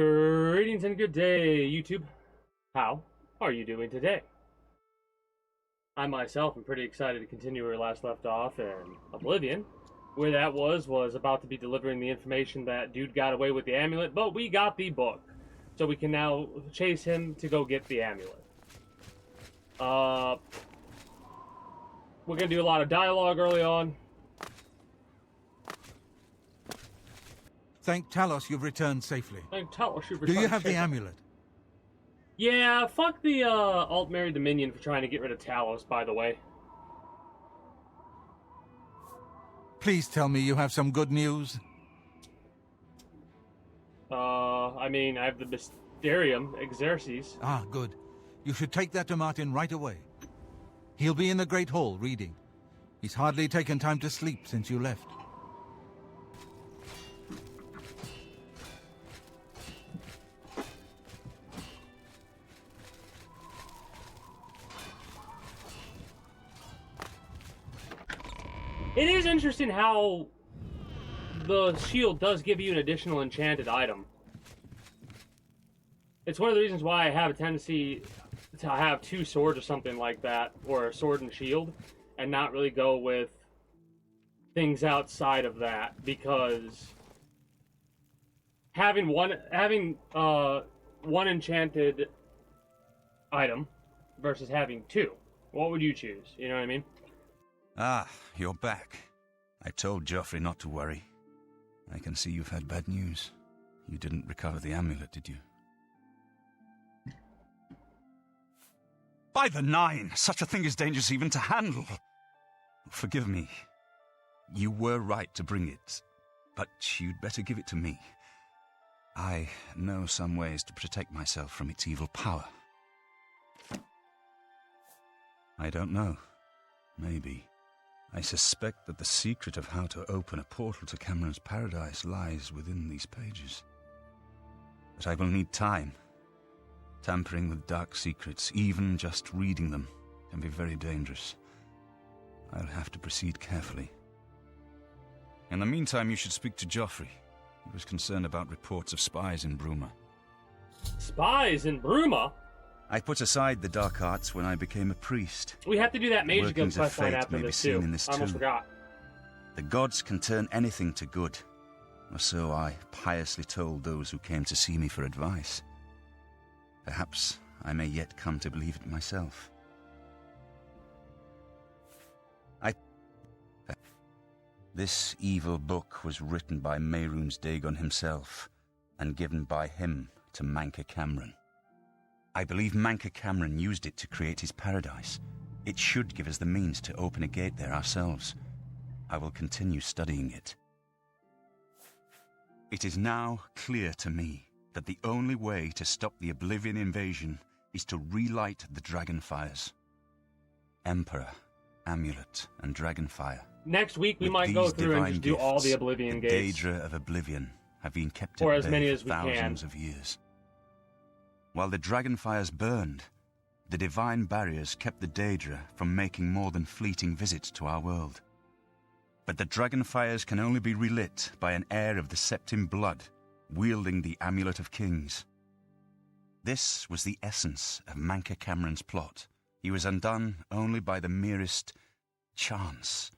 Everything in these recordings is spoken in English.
Greetings and good day, YouTube. How are you doing today? I myself am pretty excited to continue where we last left off in Oblivion. Where that was about to be delivering the information that dude got away with the amulet, but we got the book. So we can now chase him to go get the amulet. We're going to do a lot of dialogue early on. Thank Talos you've returned safely. Thank Talos you've returned Do you have safely. the amulet? Yeah, fuck the Alt-Mary Dominion for trying to get rid of Talos, by the way. Please tell me you have some good news. I mean, I have the Mysterium, Xerxes. Ah, good. You should take that to Martin right away. He'll be in the Great Hall reading. He's hardly taken time to sleep since you left. It is interesting how the shield does give you an additional enchanted item. It's one of the reasons why I have a tendency to have two swords or something like that, or a sword and shield, and not really go with things outside of that, because having one enchanted item versus having two, what would you choose? You know what I mean? Ah, you're back. I told Joffrey not to worry. I can see you've had bad news. You didn't recover the amulet, did you? By the Nine! Such a thing is dangerous even to handle! Forgive me. You were right to bring it, but you'd better give it to me. I know some ways to protect myself from its evil power. I don't know. Maybe. I suspect that the secret of how to open a portal to Cameron's paradise lies within these pages. But I will need time. Tampering with dark secrets, even just reading them, can be very dangerous. I'll have to proceed carefully. In the meantime, you should speak to Joffrey. He was concerned about reports of spies in Bruma. Spies in Bruma? I put aside the dark arts when I became a priest. We have to do that Mage Guild Workings of quest line fate after may be this seen too. in this I almost too. forgot. The gods can turn anything to good, or so I piously told those who came to see me for advice. Perhaps I may yet come to believe it myself. This evil book was written by Mehrunes Dagon himself, and given by him to Manca Cameron. I believe Manca Cameron used it to create his paradise. It should give us the means to open a gate there ourselves. I will continue studying it. It is now clear to me that the only way to stop the Oblivion invasion is to relight the Dragonfires. Emperor, Amulet, and Dragonfire. Next week we With might go these through and divine just do all the gifts, Oblivion the gates. Daedra of Oblivion have been kept Or at as bay many for as we can. thousands of years. While the Dragonfires burned, the divine barriers kept the Daedra from making more than fleeting visits to our world. But the Dragonfires can only be relit by an heir of the Septim blood, wielding the Amulet of Kings. This was the essence of Manca Cameron's plot. He was undone only by the merest chance.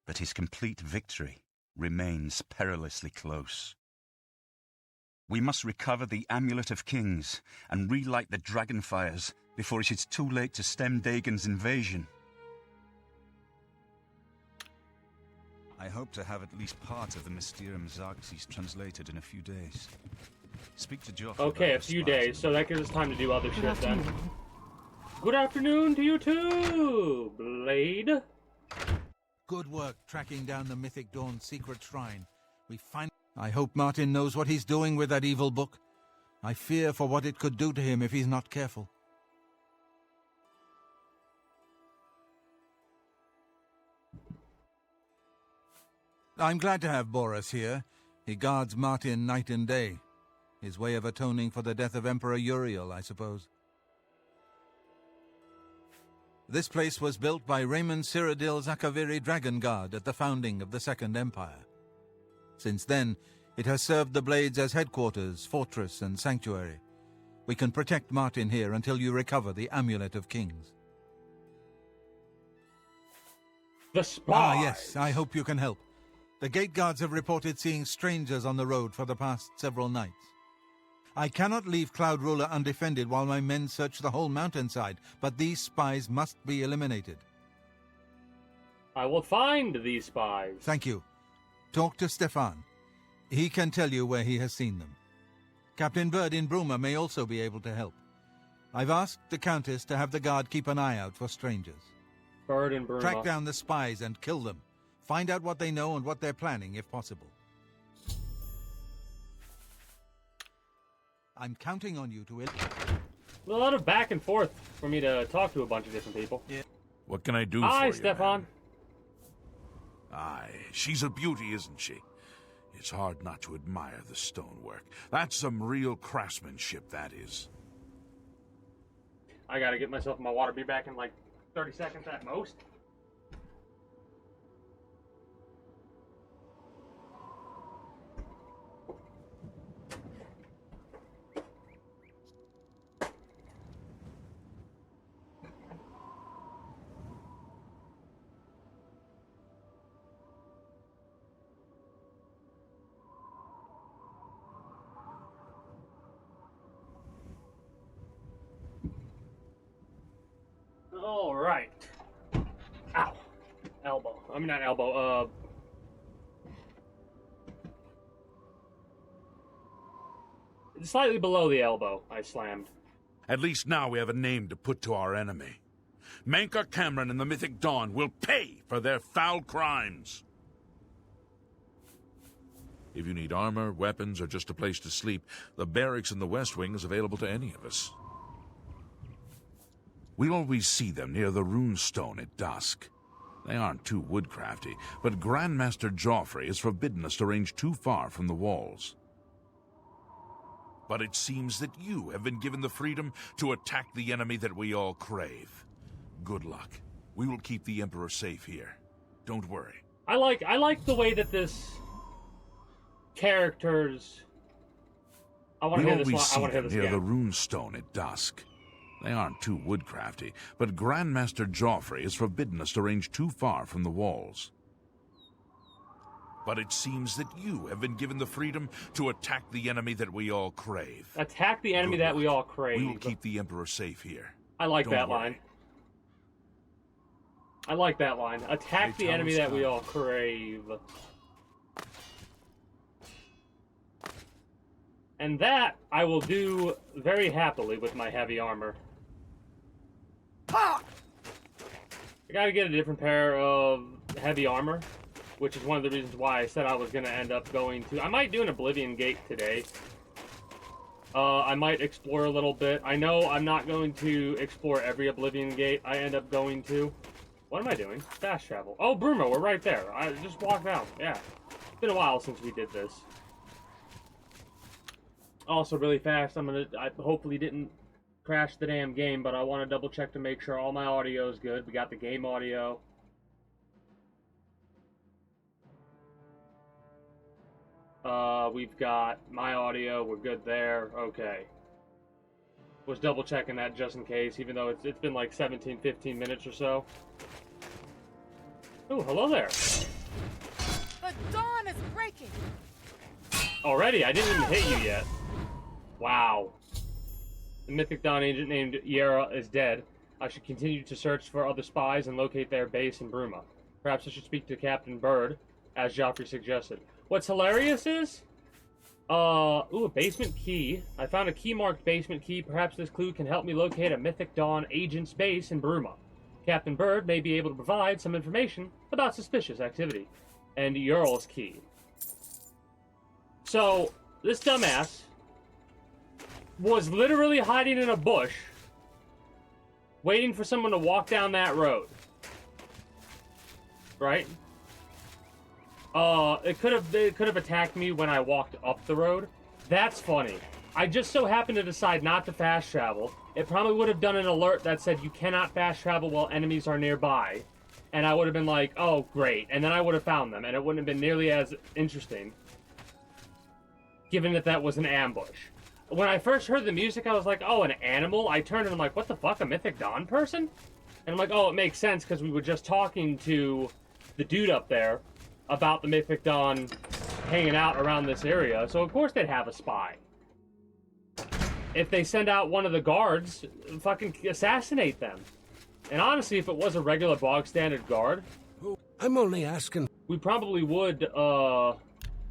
But his complete victory remains perilously close. We must recover the Amulet of Kings and relight the Dragonfires before it is too late to stem Dagon's invasion. I hope to have at least part of the Mysterium Xerxes translated in a few days. Speak to Joffrey. Okay, a about the few spies days, in so the- that gives us time to do other shit then. Good afternoon to you too, Blade. Good work tracking down the Mythic Dawn's secret shrine. I hope Martin knows what he's doing with that evil book. I fear for what it could do to him if he's not careful. I'm glad to have Boris here. He guards Martin night and day. His way of atoning for the death of Emperor Uriel, I suppose. This place was built by Raymond Cyrodiil Zakaviri Dragon Guard at the founding of the Second Empire. Since then, It has served the Blades as headquarters, fortress, and sanctuary. We can protect Martin here until you recover the Amulet of Kings. The spies! Ah, yes, I hope you can help. The gate guards have reported seeing strangers on the road for the past several nights. I cannot leave Cloud Ruler undefended while my men search the whole mountainside, but these spies must be eliminated. I will find these spies. Thank you. Talk to Stefan. He can tell you where he has seen them. Captain Bird in Bruma may also be able to help. I've asked the Countess to have the guard keep an eye out for strangers. Bird and Bruma. Track down the spies and kill them. Find out what they know and what they're planning, if possible. I'm counting on you to... A lot of back and forth for me to talk to a bunch of different people. Yeah. What can I do for Hi, you, Stefan. man? Aye, she's a beauty, isn't she? It's hard not to admire the stonework. That's some real craftsmanship, that is. I gotta get myself my water. Be back in like 30 seconds at most. All right. Ow. Elbow. I mean, not elbow. Slightly below the elbow, I slammed. At least now we have a name to put to our enemy. Mankar Cameron and the Mythic Dawn will pay for their foul crimes. If you need armor, weapons, or just a place to sleep, the barracks in the West Wing is available to any of us. We always see them near the runestone at dusk. They aren't too woodcrafty, but Grandmaster Joffrey has forbidden us to range too far from the walls. But it seems that you have been given the freedom to attack the enemy that we all crave. Good luck. We will keep the Emperor safe here. Don't worry. I like the way that this characters. I want to hear this one. I want to hear this near again. the runestone at dusk. They aren't too woodcrafty, but Grandmaster Joffrey has forbidden us to range too far from the walls. But it seems that you have been given the freedom to attack the enemy that we all crave. Attack the enemy that we all crave. We will keep the Emperor safe here. I like that worry. line. I like that line. Attack the enemy that we all crave. And that I will do very happily with my heavy armor. I gotta get a different pair of heavy armor, which is one of the reasons why I said I was gonna end up going to... I might do an Oblivion gate today. I might explore a little bit. I know I'm not going to explore every Oblivion gate I end up going to. What am I doing? Fast travel. Oh, Bruma, we're right there. I just walked out. Yeah. It's been a while since we did this. Also, really fast, I hopefully didn't crash the damn game, but I want to double check to make sure all my audio is good. We got the game audio. We've got my audio. We're good there. Okay. Was double checking that just in case, even though it's been like 17, 15 minutes or so. Oh, hello there. The dawn is breaking. Already? I didn't even hit you yet. Wow. The Mythic Dawn agent named Yara is dead. I should continue to search for other spies and locate their base in Bruma. Perhaps I should speak to Captain Bird, as Joffrey suggested. What's hilarious is... a basement key. I found a key-marked basement key. Perhaps this clue can help me locate a Mythic Dawn agent's base in Bruma. Captain Bird may be able to provide some information about suspicious activity. And Jarl's key. So, this dumbass was literally hiding in a bush, waiting for someone to walk down that road. Right? It could have attacked me when I walked up the road. That's funny. I just so happened to decide not to fast travel. It probably would have done an alert that said you cannot fast travel while enemies are nearby. And I would have been like, oh, great. And then I would have found them, and it wouldn't have been nearly as interesting. given that that was an ambush. When I first heard the music, I was like, oh, an animal? I turned and I'm like, what the fuck, a Mythic Dawn person? And I'm like, oh, it makes sense, because we were just talking to the dude up there about the Mythic Dawn hanging out around this area, so of course they'd have a spy. If they send out one of the guards, fucking assassinate them. And honestly, if it was a regular bog standard guard, I'm only asking. we probably would,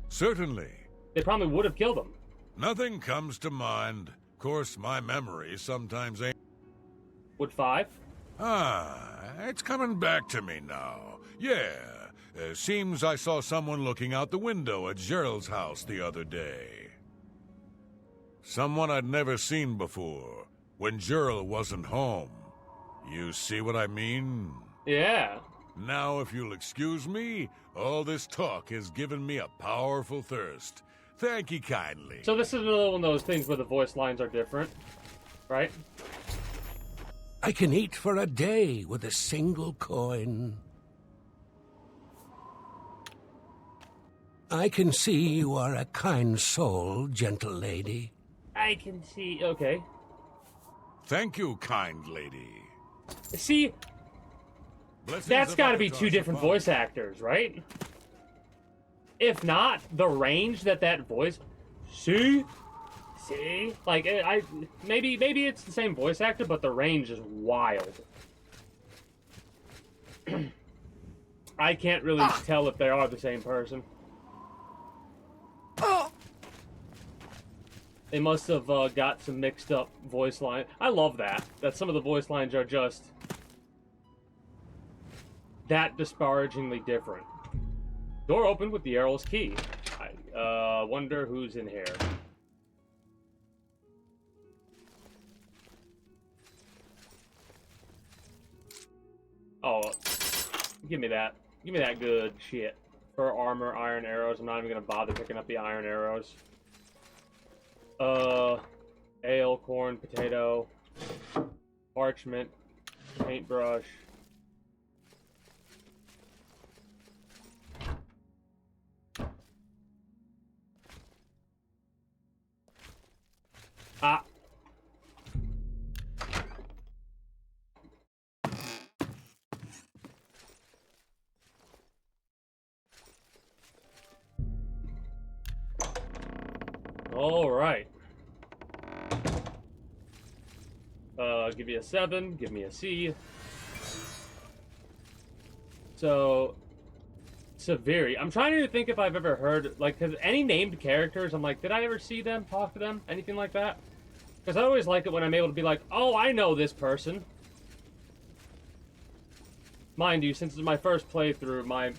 Certainly. they probably would have killed him. Nothing comes to mind. Of course, my memory sometimes ain't... Would 5? It's coming back to me now. Yeah. Seems I saw someone looking out the window at Gerald's house the other day. Someone I'd never seen before, when Gerald wasn't home. You see what I mean? Yeah. Now, if you'll excuse me, all this talk has given me a powerful thirst. Thank you kindly. So this is another one of those things where the voice lines are different, right? I can eat for a day with a single coin. I can see you are a kind soul, gentle lady. I can see... Okay. Thank you, kind lady. See, Blessings that's of got to be Arkatos 2 different upon voice actors, right? If not, the range that voice... See? Like, maybe it's the same voice actor, but the range is wild. I can't really tell if they are the same person. They must have got some mixed up voice lines. I love that some of the voice lines are just that disparagingly different. Door opened with the Earl's key. I wonder who's in here. Oh, give me that. Give me that good shit. For armor, iron arrows. I'm not even gonna bother picking up the iron arrows. Ale, corn, potato, parchment, paintbrush. Ah. All right. Give me a 7, give me a C. So, Severi. I'm trying to think if I've ever heard, like, cause any named characters, I'm like, did I ever see them, talk to them, anything like that? Because I always like it when I'm able to be like, oh, I know this person. Mind you, since it's my first playthrough, my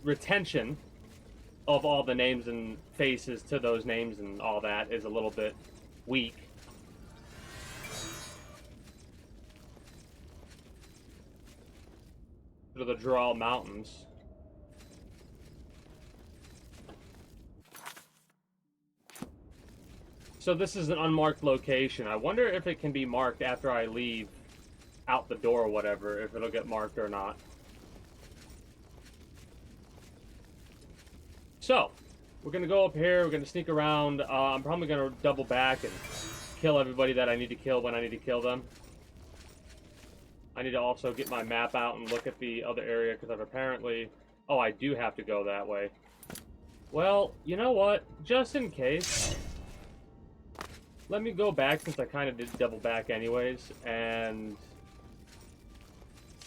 retention of all the names and faces to those names and all that is a little bit weak. To the Draw Mountains. So this is an unmarked location. I wonder if it can be marked after I leave out the door or whatever, if it'll get marked or not. So, we're gonna go up here, we're gonna sneak around. I'm probably gonna double back and kill everybody that I need to kill when I need to kill them. I need to also get my map out and look at the other area, because I've apparently... Oh, I do have to go that way. Well, you know what? Just in case, let me go back, since I kind of did double back anyways, and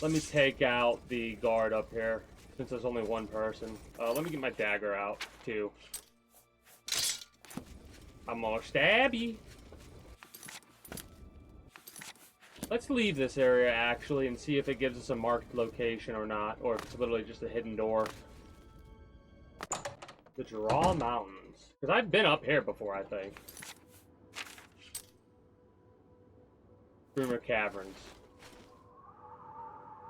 let me take out the guard up here, since there's only one person. Let me get my dagger out, too. I'm gonna stab you. Let's leave this area, actually, and see if it gives us a marked location or not, or if it's literally just a hidden door. The Draw Mountains. Because I've been up here before, I think. Rumor Caverns.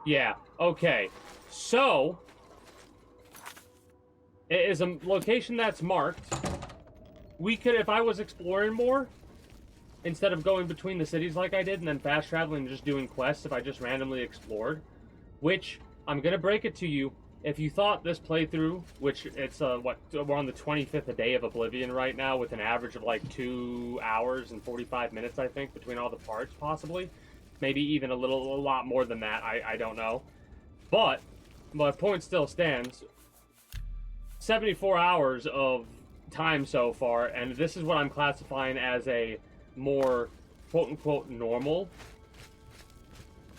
Yeah, okay. So, it is a location that's marked. We could, if I was exploring more, instead of going between the cities like I did and then fast traveling and just doing quests, if I just randomly explored, which, I'm going to break it to you, if you thought this playthrough, which it's what, we're on the 25th day of Oblivion right now, with an average of like 2 hours and 45 minutes, I think, between all the parts, possibly, maybe even a lot more than that. I don't know, but my point still stands. 74 hours of time so far, and this is what I'm classifying as a more quote-unquote normal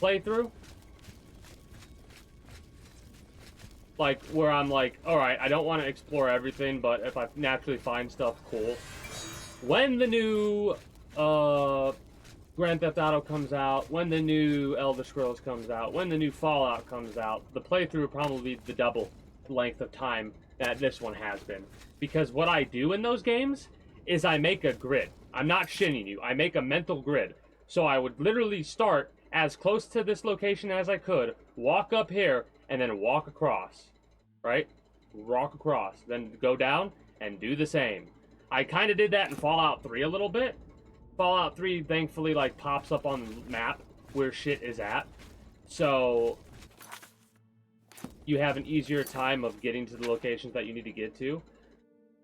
playthrough. Like, where I'm like, alright, I don't want to explore everything, but if I naturally find stuff cool. When the new Grand Theft Auto comes out, when the new Elder Scrolls comes out, when the new Fallout comes out, the playthrough will probably be the double length of time that this one has been. Because what I do in those games is I make a grid. I'm not shitting you. I make a mental grid. So I would literally start as close to this location as I could, walk up here, and then walk across. Right? Walk across. Then go down and do the same. I kind of did that in Fallout 3 a little bit. Fallout 3, thankfully, like, pops up on the map where shit is at. So you have an easier time of getting to the locations that you need to get to.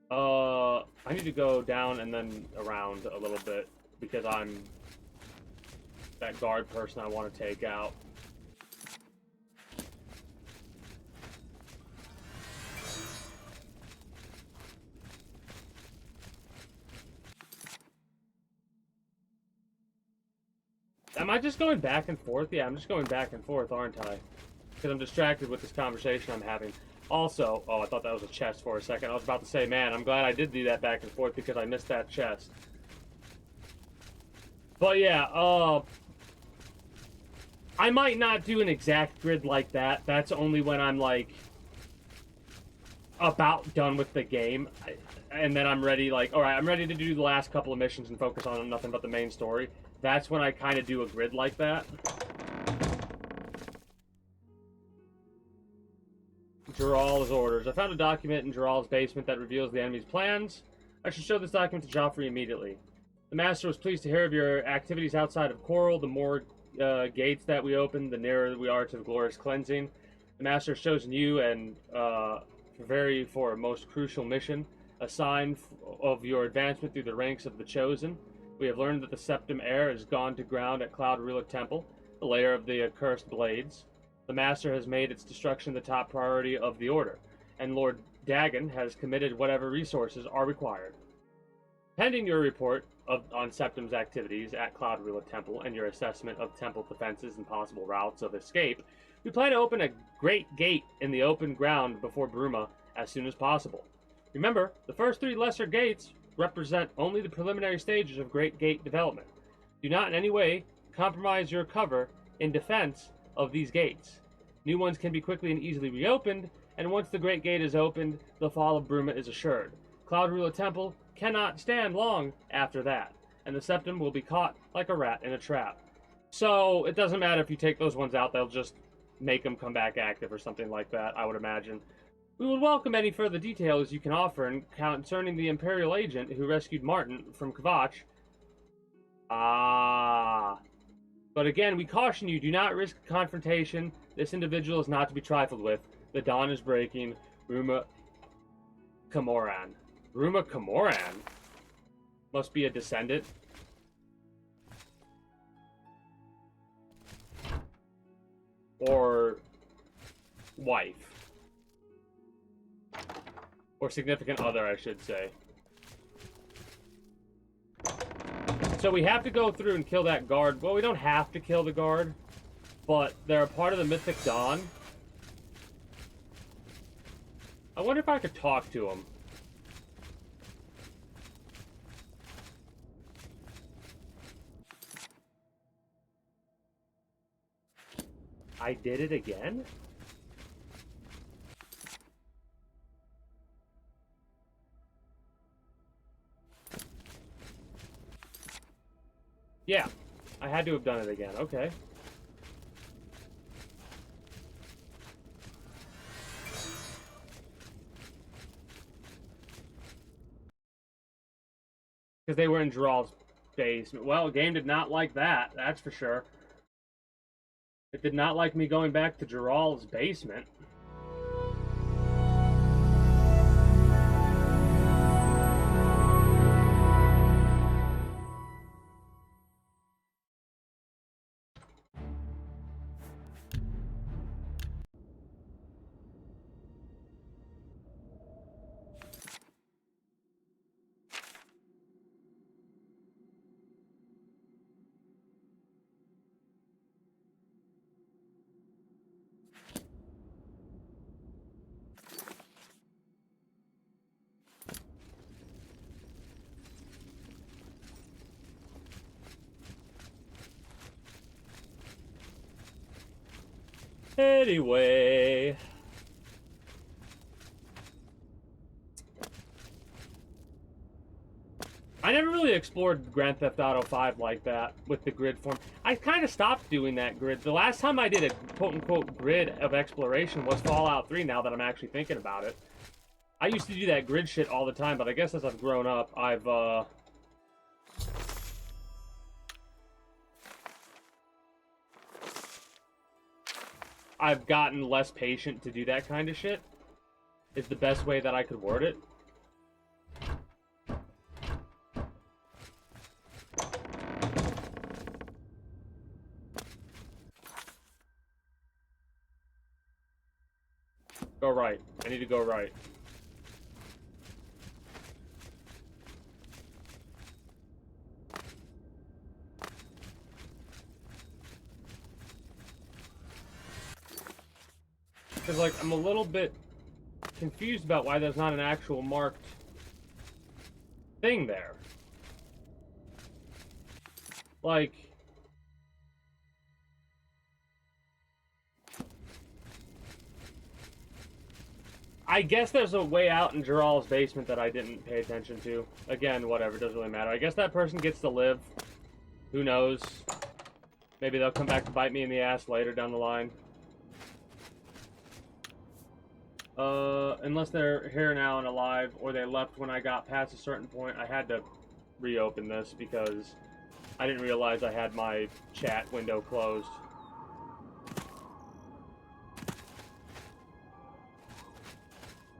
I need to go down and then around a little bit because I'm that guard person I want to take out. Am I just going back and forth? Yeah, I'm just going back and forth, aren't I? Because I'm distracted with this conversation I'm having. Also, oh, I thought that was a chest for a second. I was about to say, man, I'm glad I did do that back and forth because I missed that chest. But yeah, I might not do an exact grid like that. That's only when I'm, like, about done with the game. And then I'm ready, like, alright, I'm ready to do the last couple of missions and focus on nothing but the main story. That's when I kind of do a grid like that. Jiral's orders. I found a document in Jiral's basement that reveals the enemy's plans. I should show this document to Joffrey immediately. The Master was pleased to hear of your activities outside of Coral. The more gates that we open, the nearer we are to the glorious cleansing. The Master has chosen you and for a most crucial mission, a sign of your advancement through the ranks of the Chosen. We have learned that the Septim Heir has gone to ground at Sakaarrra Temple, the lair of the accursed blades. The Master has made its destruction the top priority of the Order, and Lord Dagon has committed whatever resources are required. Pending your report on Septim's activities at Sakaarrra Temple and your assessment of temple defenses and possible routes of escape, we plan to open a great gate in the open ground before Bruma as soon as possible. Remember, the first 3 lesser gates represent only the preliminary stages of Great Gate development. Do not in any way compromise your cover in defense of these gates. New ones can be quickly and easily reopened, and once the Great Gate is opened, the fall of Bruma is assured. Sakaarrra Temple cannot stand long after that, and the Septim will be caught like a rat in a trap. So, it doesn't matter if you take those ones out, they'll just make them come back active or something like that, I would imagine. We would welcome any further details you can offer concerning the Imperial agent who rescued Martin from Kvatch. But again, we caution you, do not risk confrontation. This individual is not to be trifled with. The dawn is breaking. Ruma Camoran. Ruma Camoran? Must be a descendant. Or wife. Or significant other, I should say. So we have to go through and kill that guard. Well, we don't have to kill the guard, but they're a part of the Mythic Dawn. I wonder if I could talk to him. I did it again? Yeah, I had to have done it again. Okay. Because they were in Jiral's basement. Well, the game did not like that, that's for sure. It did not like me going back to Jiral's basement. Anyway. I never really explored Grand Theft Auto 5 like that, with the grid form. I kind of stopped doing that grid. The last time I did a quote-unquote grid of exploration was Fallout 3, now that I'm actually thinking about it. I used to do that grid shit all the time, but I guess as I've grown up, I've gotten less patient to do that kind of shit, is the best way that I could word it. Go right. I need to go right. Because, like, I'm a little bit confused about why there's not an actual marked thing there. Like... I guess there's a way out in Geral's basement that I didn't pay attention to. Again, whatever, doesn't really matter. I guess that person gets to live. Who knows? Maybe they'll come back to bite me in the ass later down the line. Unless they're here now and alive, or they left when I got past a certain point, I had to reopen this because I didn't realize I had my chat window closed.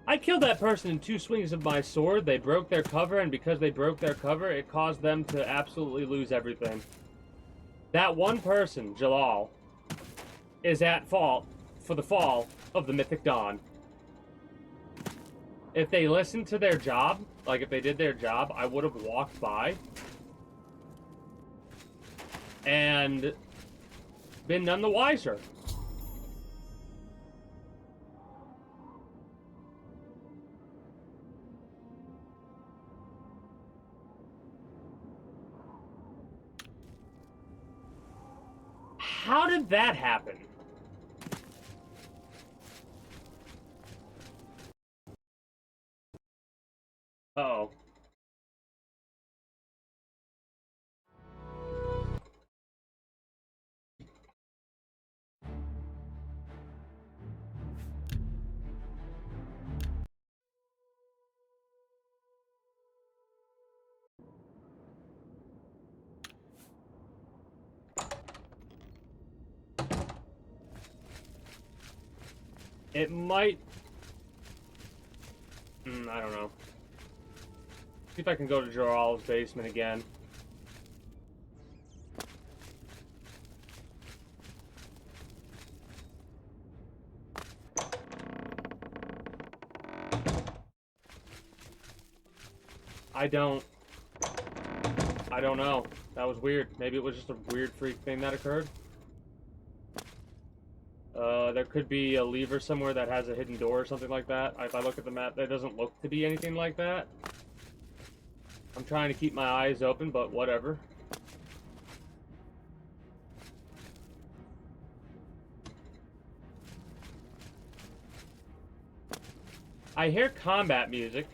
I killed that person in 2 swings of my sword. They broke their cover, and because they broke their cover, it caused them to absolutely lose everything. That one person, Jalal, is at fault for the fall of the Mythic Dawn. If they listened to their job, like if they did their job, I would have walked by and been none the wiser. How did that happen? Uh-oh. It might... I don't know. See if I can go to Joral's basement again. I don't know. That was weird. Maybe it was just a weird freak thing that occurred. There could be a lever somewhere that has a hidden door or something like that. If I look at the map, there doesn't look to be anything like that. I'm trying to keep my eyes open, but whatever. I hear combat music.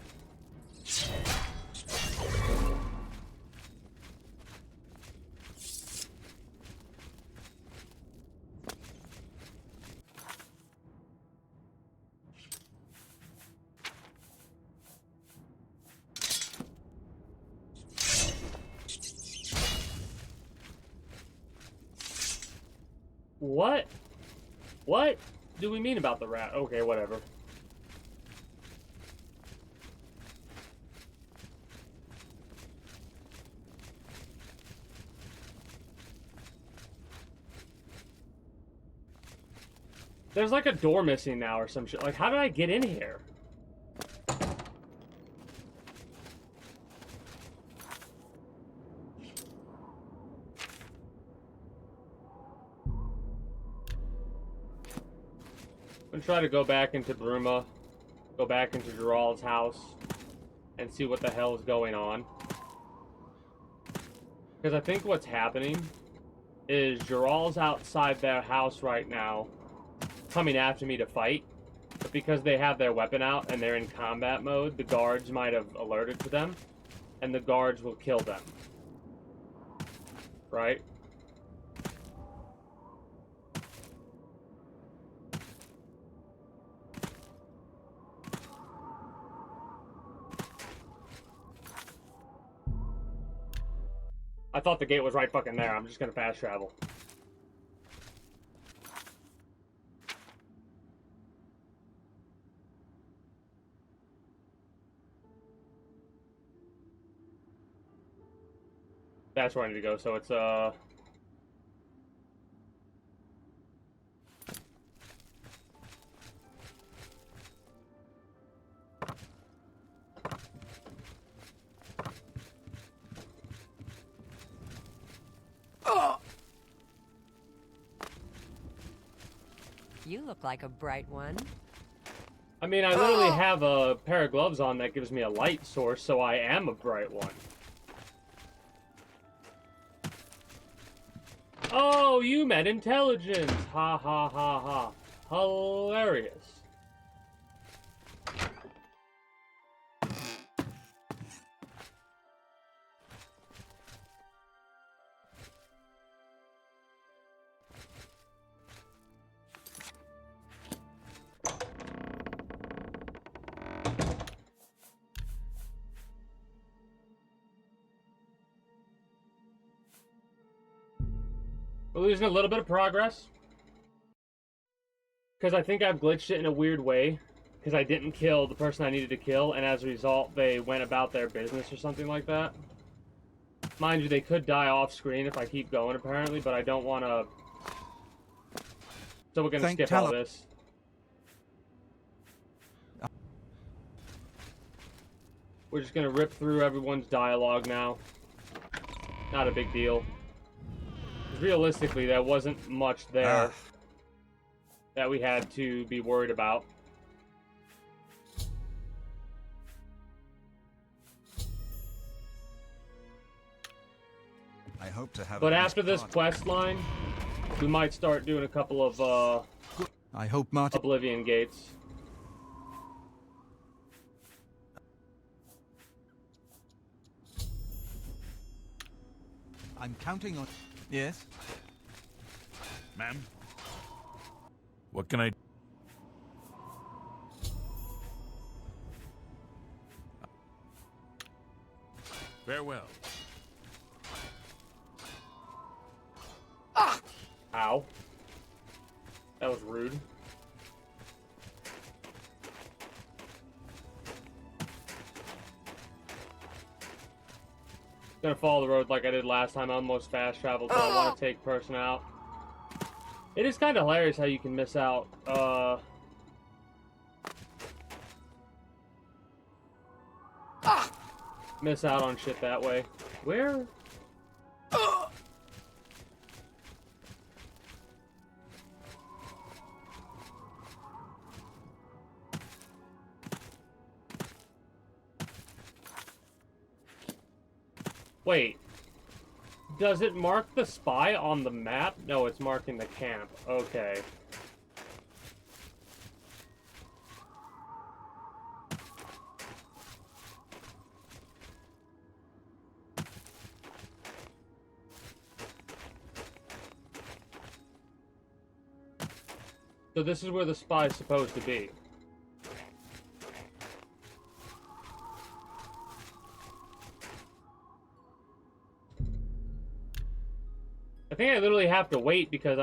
What? What do we mean about the rat? Okay, whatever. There's like a door missing now or some shit. Like, how did I get in here? I'm gonna try to go back into Bruma, go back into Geralt's house, and see what the hell is going on. Because I think what's happening is Geralt's outside their house right now, coming after me to fight. But because they have their weapon out and they're in combat mode, the guards might have alerted to them, and the guards will kill them. Right? I thought the gate was right fucking there. I'm just gonna fast travel. That's where I need to go, so it's, You look like a bright one. I mean, I literally have a pair of gloves on that gives me a light source, so I am a bright one. Oh, you met intelligence! Ha ha ha ha. Hilarious. We're losing a little bit of progress. Because I think I've glitched it in a weird way. Because I didn't kill the person I needed to kill, and as a result, they went about their business or something like that. Mind you, they could die off screen if I keep going, apparently, but I don't want to... So we're going to skip all this. We're just going to rip through everyone's dialogue now. Not a big deal. Realistically, there wasn't much there that we had to be worried about. I hope to have. But after this quest line, we might start doing a couple of I hope Martin. Oblivion gates. I'm counting on. Yes. Ma'am? What can I... Farewell. Ow. That was rude. Gonna follow the road like I did last time. I almost fast traveled, so I want to take person out. It is kind of hilarious how you can miss out. Miss out on shit that way. Where? Wait. Does it mark the spy on the map? No, it's marking the camp. Okay. So this is where the spy is supposed to be. I think I literally have to wait because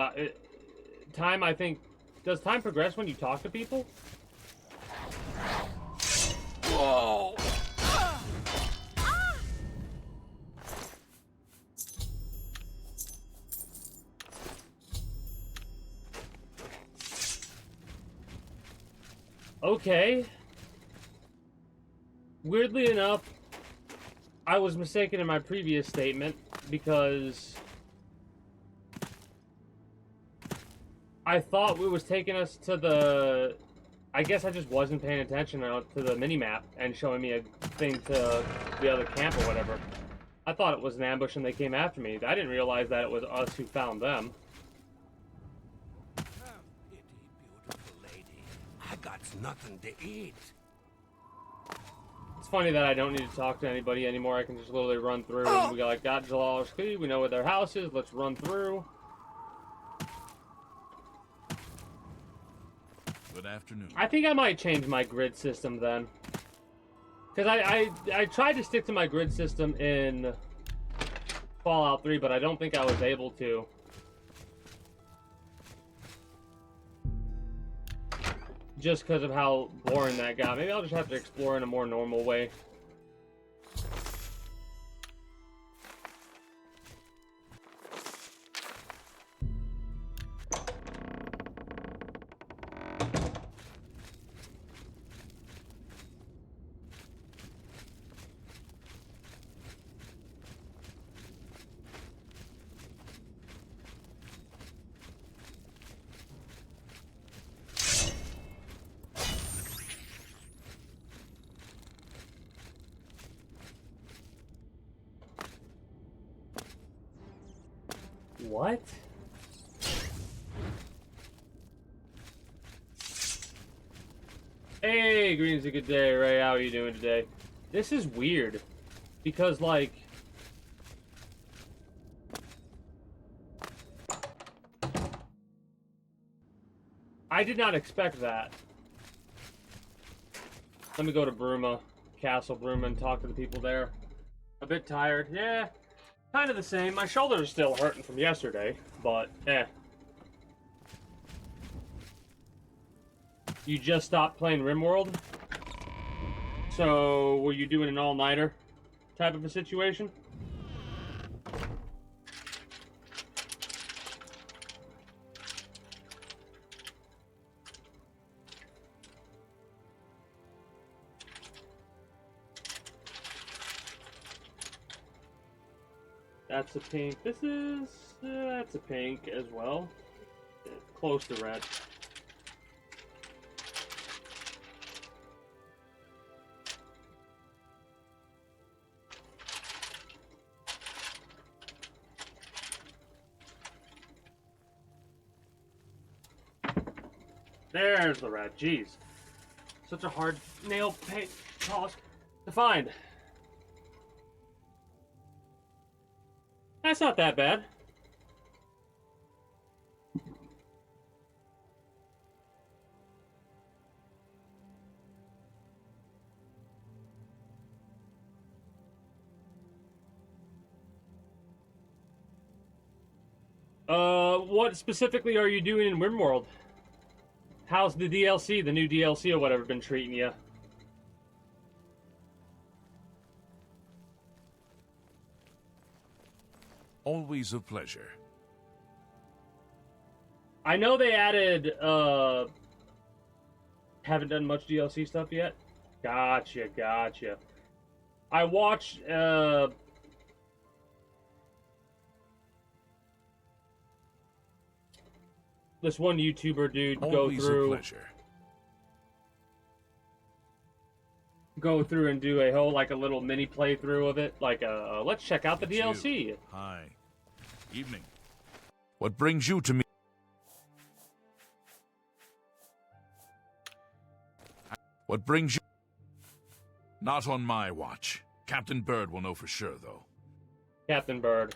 time, I think... Does time progress when you talk to people? Whoa! Okay. Weirdly enough, I was mistaken in my previous statement because I thought it was taking us to the... I guess I just wasn't paying attention to the minimap and showing me a thing to the other camp or whatever. I thought it was an ambush and they came after me. I didn't realize that it was us who found them. There's nothing to eat. It's funny that I don't need to talk to anybody anymore. I can just literally run through. And we got Godzilla, we know where their house is. Let's run through. Good afternoon. I think I might change my grid system then. Because I tried to stick to my grid system in Fallout 3, but I don't think I was able to. Just because of how boring that got. Maybe I'll just have to explore in a more normal way. What? Hey, greetings, a good day, Ray. How are you doing today? This is weird, because, like, I did not expect that. Let me go to Bruma, Castle Bruma, and talk to the people there. A bit tired, yeah. Kind of the same. My shoulder's still hurting from yesterday, but eh. You just stopped playing RimWorld? So, were you doing an all-nighter type of a situation? That's a pink. This is... that's a pink as well. Close to red. There's the red. Jeez. Such a hard nail paint polish to find. That's not that bad. What specifically are you doing in RimWorld? How's the DLC, the new DLC or whatever, been treating you? Always a pleasure. I know they added, haven't done much DLC stuff yet. Gotcha, gotcha. I watched, this one YouTuber dude Always a pleasure. Go through and do a whole, like, a little mini playthrough of it. Like, let's check out the DLC. You. Hi. Evening. What brings you to me? What brings you? Not on my watch. Captain Bird will know for sure, though. Captain Bird.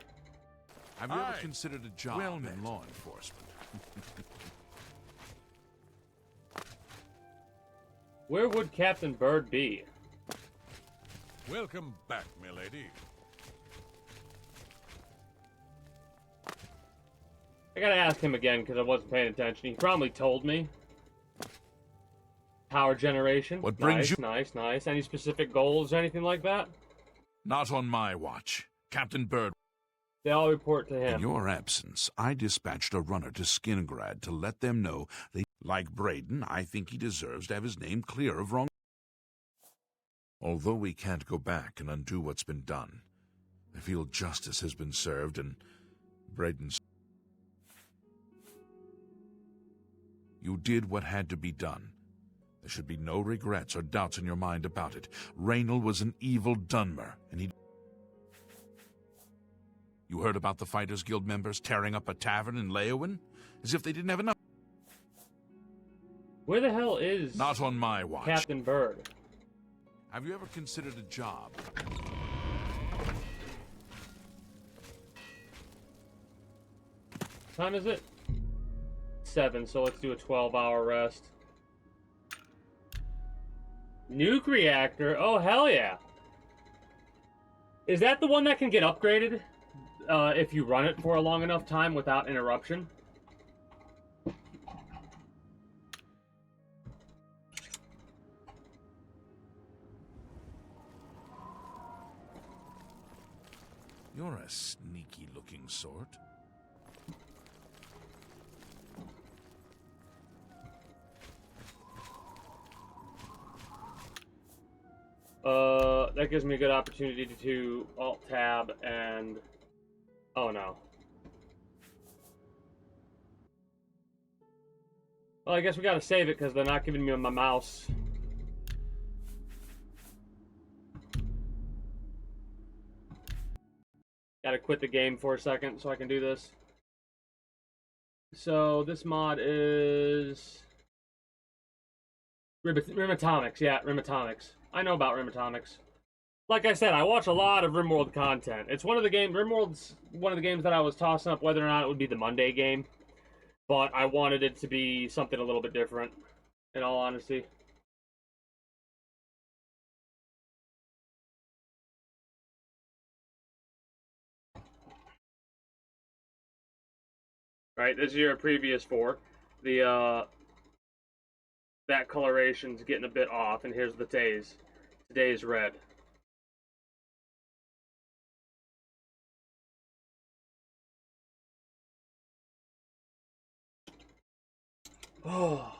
Have you ever considered a job in law enforcement? Where would Captain Bird be? Welcome back, milady. I gotta ask him again because I wasn't paying attention. He probably told me. Power generation. What brings you? Nice, nice. Any specific goals or anything like that? Not on my watch. Captain Bird. They all report to him. In your absence, I dispatched a runner to Skingrad to let them know they... Like Braden, I think he deserves to have his name clear of wrong. Although we can't go back and undo what's been done, I feel justice has been served and Braden's... You did what had to be done. There should be no regrets or doubts in your mind about it. Raynal was an evil Dunmer, and he... You heard about the Fighters Guild members tearing up a tavern in Leowin? As if they didn't have enough... Where the hell is Not on my watch. Captain Bird? Have you ever considered a job? What time is it? 7, so let's do a 12-hour rest. Nuke reactor? Oh, hell yeah. Is that the one that can get upgraded if you run it for a long enough time without interruption? You're a sneaky-looking sort. That gives me a good opportunity to Alt-Tab and... Oh, no. Well, I guess we gotta save it because they're not giving me my mouse. Gotta quit the game for a second so I can do this. So, this mod is... Rimatomics, yeah, Rimatomics. I know about Rimatomics. Like I said, I watch a lot of RimWorld content. It's one of the games, RimWorld's one of the games that I was tossing up whether or not it would be the Monday game. But I wanted it to be something a little bit different, in all honesty. Right, this is your previous 4. The, that coloration's getting a bit off, and here's the days. Today's red. Oh.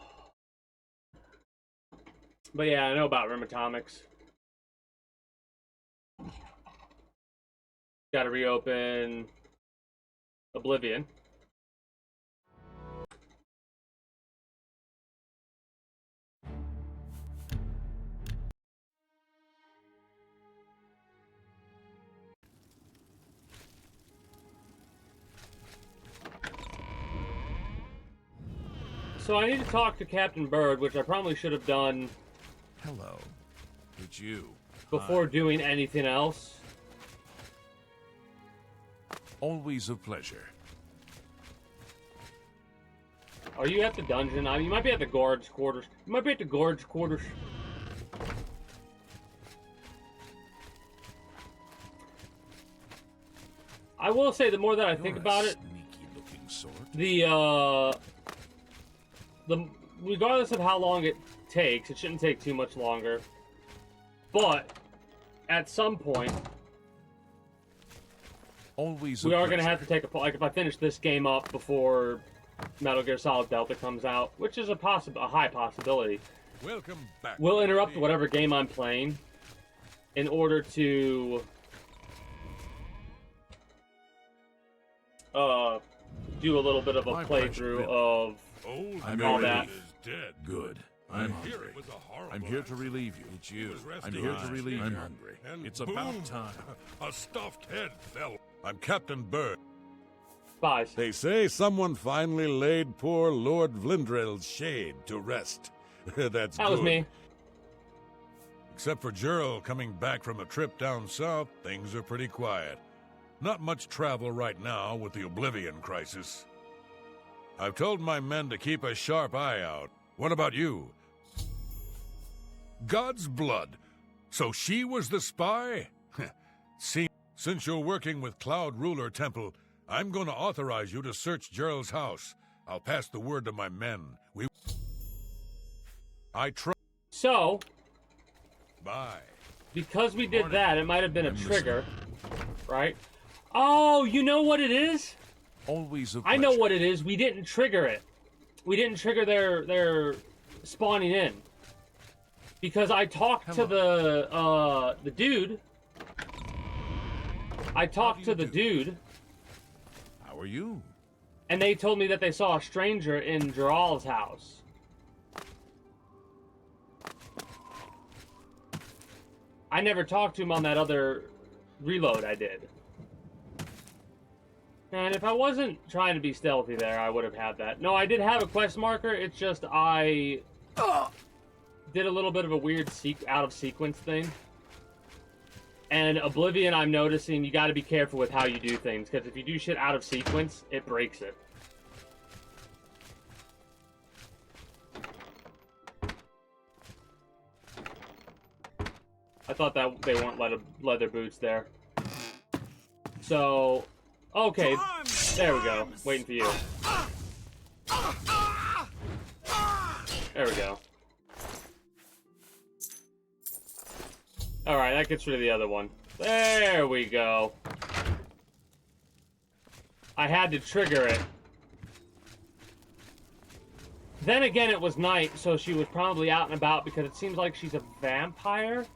But yeah, I know about Rimatomics. Gotta reopen Oblivion. So I need to talk to Captain Bird, which I probably should have done Hello. It's you. before doing anything else. Always a pleasure. Are you at the dungeon? I mean, you might be at the guards' quarters. You might be at the guards' quarters. I will say, the more that I think about it, Sneaky-looking sort. the regardless of how long it takes, it shouldn't take too much longer. But at some point, Always a we are going to pleasure. have to take a, like, if I finish this game up before Metal Gear Solid Delta comes out, which is a high possibility, Welcome back. we'll interrupt whatever game I'm playing in order to do a little bit of a My pleasure, playthrough Bill. of Old I'm all Mary that. is dead. Good. I I'm hear hungry. it was a horrible I'm here to accident. relieve you. It's you. Was I'm resting here to on relieve chair, you. I'm hungry. and It's boom, about time. A stuffed head fell. I'm Captain Bird. spies. They say someone finally laid poor Lord Vlindrel's shade to rest. That's That was good. me. Except for Gerald coming back from a trip down south, things are pretty quiet. Not much travel right now with the Oblivion crisis. I've told my men to keep a sharp eye out. What about you? God's blood. So she was the spy? See, since you're working with Cloud Ruler Temple, I'm going to authorize you to search Gerald's house. I'll pass the word to my men. I trust. So, Bye. because we did that, it might have been a trigger, right? Oh, you know what it is? Always a I know pleasure. what it is. We didn't trigger it. We didn't trigger their spawning in. Because I talked to the dude. I talked to the dude, How are you? and they told me that they saw a stranger in Geral's house. I never talked to him on that other reload I did. And if I wasn't trying to be stealthy there, I would have had that. No, I did have a quest marker. It's just I did a little bit of a weird out of sequence thing. And Oblivion, I'm noticing you got to be careful with how you do things, because if you do shit out of sequence, it breaks it. I thought that they weren't leather boots there. So, okay, there we go. Waiting for you. There we go. Alright, that gets rid of the other one. There we go. I had to trigger it. Then again, it was night, so she was probably out and about because it seems like she's a vampire,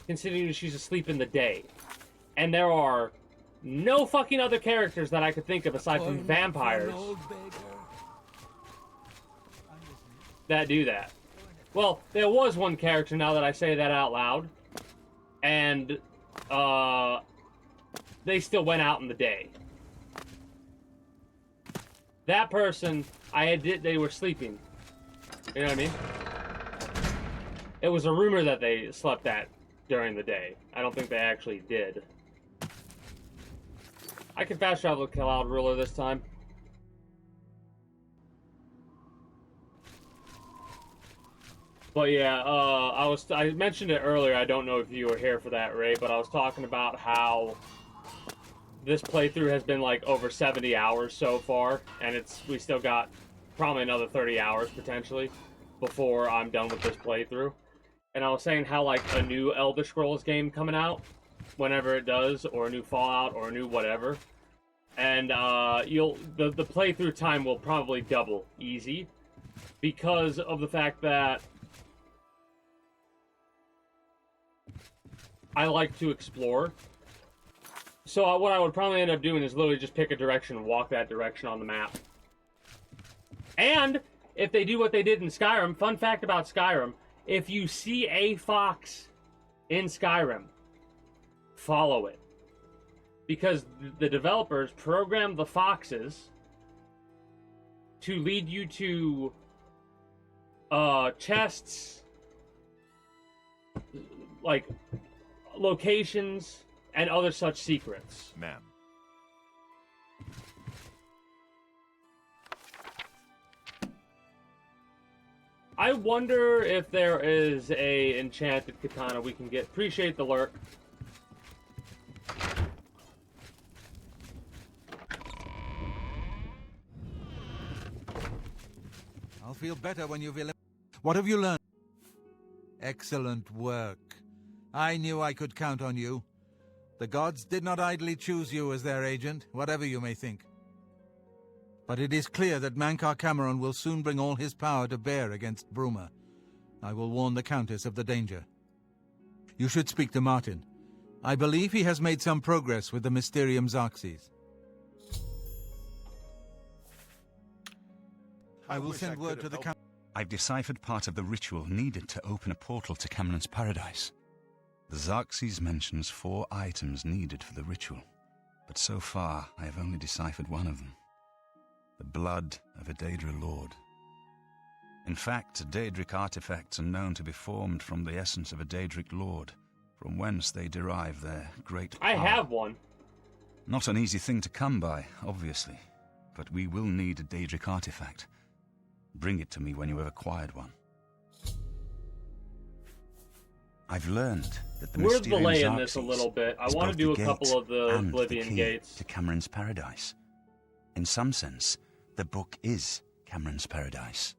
considering she's asleep in the day. And there are no fucking other characters that I could think of aside from vampires that do that. Well, there was one character, now that I say that out loud, and they still went out in the day. That person, they were sleeping. You know what I mean? It was a rumor that they slept during the day. I don't think they actually did. I can fast travel to Cloud Ruler this time. But yeah, I mentioned it earlier. I don't know if you were here for that, Ray, but I was talking about how this playthrough has been like over 70 hours so far, and we still got probably another 30 hours potentially before I'm done with this playthrough. And I was saying how like a new Elder Scrolls game coming out, whenever it does, or a new Fallout, or a new whatever, and the playthrough time will probably double easy because of the fact that I like to explore. So what I would probably end up doing is literally just pick a direction and walk that direction on the map. And if they do what they did in Skyrim, fun fact about Skyrim, if you see a fox in Skyrim, follow it. Because the developers programmed the foxes to lead you to chests, like locations, and other such secrets. Ma'am. I wonder if there is a enchanted katana we can get. Appreciate the lurk. I'll feel better when you've What have you learned? Excellent work. I knew I could count on you. The gods did not idly choose you as their agent, whatever you may think. But it is clear that Mankar Cameron will soon bring all his power to bear against Bruma. I will warn the Countess of the danger. You should speak to Martin. I believe he has made some progress with the Mysterium Xarxes. I will send word to the Countess. I've deciphered part of the ritual needed to open a portal to Cameron's paradise. The Xarxes mentions 4 items needed for the ritual, but so far I have only deciphered one of them. The blood of a Daedra Lord. In fact, Daedric artifacts are known to be formed from the essence of a Daedric Lord, from whence they derive their great power. I have one. Not an easy thing to come by, obviously, but we will need a Daedric artifact. Bring it to me when you have acquired one. I've learned that the We're Mysterium delaying this a Xarxes little bit. I is want to both do a the couple gate of the and Oblivion key gates. to Cameron's paradise. In some sense, the book is Cameron's paradise.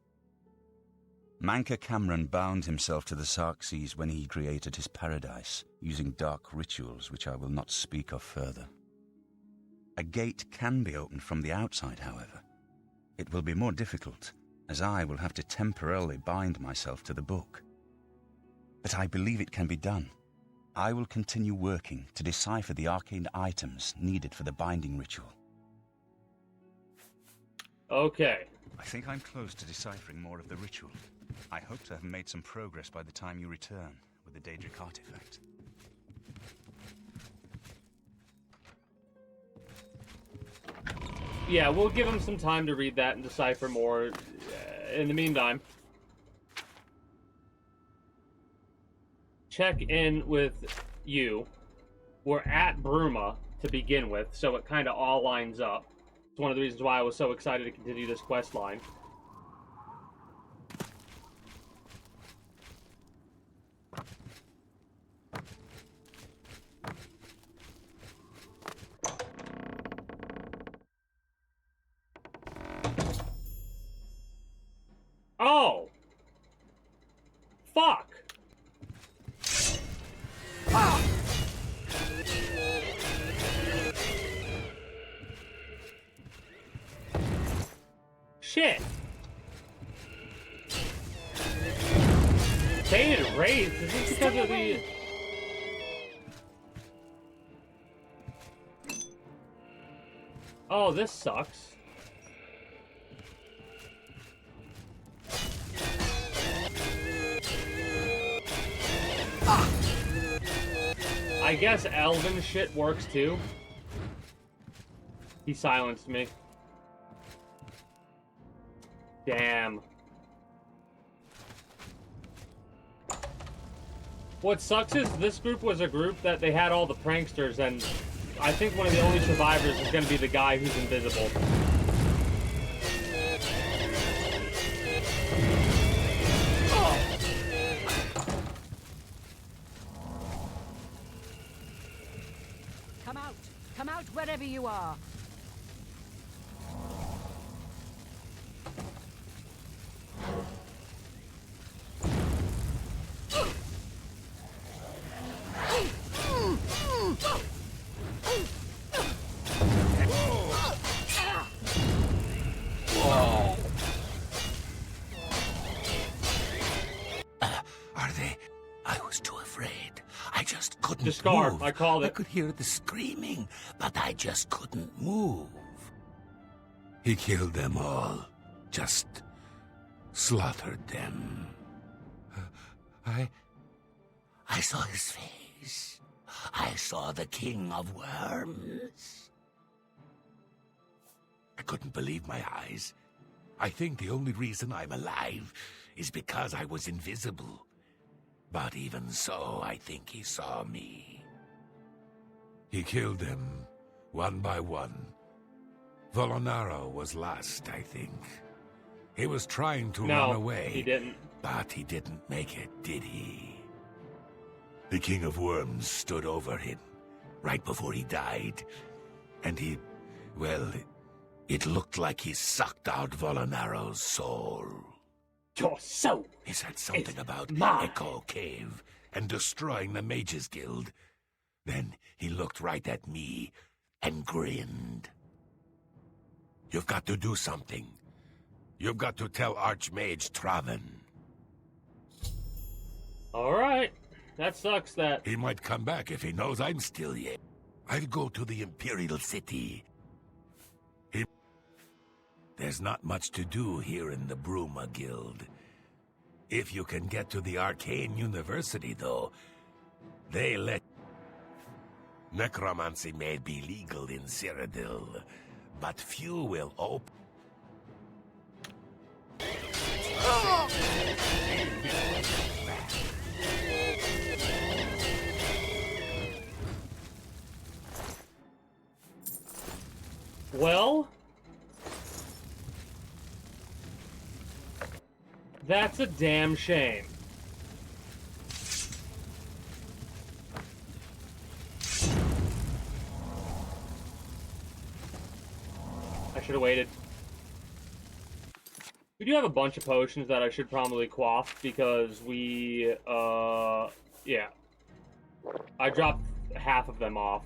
Mankar Cameron bound himself to the Xarxes when he created his paradise, using dark rituals which I will not speak of further. A gate can be opened from the outside, however. It will be more difficult, as I will have to temporarily bind myself to the book. But I believe it can be done. I will continue working to decipher the arcane items needed for the binding ritual. Okay. I think I'm close to deciphering more of the ritual. I hope to have made some progress by the time you return with the Daedric artifact. Yeah, we'll give him some time to read that and decipher more. In the meantime, check in with you. We're at Bruma to begin with, so it kind of all lines up. It's one of the reasons why I was so excited to continue this quest line. Oh! Fuck! Shit! Faded Wraith? Is this because of the... Oh, this sucks. I guess elven shit works too. He silenced me. Damn. What sucks is this group was a group that they had all the pranksters, and I think one of the only survivors is going to be the guy who's invisible. Come out! Come out wherever you are! Are they? I was too afraid. I just couldn't Discard. move. I called it. I could hear the screaming, but I just couldn't move. He killed them all. Just slaughtered them. I saw his face. I saw the King of Worms. I couldn't believe my eyes. I think the only reason I'm alive is because I was invisible. But even so, I think he saw me. He killed them, one by one. Volonaro was last, I think. He was trying to run away. He didn't. But he didn't make it, did he? The King of Worms stood over him, right before he died. And he, well, it looked like he sucked out Volonaro's soul. Your soul! He said something about mine. Echo Cave and destroying the Mages Guild. Then he looked right at me and grinned. You've got to do something. You've got to tell Archmage Traven. Alright. That sucks that... He might come back if he knows I'm still here. I'll go to the Imperial City. There's not much to do here in the Bruma Guild. If you can get to the Arcane University, though, they let... Necromancy may be legal in Cyrodiil, but few will open... Well... That's a damn shame. I should have waited. We do have a bunch of potions that I should probably quaff because we, yeah. I dropped half of them off.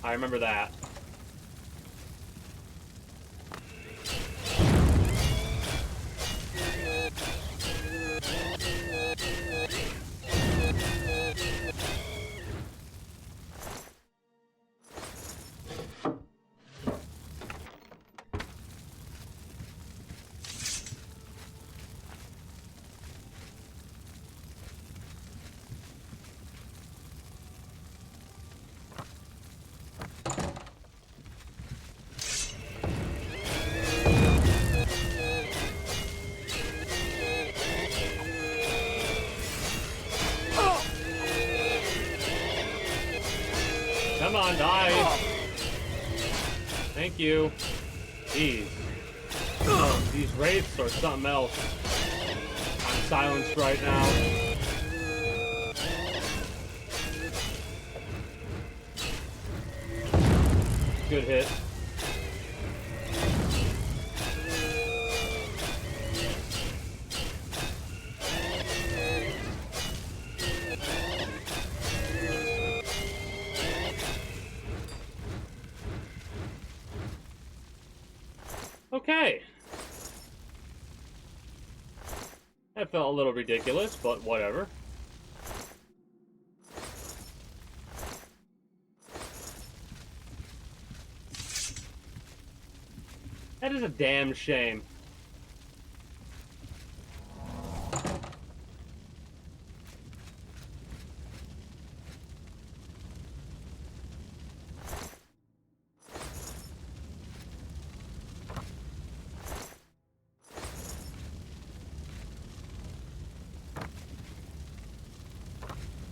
I remember that. Come on, die. Thank you. Jeez. These wraiths are something else. I'm silenced right now. Good hit. Okay. That felt a little ridiculous, but whatever. That is a damn shame.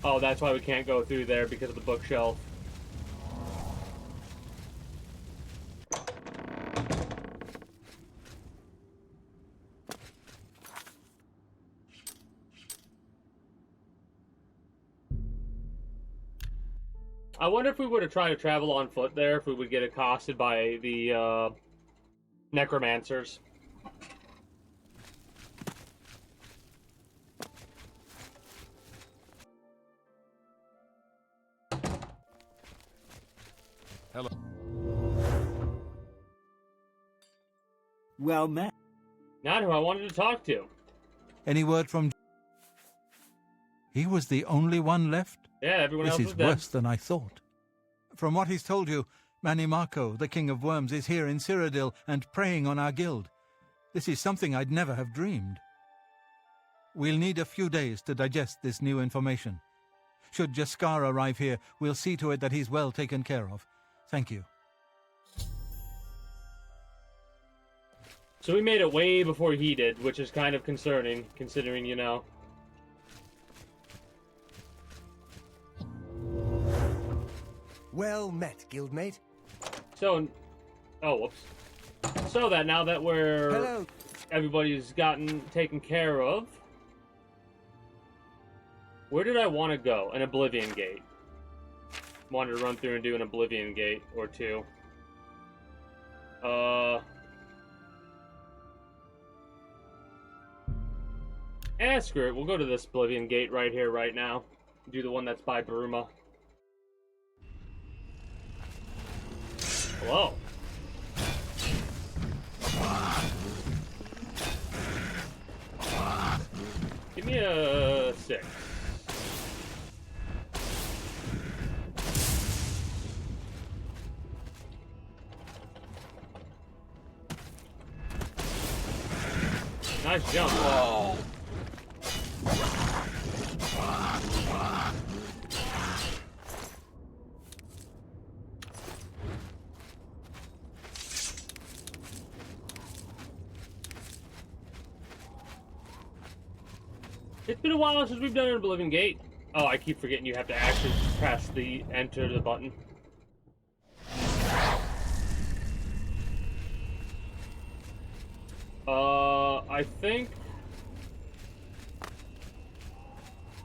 Oh, that's why we can't go through there, because of the bookshelf. I wonder if we were to try to travel on foot there, if we would get accosted by the necromancers. Hello. Well met. Not who I wanted to talk to. Any word from... He was the only one left? Yeah, everyone else This is is dead. worse than I thought. From what he's told you, Manny Marco, the King of Worms, is here in Cyrodiil and preying on our guild. This is something I'd never have dreamed. We'll need a few days to digest this new information. Should Jaskar arrive here, we'll see to it that he's well taken care of. Thank you. So we made it way before he did, which is kind of concerning, considering, you know. Well met, guildmate. So, oh, whoops. So that now that we're... Hello. Everybody's gotten taken care of. Where did I want to go? An Oblivion Gate. Wanted to run through and do an Oblivion Gate or two. Screw it. We'll go to this Oblivion Gate right here, right now. Do the one that's by Bruma. Hello. Give me a 6. Nice jump. Whoa. It's been a while since we've done an Oblivion Gate. Oh, I keep forgetting you have to actually press the enter the button. I think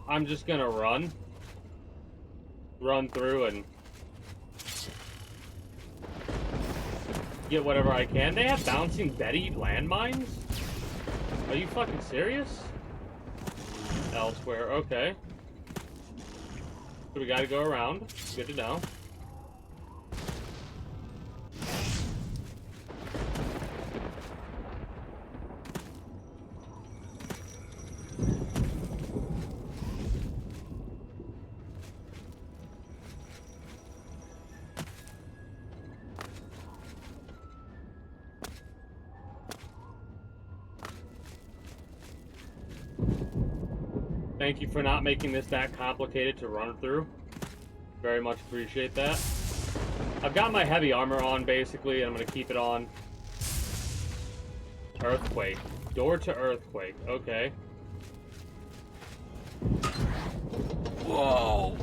I'm just gonna run through and get whatever I can. They have bouncing Betty landmines? Are you fucking serious? Elsewhere, okay. So we gotta go around. Good to know. Thank you for not making this that complicated to run through. Very much appreciate that. I've got my heavy armor on, basically, and I'm going to keep it on. Earthquake. Door to Earthquake. Okay. Whoa!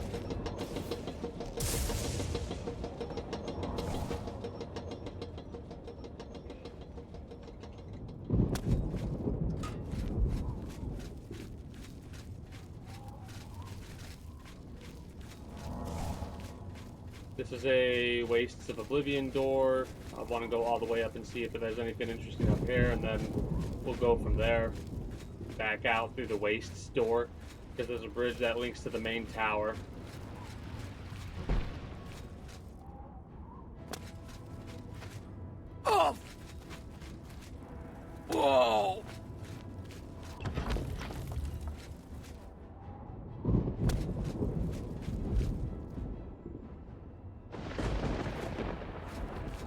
This is a Wastes of Oblivion door. I want to go all the way up and see if there's anything interesting up here, and then we'll go from there back out through the Wastes door, because there's a bridge that links to the main tower. Oh! Whoa!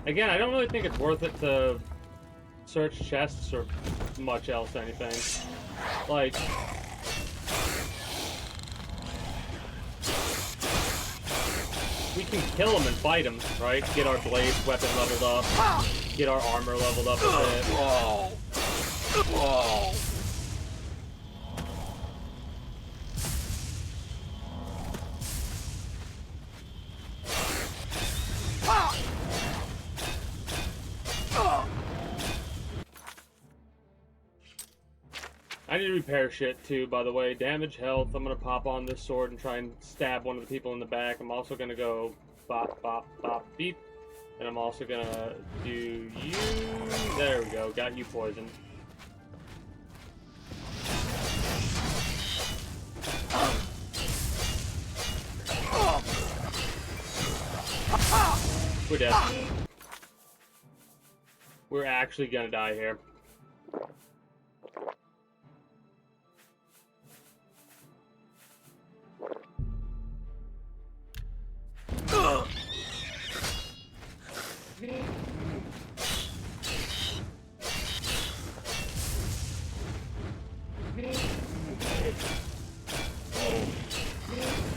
Again, I don't really think it's worth it to search chests or much else anything. Like, we can kill them and fight them, right? Get our blade weapon leveled up, get our armor leveled up a bit. Whoa! Whoa! I need to repair shit too, by the way. Damage, health. I'm gonna pop on this sword and try and stab one of the people in the back. I'm also gonna go bop, bop, bop, beep. And I'm also gonna do you. There we go. Got you poisoned. We're dead. We're actually gonna die here.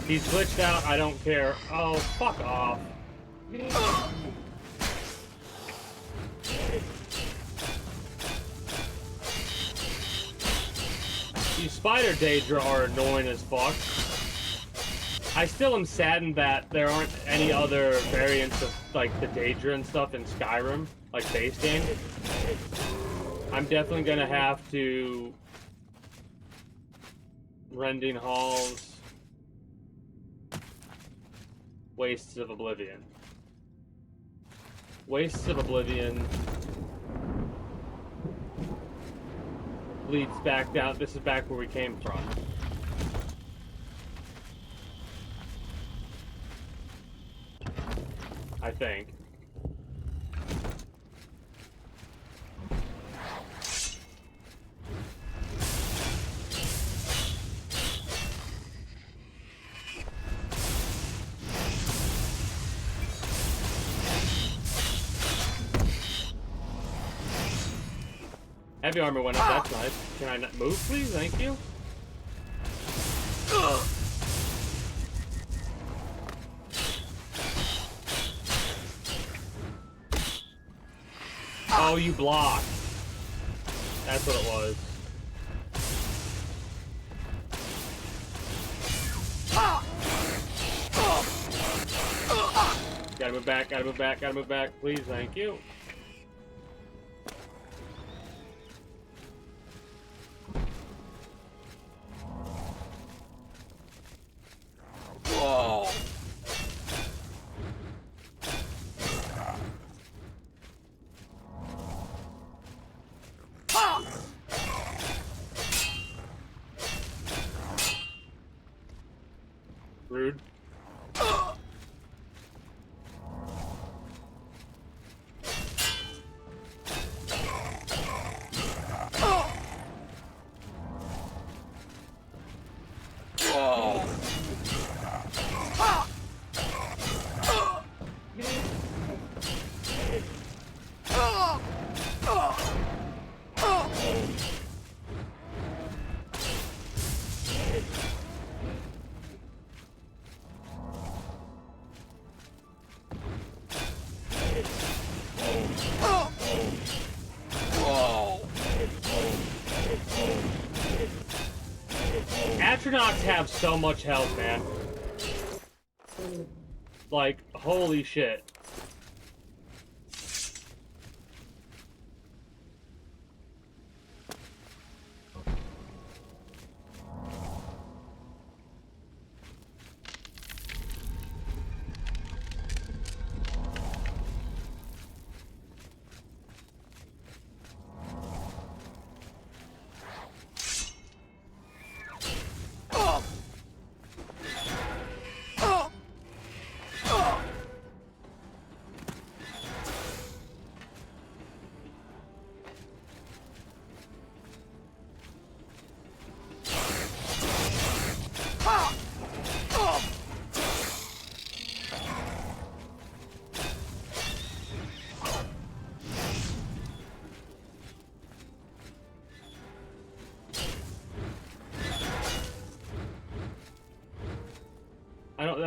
He's glitched out, I don't care. Oh, fuck off. These spider Daedra are annoying as fuck. I still am saddened that there aren't any other variants of, like, the Daedra and stuff in Skyrim, like, base game. I'm definitely gonna have to... Rending Halls... Wastes of Oblivion. Wastes of Oblivion... leads back down. This is back where we came from. I think. Heavy armor went up, that's nice. Can I not move, please? Thank you. Oh, you blocked. That's what it was. Gotta move back, gotta move back, gotta move back. Please, thank you. Whoa! Rude. Astronauts have so much health, man. Like, holy shit.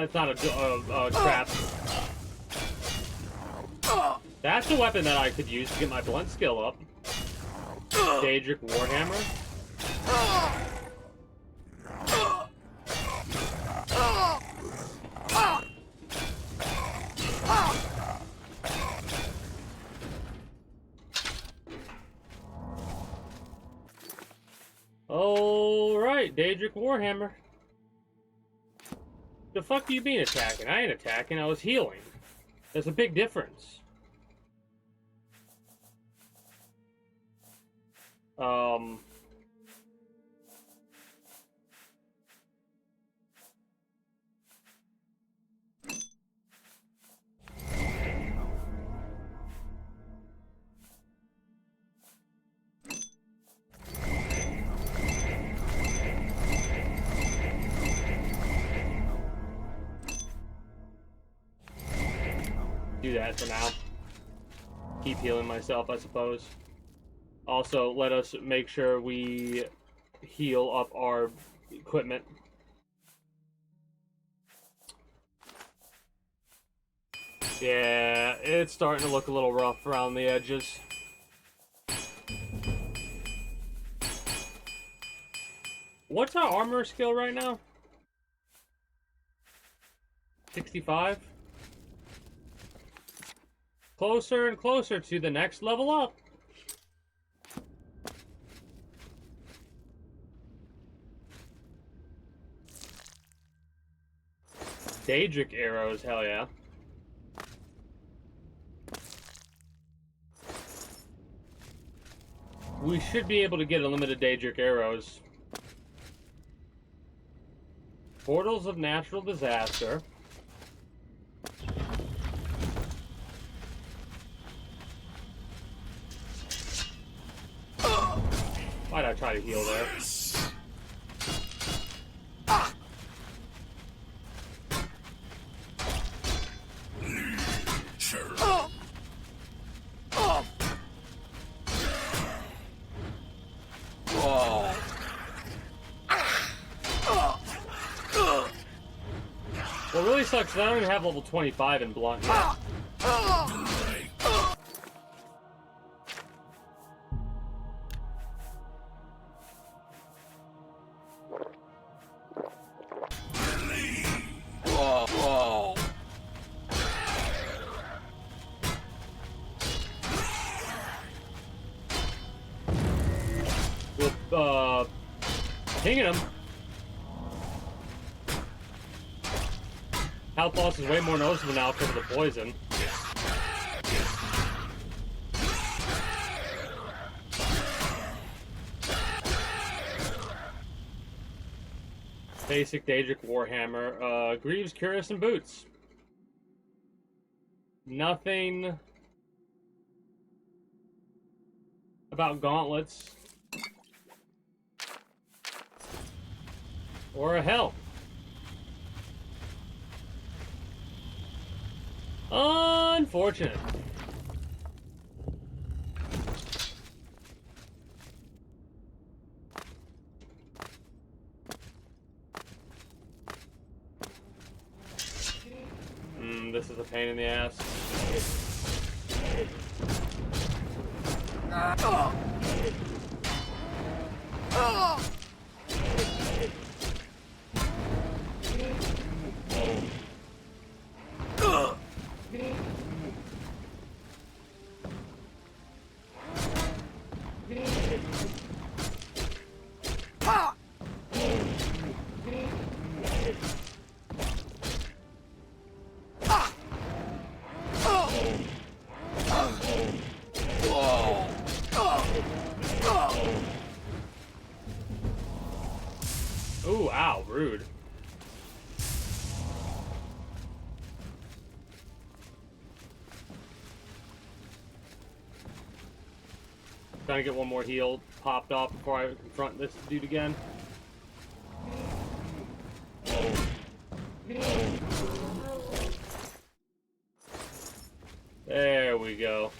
It's not a trap. That's a weapon that I could use to get my blunt skill up. Daedric Warhammer. Alright, Daedric Warhammer. The fuck do you mean attacking? I ain't attacking, I was healing. There's a big difference. Do that for now. Keep healing myself, I suppose. Also, let us make sure we heal up our equipment. Yeah, it's starting to look a little rough around the edges. What's our armor skill right now? 65? Closer and closer to the next level up. Daedric arrows, hell yeah. We should be able to get unlimited Daedric arrows. Portals of Natural Disaster. Why'd I try to heal there? What really sucks is I don't even have level 25 in blunt yet. With, pinging him. Health loss is way more noticeable now because of the poison. Basic Daedric Warhammer. Greaves, Cuirass, and Boots. Nothing about gauntlets. Or a helm. Unfortunate. This is a pain in the ass. Ooh, ow, rude. Trying to get one more heal popped off before I confront this dude again. There we go.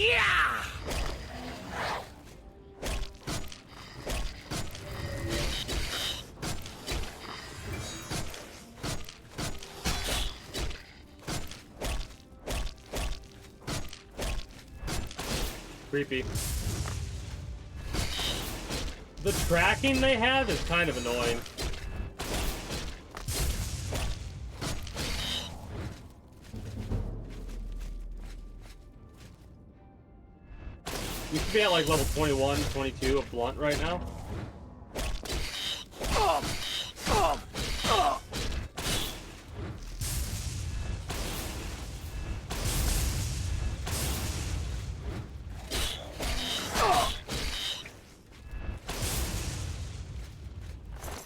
Yeah! Creepy. The tracking they have is kind of annoying. We should be at like level 21, 22 of Blunt right now.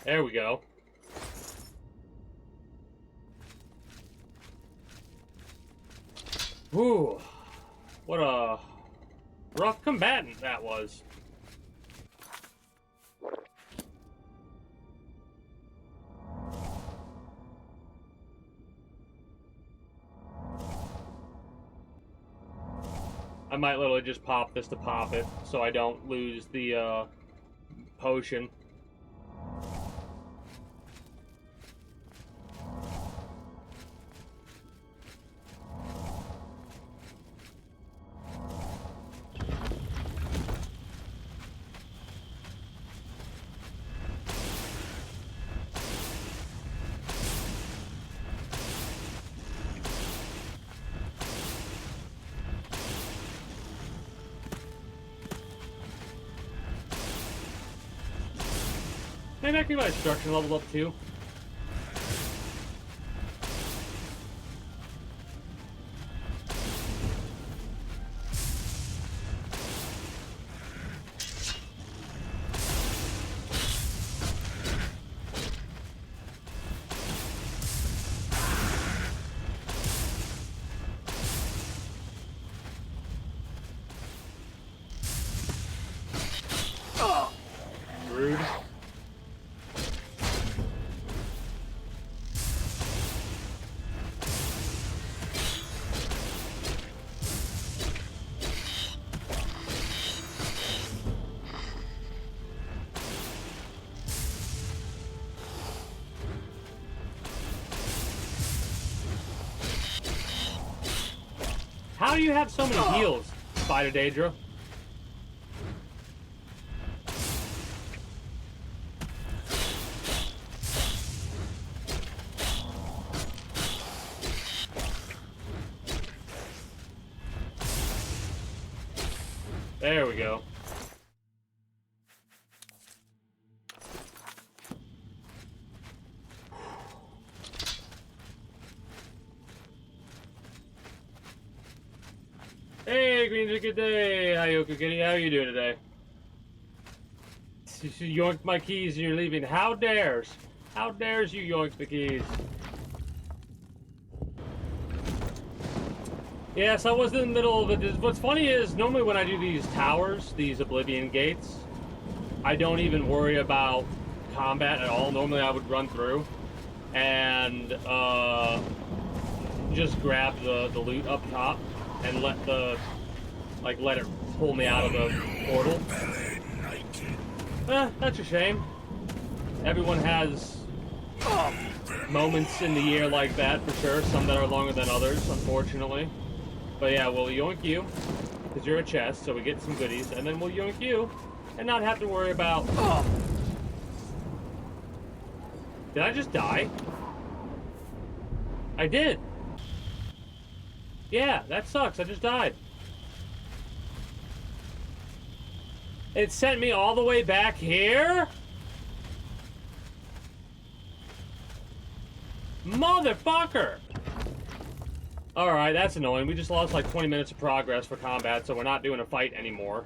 There we go. Whew. What a rough combatant that was. I might literally just pop this to pop it, so I don't lose the potion. Maybe I can get my destruction leveled up too. Rude. How do you have so many heals, Spider Daedra? There we go. Hey, Green's, good day. Hi, Yoko Kitty. How are you doing today? You yoinked my keys and you're leaving. How dares? How dares you yoink the keys? Yes, I was in the middle of it. What's funny is, normally when I do these towers, these Oblivion gates, I don't even worry about combat at all. Normally I would run through and just grab the loot up top and let it pull me out of the portal. That's a shame. Everyone has moments in the year like that, for sure. Some that are longer than others, unfortunately. But yeah, we'll yoink you, because you're a chest, so we get some goodies, and then we'll yoink you, and not have to worry about... Did I just die? I did. Yeah, that sucks. I just died. It sent me all the way back here? Motherfucker! Alright, that's annoying. We just lost like 20 minutes of progress for combat, so we're not doing a fight anymore.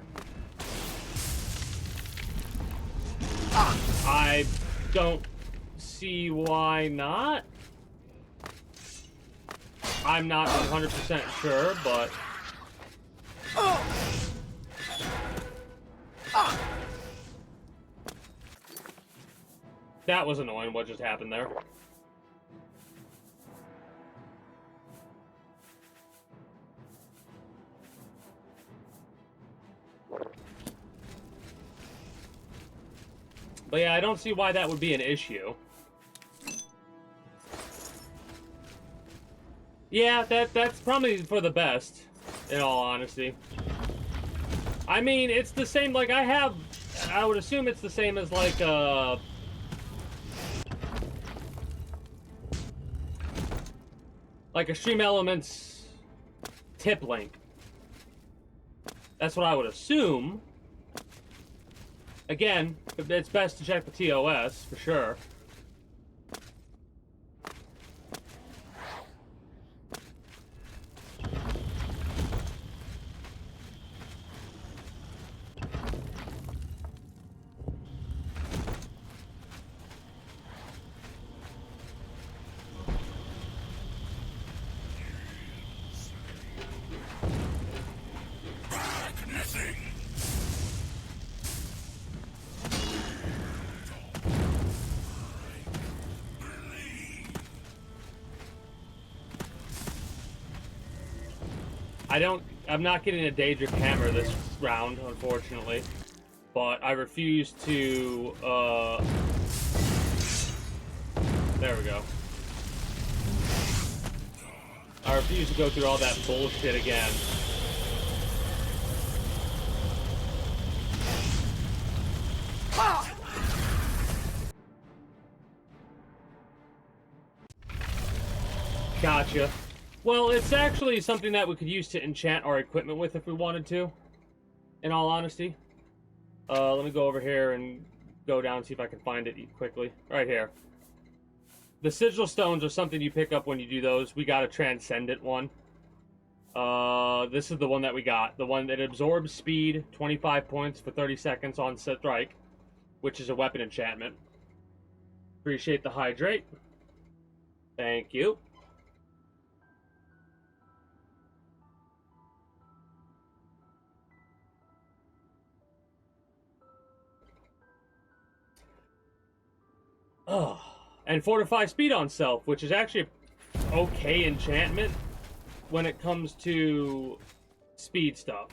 I don't see why not. I'm not 100% sure, but... That was annoying, what just happened there. But yeah, I don't see why that would be an issue. Yeah, that's probably for the best, in all honesty. I mean, it's the same, like, I would assume it's the same as, like, a Stream Elements tip link. That's what I would assume. Again, it's best to check the TOS, for sure. I'm not getting a Daedric hammer this round, unfortunately. But I refuse to, there we go. I refuse to go through all that bullshit again. Gotcha. Well, it's actually something that we could use to enchant our equipment with if we wanted to, in all honesty. Let me go over here and go down and see if I can find it quickly. Right here. The sigil stones are something you pick up when you do those. We got a transcendent one. This is the one that we got. The one that absorbs speed, 25 points for 30 seconds on strike, which is a weapon enchantment. Appreciate the hydrate. Thank you. Oh, and fortify speed on self, which is actually okay enchantment when it comes to speed stuff.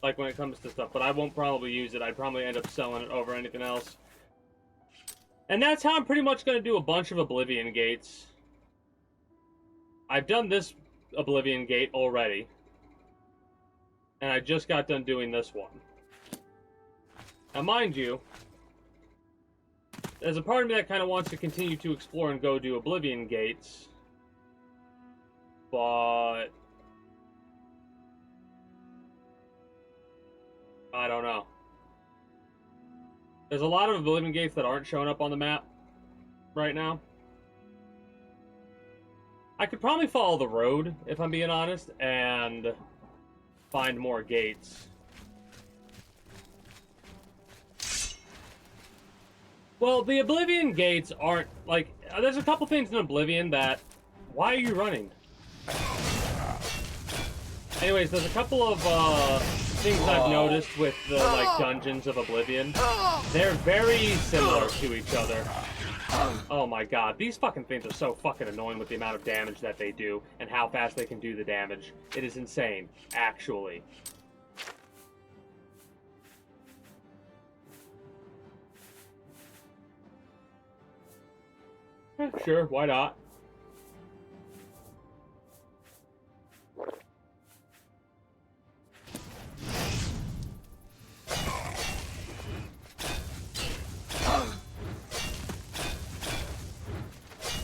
Like when it comes to stuff, but I won't probably use it. I'd probably end up selling it over anything else. And that's how I'm pretty much going to do a bunch of Oblivion gates. I've done this Oblivion gate already. And I just got done doing this one. Now mind you, there's a part of me that kind of wants to continue to explore and go do Oblivion gates. But I don't know. There's a lot of Oblivion gates that aren't showing up on the map right now. I could probably follow the road, if I'm being honest, and find more gates. Well, the Oblivion gates aren't, like, there's a couple things in Oblivion that, why are you running? Anyways, there's a couple of, things I've noticed with the, like, dungeons of Oblivion. They're very similar to each other. Oh my god, these fucking things are so fucking annoying with the amount of damage that they do, and how fast they can do the damage. It is insane, actually. Sure, why not?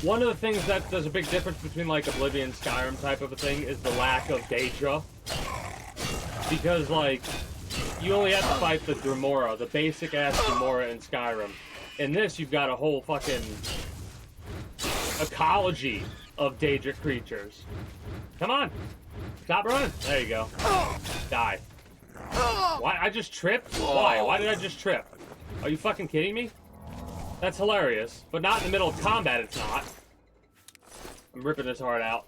One of the things that there's a big difference between like Oblivion, Skyrim type of a thing is the lack of Daedra. Because like, you only have to fight the Dremora, the basic ass Dremora in Skyrim. In this, you've got a whole fucking ecology of Daedric creatures. Come on! Stop running! There you go. Die. Why? I just tripped? Why? Why did I just trip? Are you fucking kidding me? That's hilarious. But not in the middle of combat, it's not. I'm ripping this heart out.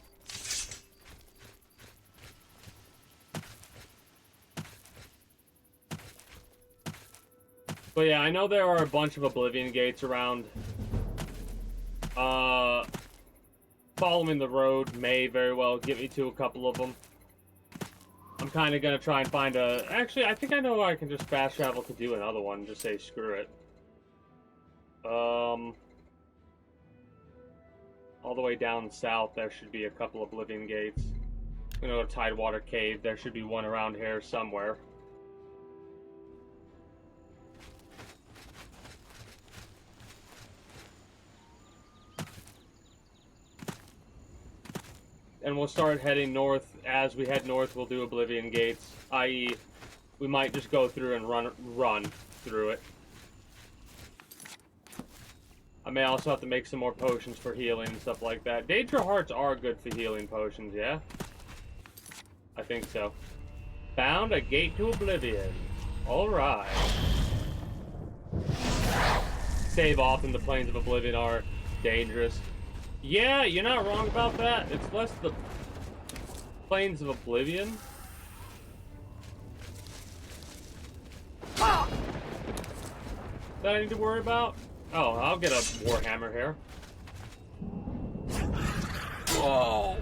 But yeah, I know there are a bunch of Oblivion gates around. Following the road may very well get me to a couple of them. I'm kind of going to try and find a... Actually, I think I know I can just fast travel to do another one. Just say screw it. All the way down south, there should be a couple of Oblivion gates. I'm gonna go to Tidewater Cave. There should be one around here somewhere. And we'll start heading north. As we head north, we'll do Oblivion gates, i.e., we might just go through and run through it. I may also have to make some more potions for healing and stuff like that. Daedra hearts are good for healing potions, yeah? I think so. Found a gate to Oblivion. Alright. Save often the plains of Oblivion are dangerous. Yeah, you're not wrong about that. It's less the plains of Oblivion. That I need to worry about? Oh, I'll get a Warhammer here. Whoa!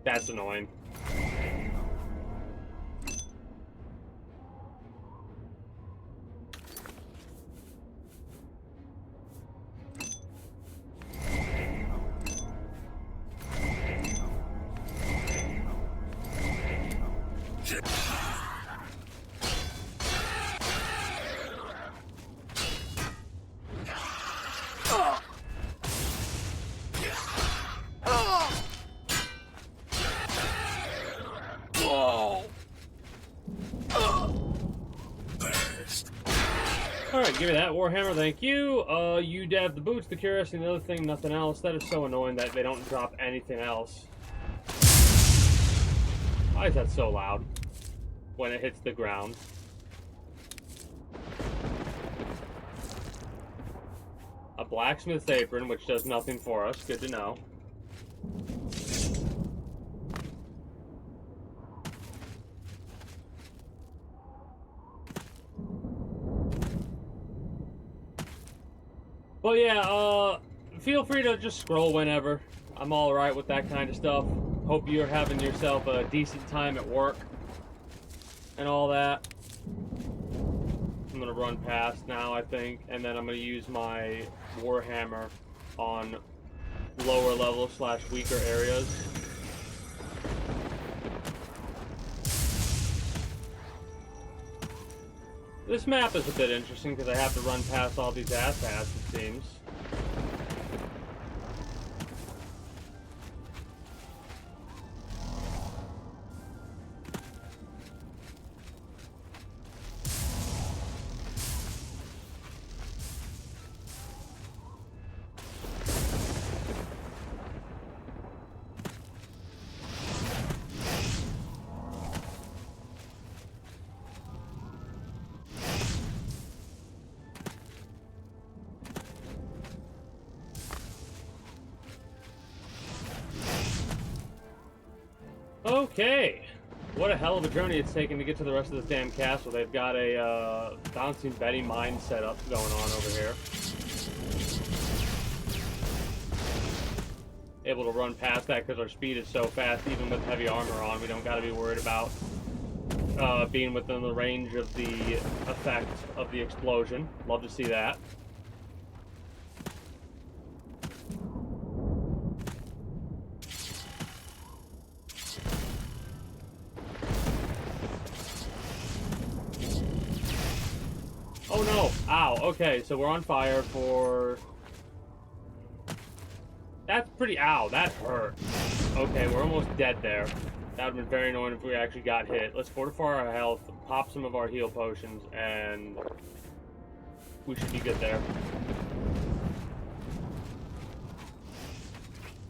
That's annoying. Alright, give me that Warhammer, thank you. You dab the boots, the curiosity, and the other thing, nothing else. That is so annoying that they don't drop anything else. Why is that so loud when it hits the ground? A blacksmith's apron, which does nothing for us. Good to know. But yeah, feel free to just scroll whenever. I'm alright with that kind of stuff. Hope you're having yourself a decent time at work and all that. I'm gonna run past now, I think, and then I'm gonna use my Warhammer on lower level / weaker areas. This map is a bit interesting because I have to run past all these asshats, it seems. Okay, what a hell of a journey it's taken to get to the rest of this damn castle. They've got a bouncing Betty mine setup going on over here. Able to run past that because our speed is so fast, even with heavy armor on. We don't got to be worried about being within the range of the effect of the explosion. Love to see that. Oh no! Ow, okay, so we're on fire for... That's pretty... Ow, that hurt. Okay, we're almost dead there. That would have been very annoying if we actually got hit. Let's fortify our health, pop some of our heal potions, and... we should be good there.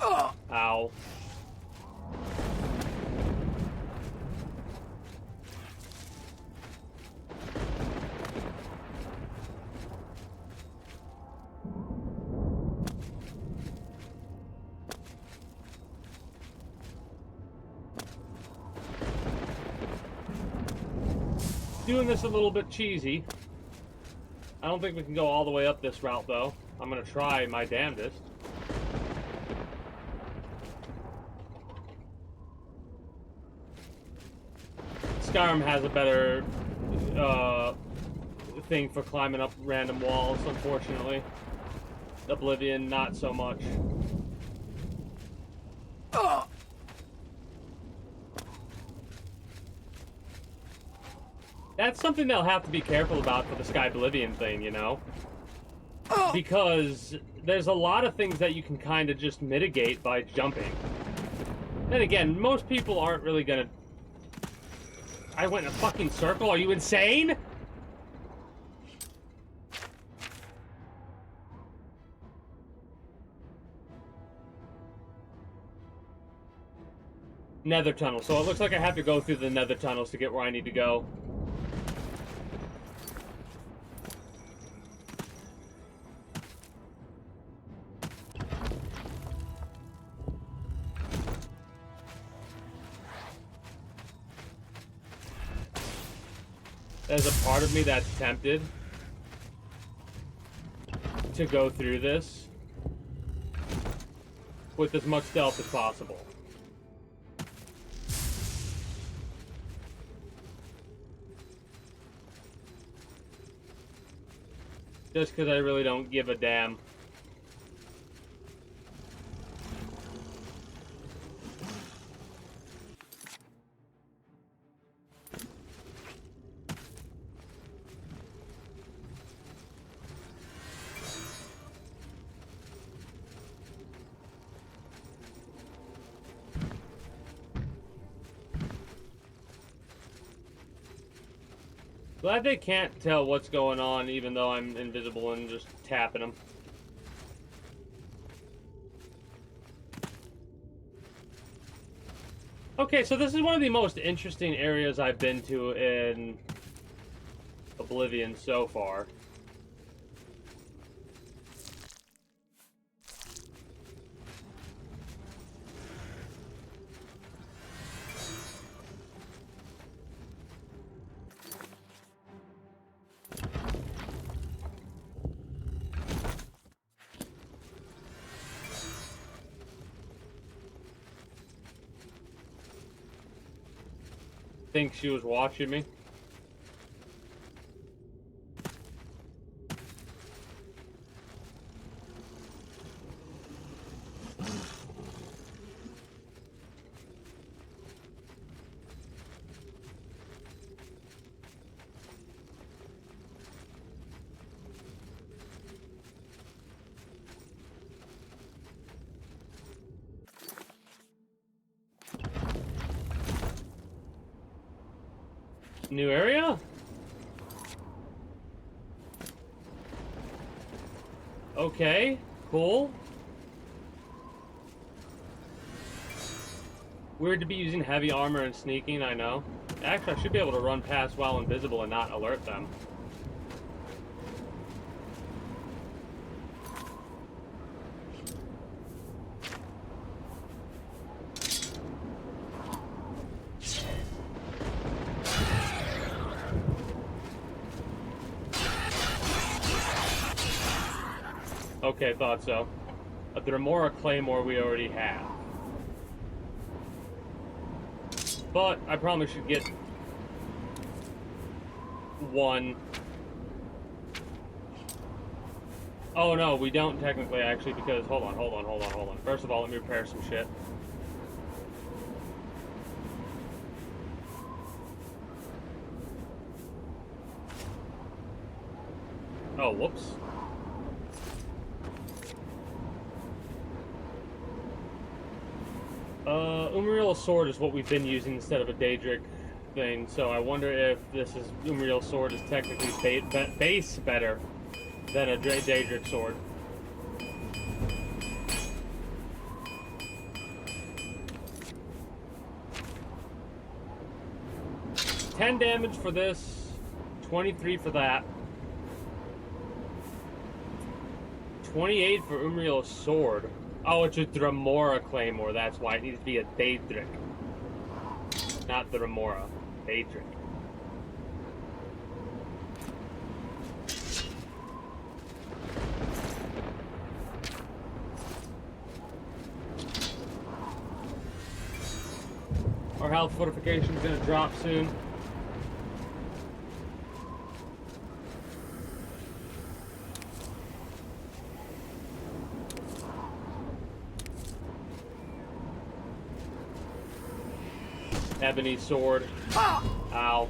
Ow. doing this a little bit cheesy. I don't think we can go all the way up this route, though. I'm gonna try my damnedest. Skyrim has a better thing for climbing up random walls, unfortunately. Oblivion, not so much. That's something they'll have to be careful about for the Sky Oblivion thing, you know? Because there's a lot of things that you can kind of just mitigate by jumping. Then again, most people aren't really gonna... I went in a fucking circle? Are you insane? Nether tunnel. So it looks like I have to go through the nether tunnels to get where I need to go. There's a part of me that's tempted to go through this with as much stealth as possible. Just because I really don't give a damn. Glad they can't tell what's going on, even though I'm invisible and just tapping them. Okay, so this is one of the most interesting areas I've been to in Oblivion so far. Think she was watching me. New area? Okay, cool. Weird to be using heavy armor and sneaking, I know. Actually, I should be able to run past while invisible and not alert them. Okay, thought so. The Remora Claymore we already have. But I probably should get one. Oh no, we don't technically actually, because hold on. First of all, let me repair some shit. Oh, whoops. Umriel's sword is what we've been using instead of a Daedric thing, so I wonder if this is Umriel's sword is technically base better than a Daedric sword. $10 damage for this, 23 for that, 28 for Umriel's sword. Oh, it's a Remora Claymore, that's why it needs to be a Daedric. Not the Remora, Daedric. Our health fortification is going to drop soon. Ebony sword. Ow.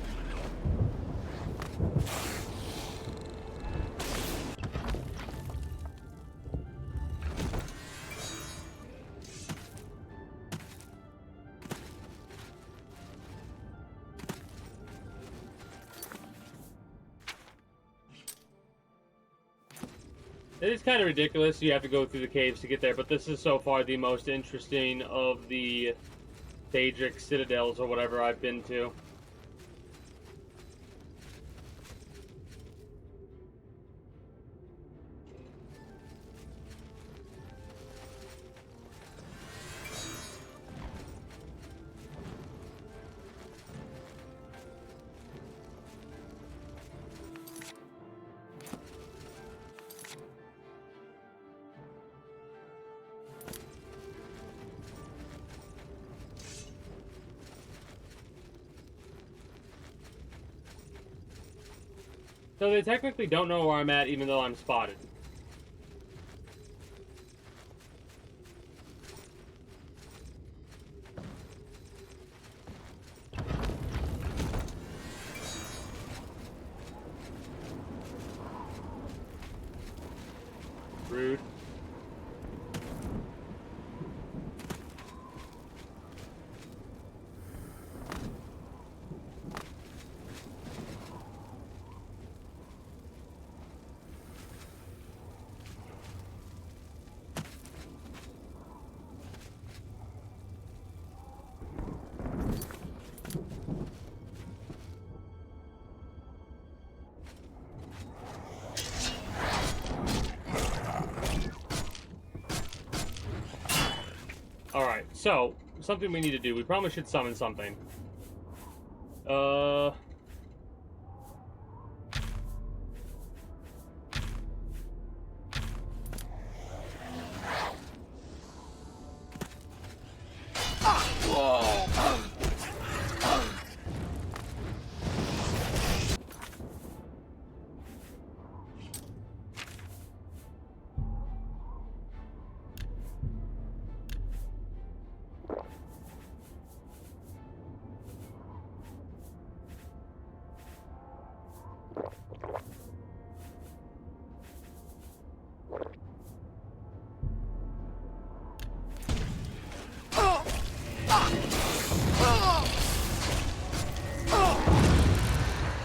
It is kind of ridiculous. You have to go through the caves to get there, but this is so far the most interesting of the Daedric citadels or whatever I've been to. So they technically don't know where I'm at, even though I'm spotted. Rude. Alright, so, something we need to do. We probably should summon something.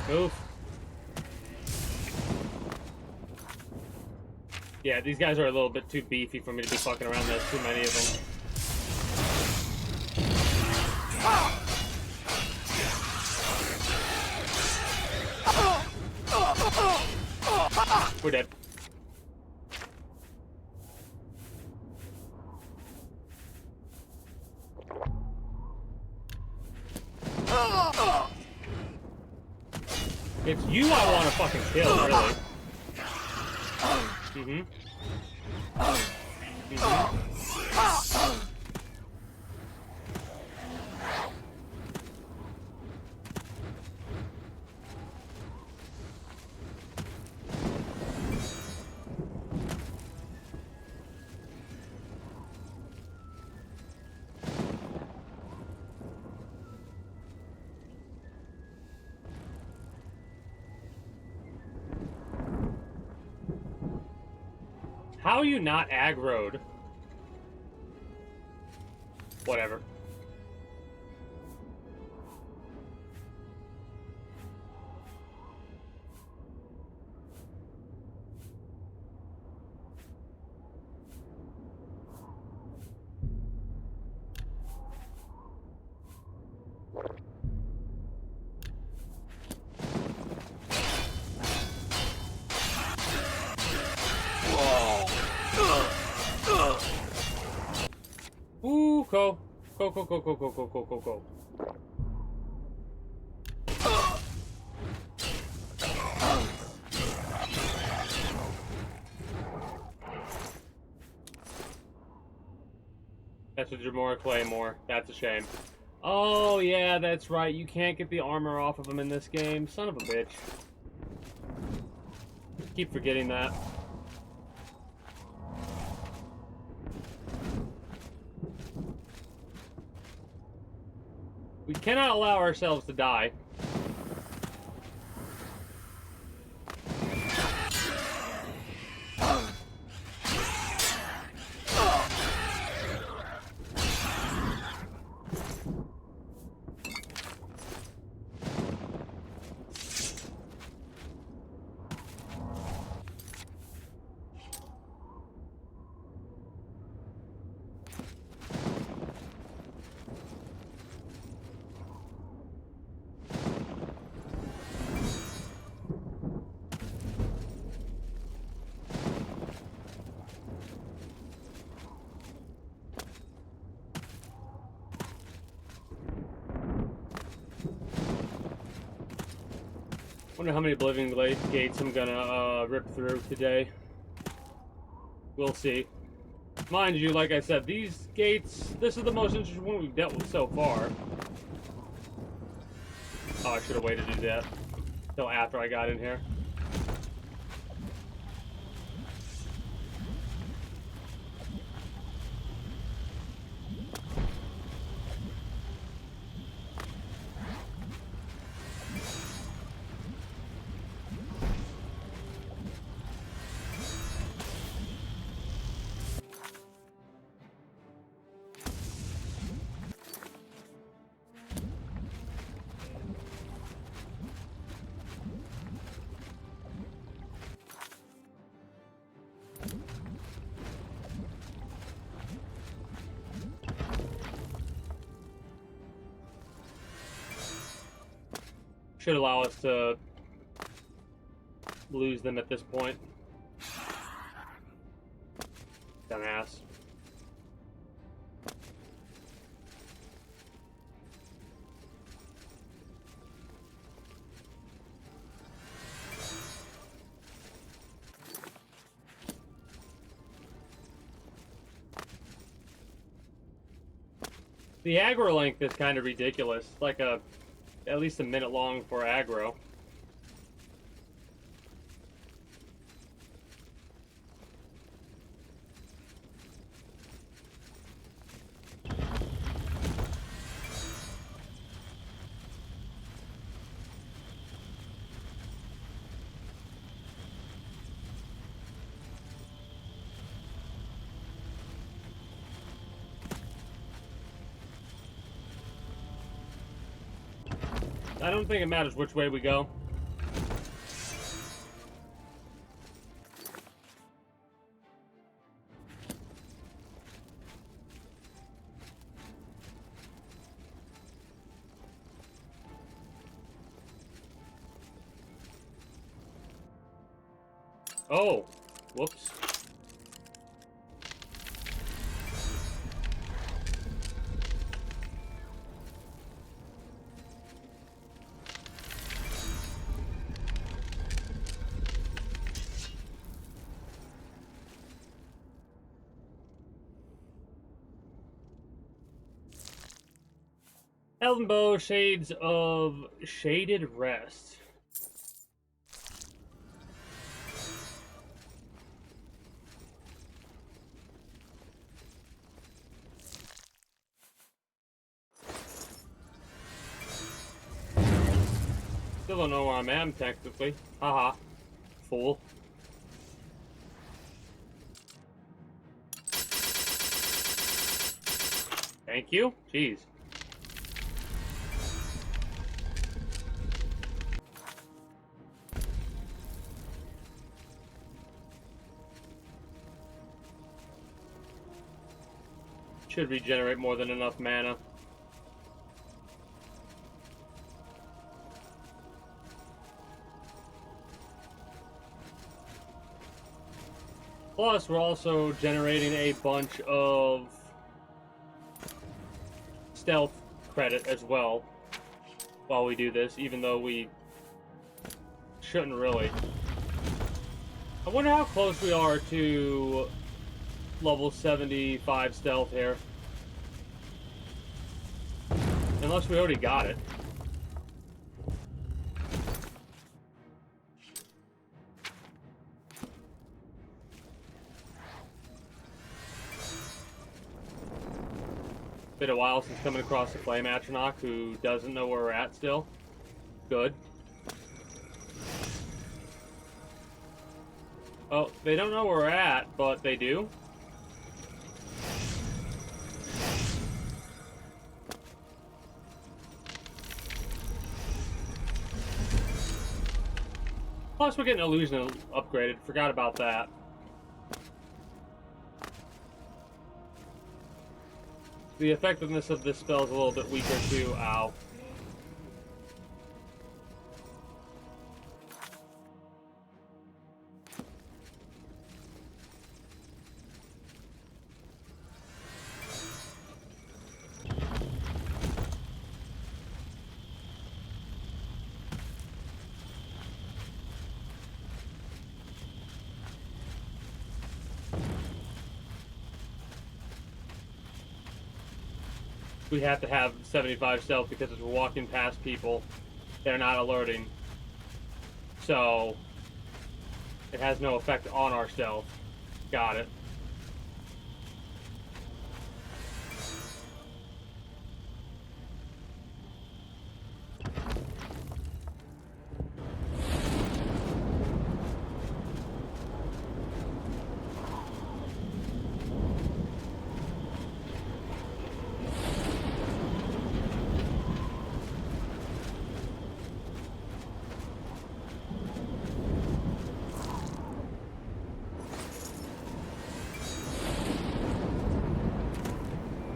Move. Yeah, these guys are a little bit too beefy for me to be fucking around. There's too many of them. We're dead. It's you I want to fucking kill, really. How are you not aggroed? Whatever. Ooh, go. Go. That's a Dremora Claymore. That's a shame. Oh, yeah, that's right. You can't get the armor off of him in this game. Son of a bitch. Keep forgetting that. We cannot allow ourselves to die. Wonder how many Oblivion gates I'm gonna rip through today. We'll see. Mind you, like I said, these gates, this is the most interesting one we've dealt with so far. Oh, I should have waited to do that until after I got in here. Should allow us to lose them at this point. Dumbass. The aggro length is kind of ridiculous. Like at least a minute long for aggro. I don't think it matters which way we go. Oh, whoops. Elven Bow, Shades of Shaded Rest. Still don't know where I'm at, technically. Haha. Fool. Thank you. Jeez. Should regenerate more than enough mana. Plus, we're also generating a bunch of stealth credit as well while we do this, even though we shouldn't really. I wonder how close we are to level 75 stealth here. Unless we already got it. Been a while since coming across the Flame Atronach, who doesn't know where we're at still. Good. Oh, they don't know where we're at, but they do. Plus, we're getting Illusion upgraded. Forgot about that. The effectiveness of this spell is a little bit weaker too. Ow. We have to have 75 stealth because as we're walking past people, they're not alerting. So, it has no effect on our stealth. Got it.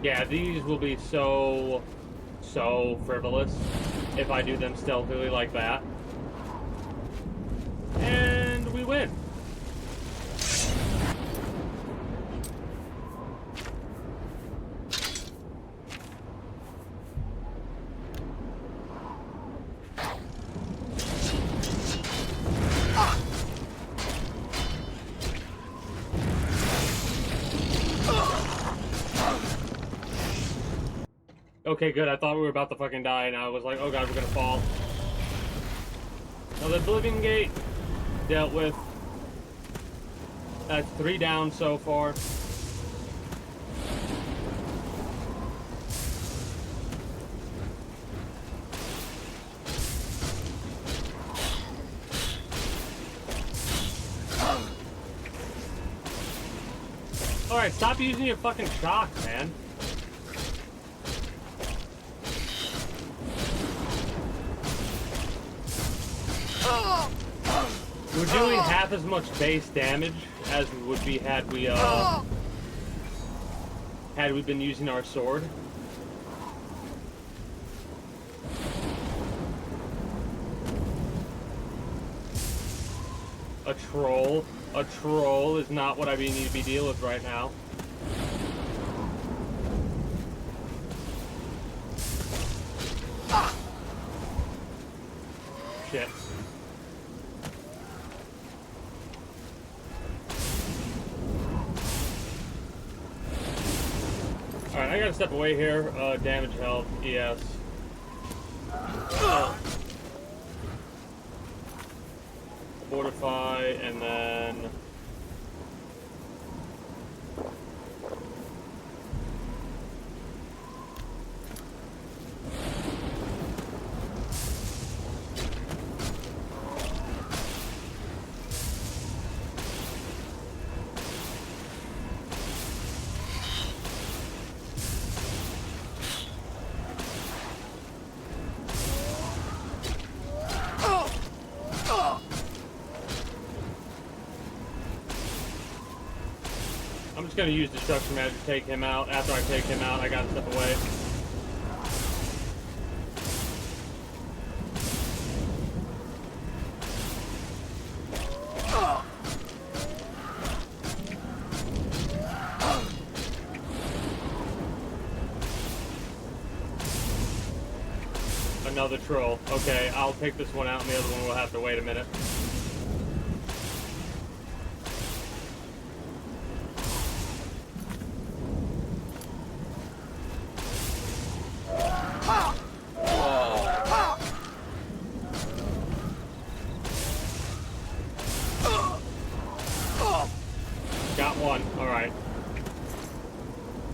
Yeah, these will be so frivolous if I do them stealthily like that. And we win. Okay, good. I thought we were about to fucking die, and I was like, oh god, we're gonna fall. Well, the Oblivion Gate dealt with. That's 3 down so far. Alright, stop using your fucking shocks, man. We're doing half as much base damage as we would be had we been using our sword. A troll is not what I need to be dealing with right now. Shit. Alright, I gotta step away here. Damage health, yes. Fortify, and then... I'm just gonna use Destruction Magic to take him out. After I take him out, I gotta step away. Another troll. Okay, I'll take this one out and the other one will have to wait a minute.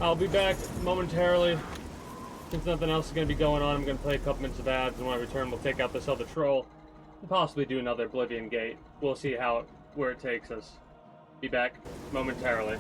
I'll be back momentarily. Since nothing else is going to be going on, I'm going to play a couple minutes of ads, and when I return, we'll take out this other troll and possibly do another Oblivion gate. We'll see where it takes us. Be back momentarily.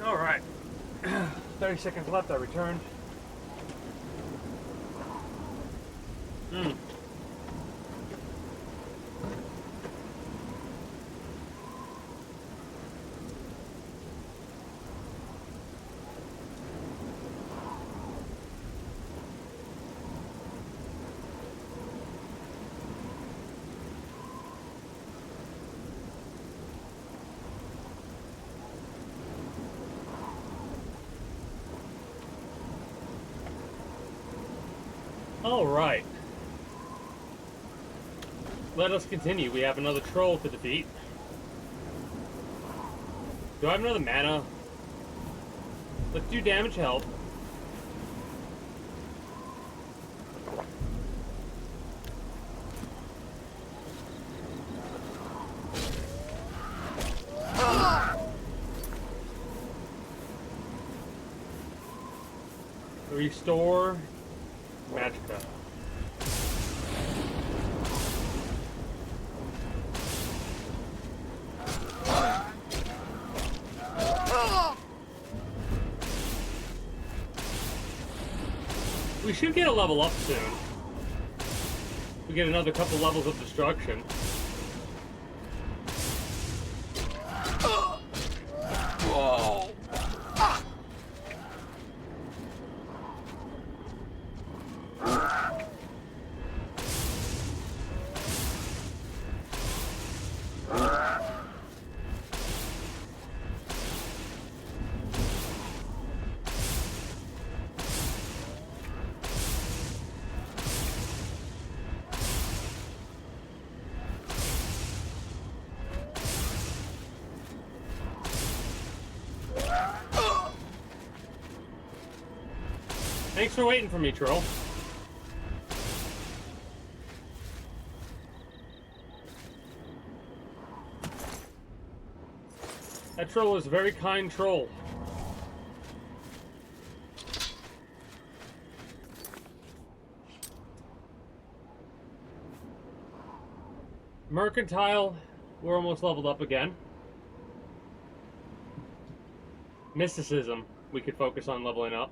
Alright. 30 seconds left, I returned. Alright. Let us continue. We have another troll to defeat. Do I have another mana? Let's do damage help. Restore Magicka. We should get a level up soon. We get another couple levels of destruction. Thanks for waiting for me, troll. That That troll is a very kind troll. Mercantile, we're almost leveled up again. Mysticism, we could focus on leveling up.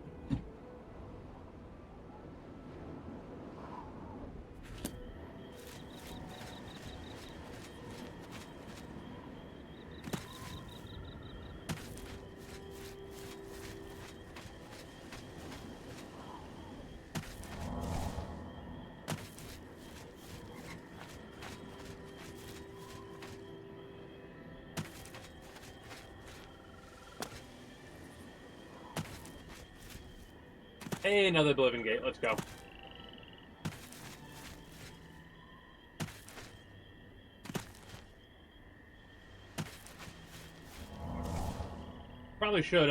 Hey, another Oblivion gate. Let's go. Probably should,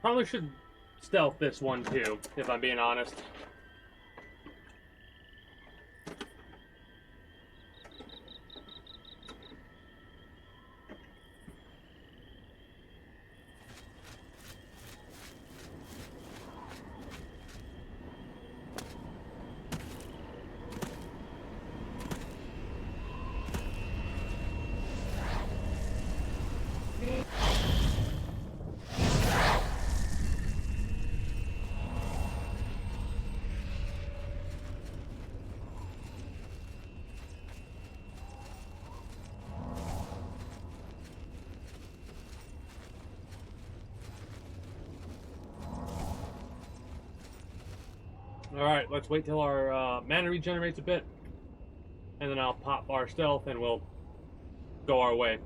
probably should stealth this one too, if I'm being honest. Alright, let's wait till our mana regenerates a bit. And then I'll pop our stealth and we'll go our way.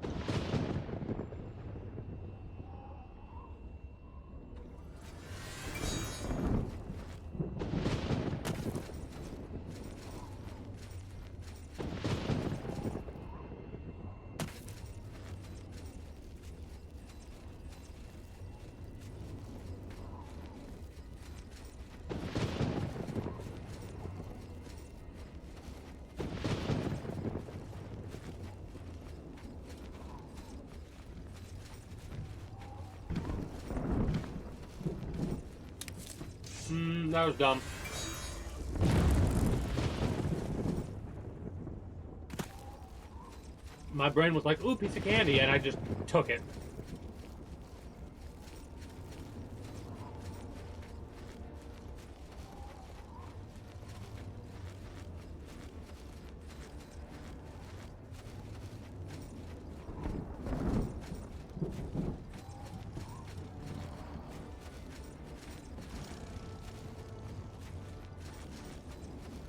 That was dumb. My brain was like, ooh, piece of candy, and I just took it.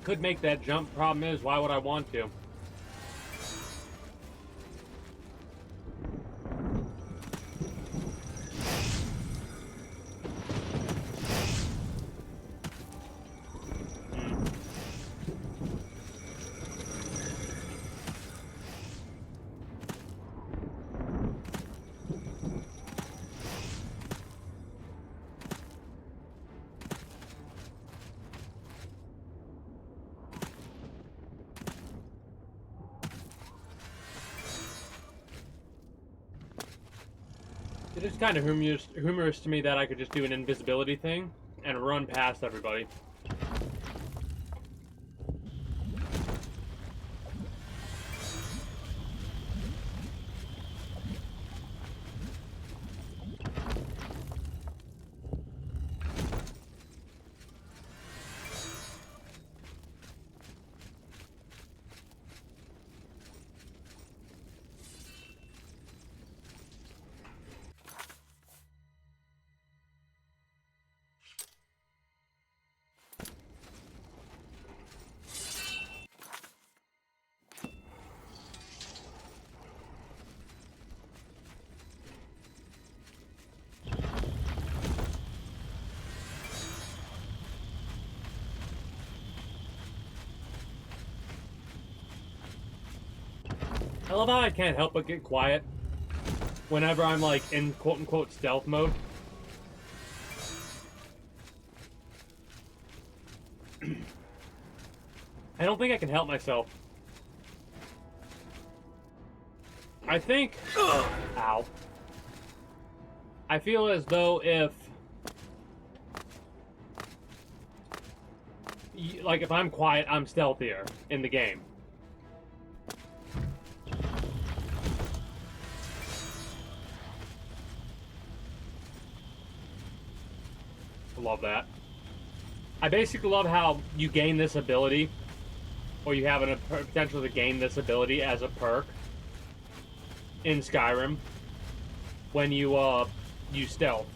Could make that jump. Problem is, why would I want to? It is kind of humorous to me that I could just do an invisibility thing and run past everybody. I love how I can't help but get quiet whenever I'm like in quote-unquote stealth mode. I don't think I can help myself. I think... Ow. I feel as though if... Like, if I'm quiet, I'm stealthier in the game. I love that. I basically love how you gain this ability, or you have a potential to gain this ability as a perk in Skyrim when you use stealth.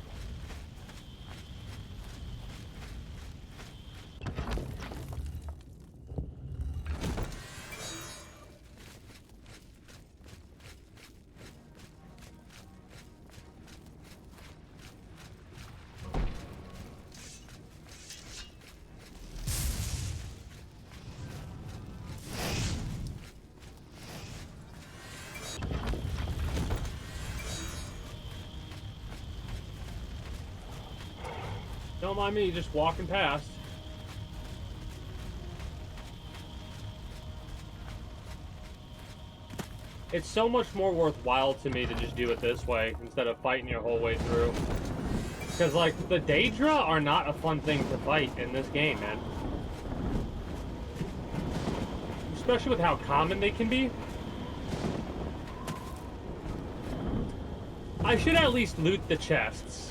Don't mind me just walking past. It's so much more worthwhile to me to just do it this way instead of fighting your whole way through. Because, like, the Daedra are not a fun thing to fight in this game, man. Especially with how common they can be. I should at least loot the chests.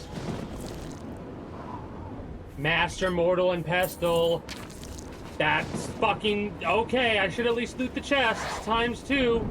Master, Mortal, and Pestle. That's fucking... Okay, I should at least loot the chests ×2.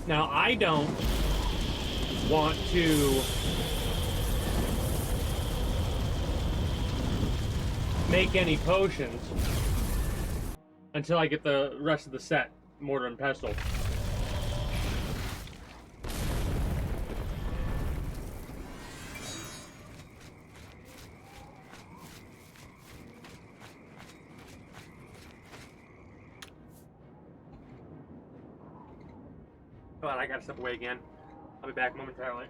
Now, I don't want to make any potions until I get the rest of the set, Mortar and Pestle. But I gotta step away again. I'll be back momentarily.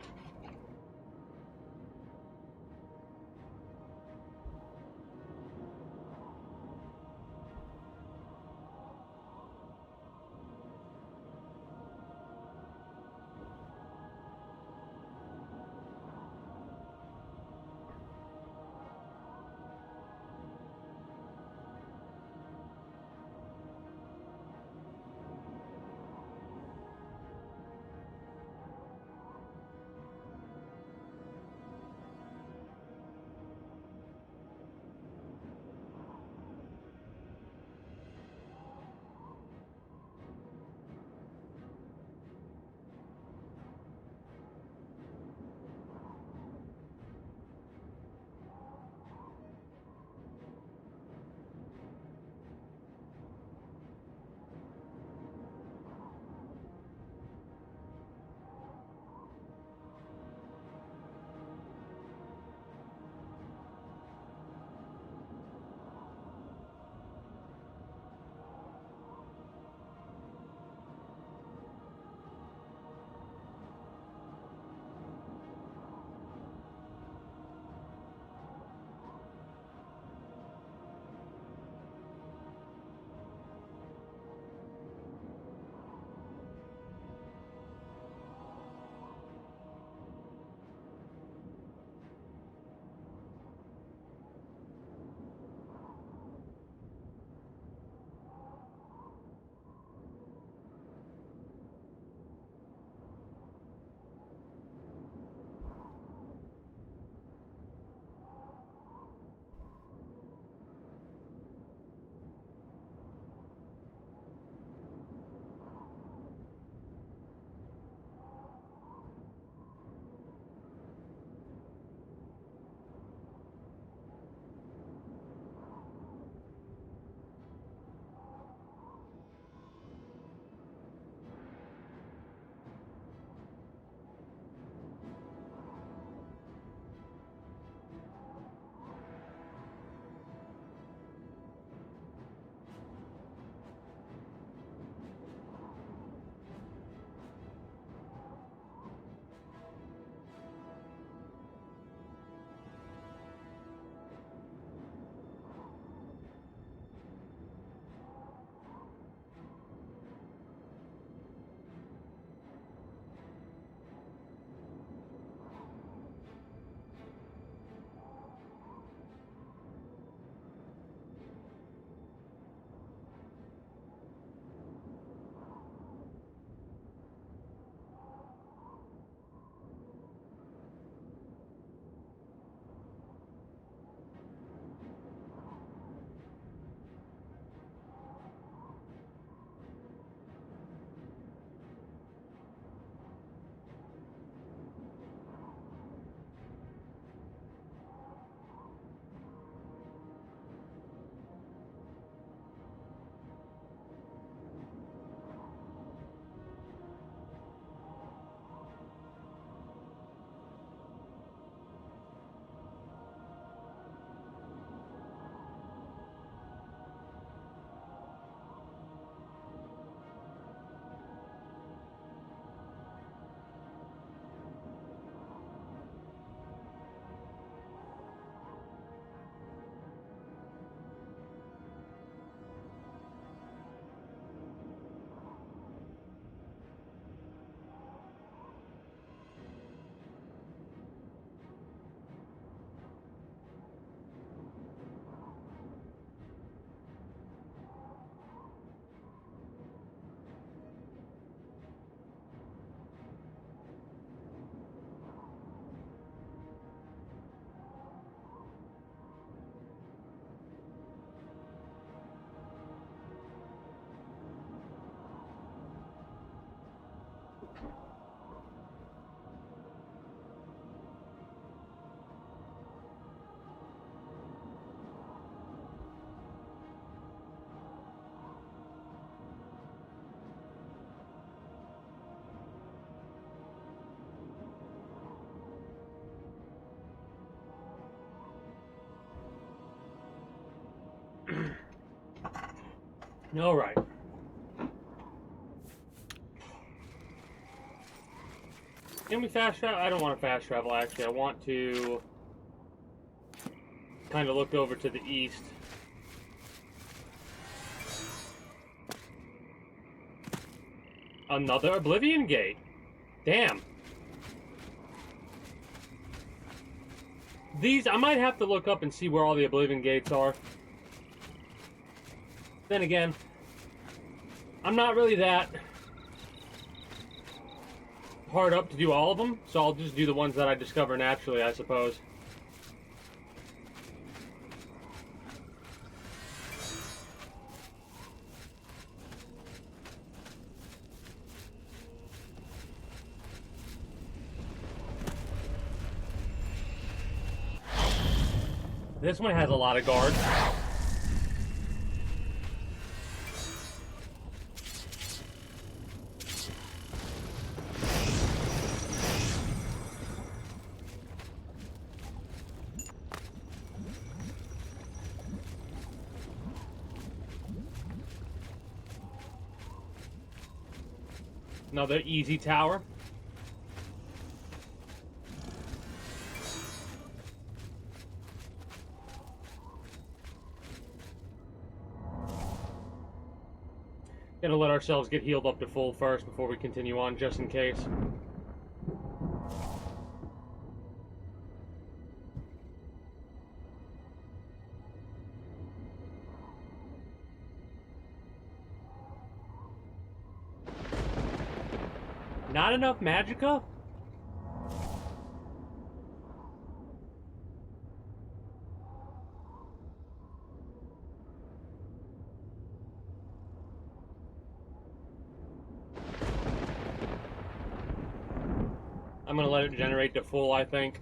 All right. Can we fast travel? I don't want to fast travel, actually. I want to kind of look over to the east. Another Oblivion gate. Damn. These, I might have to look up and see where all the Oblivion gates are. Then again, I'm not really that hard up to do all of them, so I'll just do the ones that I discover naturally, I suppose. This one has a lot of guards. Another easy tower. Gonna let ourselves get healed up to full first before we continue on, just in case. Not enough magicka? I'm gonna let it generate to full, I think.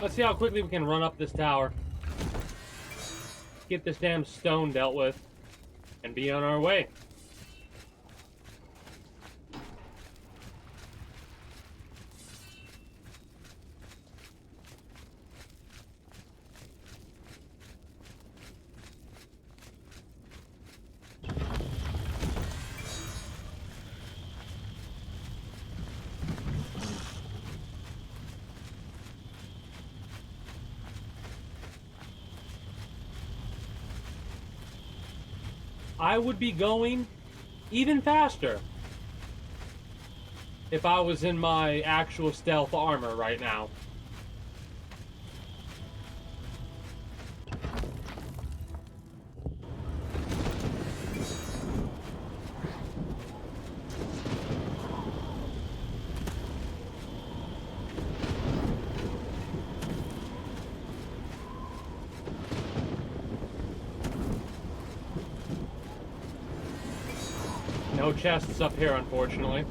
Let's see how quickly we can run up this tower. Get this damn stone dealt with, and be on our way. I would be going even faster if I was in my actual stealth armor right now. No chests up here, unfortunately.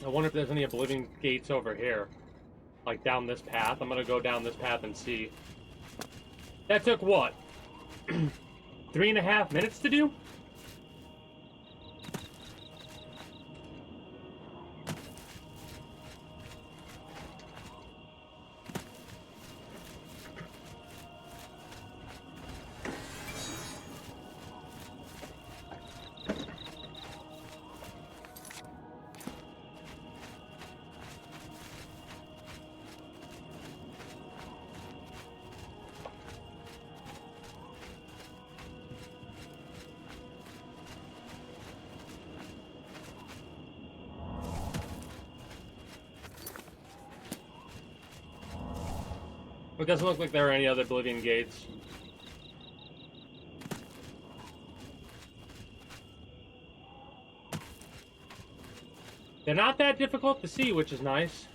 I wonder if there's any Oblivion gates over here. Like down this path. I'm gonna go down this path and see. That took what? 3.5 minutes to do? It doesn't look like there are any other Oblivion gates. They're not that difficult to see, which is nice.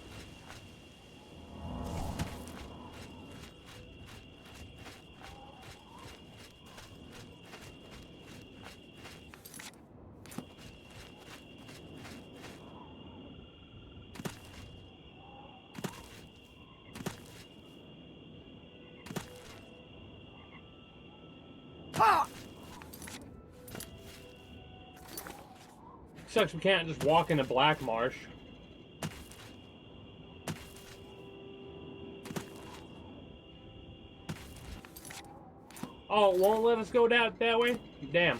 Sucks we can't just walk into Black Marsh. Oh, it won't let us go down that way? Damn.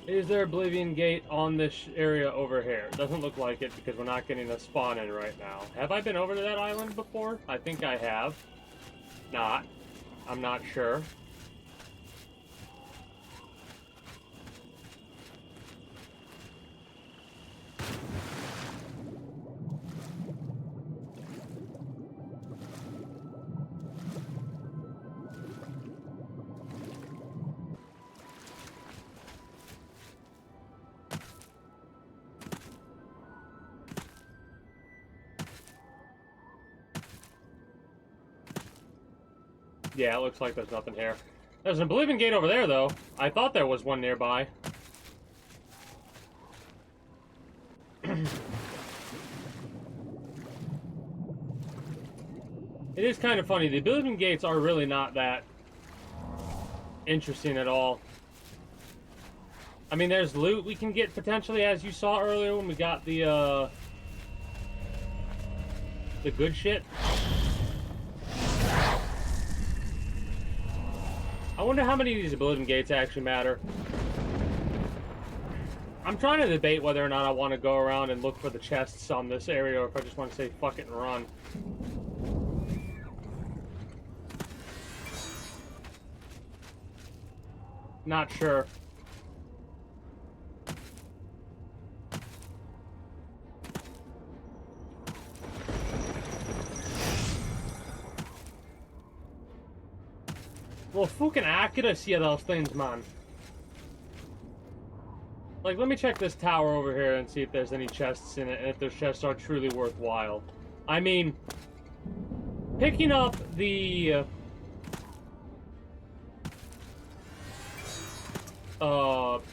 Is there Oblivion Gate on this area over here? Doesn't look like it because we're not getting a spawn in right now. Have I been over to that island before? I think I have. Not. I'm not sure. Yeah, it looks like there's nothing here. There's an Oblivion Gate over there, though. I thought there was one nearby. It is kind of funny. The Oblivion Gates are really not that interesting at all. I mean, there's loot we can get potentially, as you saw earlier when we got the good shit. I wonder how many of these Oblivion Gates actually matter. I'm trying to debate whether or not I want to go around and look for the chests on this area, or if I just want to say fuck it and run. Not sure. Well, fucking accuracy of those things, man. Like, let me check this tower over here and see if there's any chests in it, and if those chests are truly worthwhile. I mean, picking up the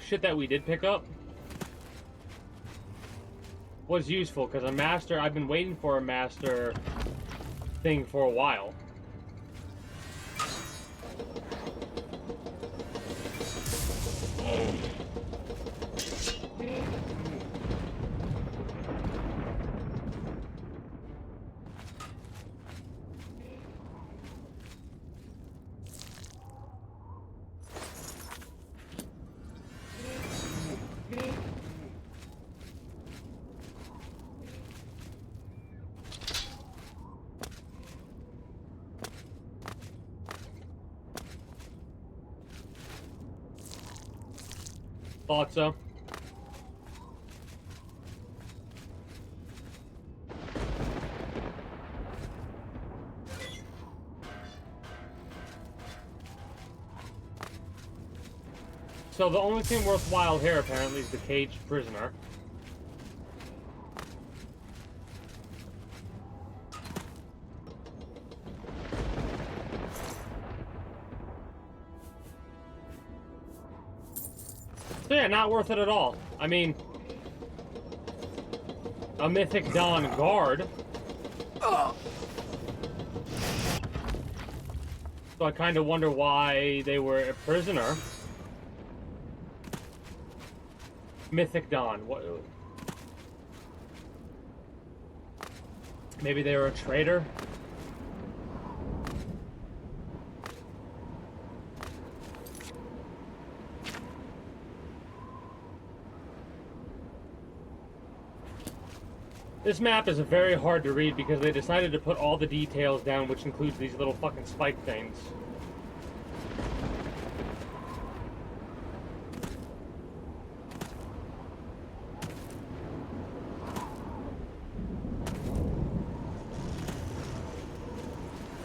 shit that we did pick up was useful, because a master, I've been waiting for a master thing for a while. Thought so. So the only thing worthwhile here apparently is the caged prisoner. So yeah, not worth it at all. I mean, a Mythic Dawn guard. So I kind of wonder why they were a prisoner. Mythic Dawn. What? Maybe they were a traitor? This map is very hard to read because they decided to put all the details down, which includes these little fucking spike things.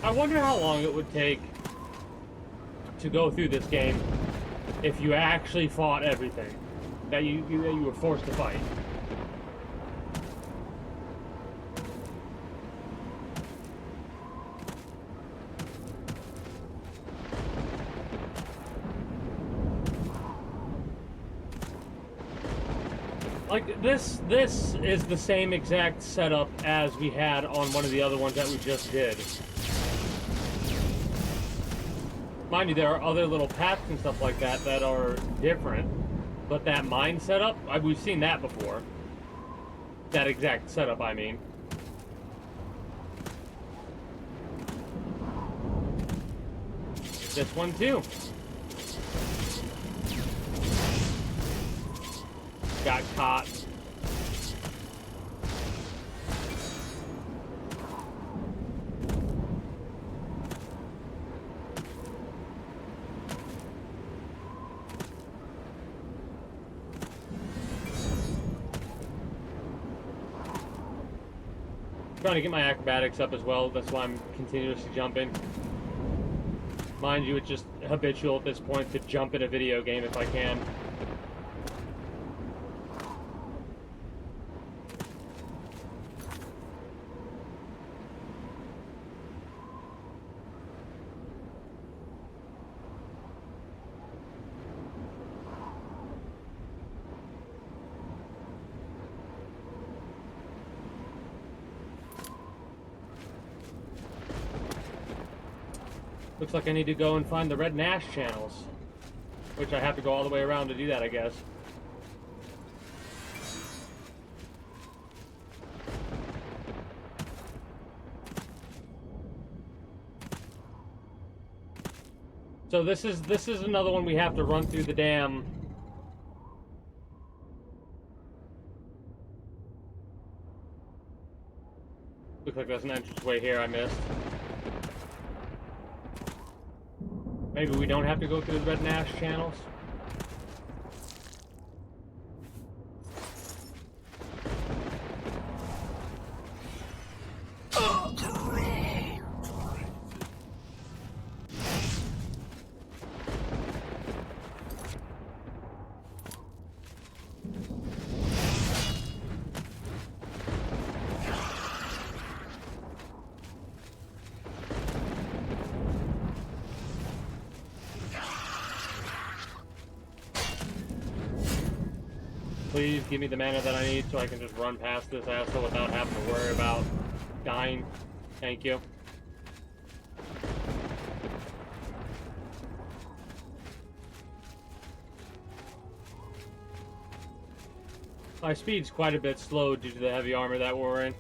I wonder how long it would take to go through this game if you actually fought everything that you were forced to fight. Like, this is the same exact setup as we had on one of the other ones that we just did. Mind you, there are other little paths and stuff like that that are different, but that mine setup, we've seen that before. That exact setup, I mean. This one too. Got caught. Trying to get my acrobatics up as well. That's why I'm continuously jumping. Mind you, it's just habitual at this point to jump in a video game if I can. Looks like I need to go and find the Red Nash channels. Which I have to go all the way around to do that, I guess. So this is another one we have to run through the dam. Looks like there's an entranceway here I missed. Maybe we don't have to go through the Red Nash channels? Please give me the mana that I need so I can just run past this asshole without having to worry about dying. Thank you. My speed's quite a bit slowed due to the heavy armor that we're in.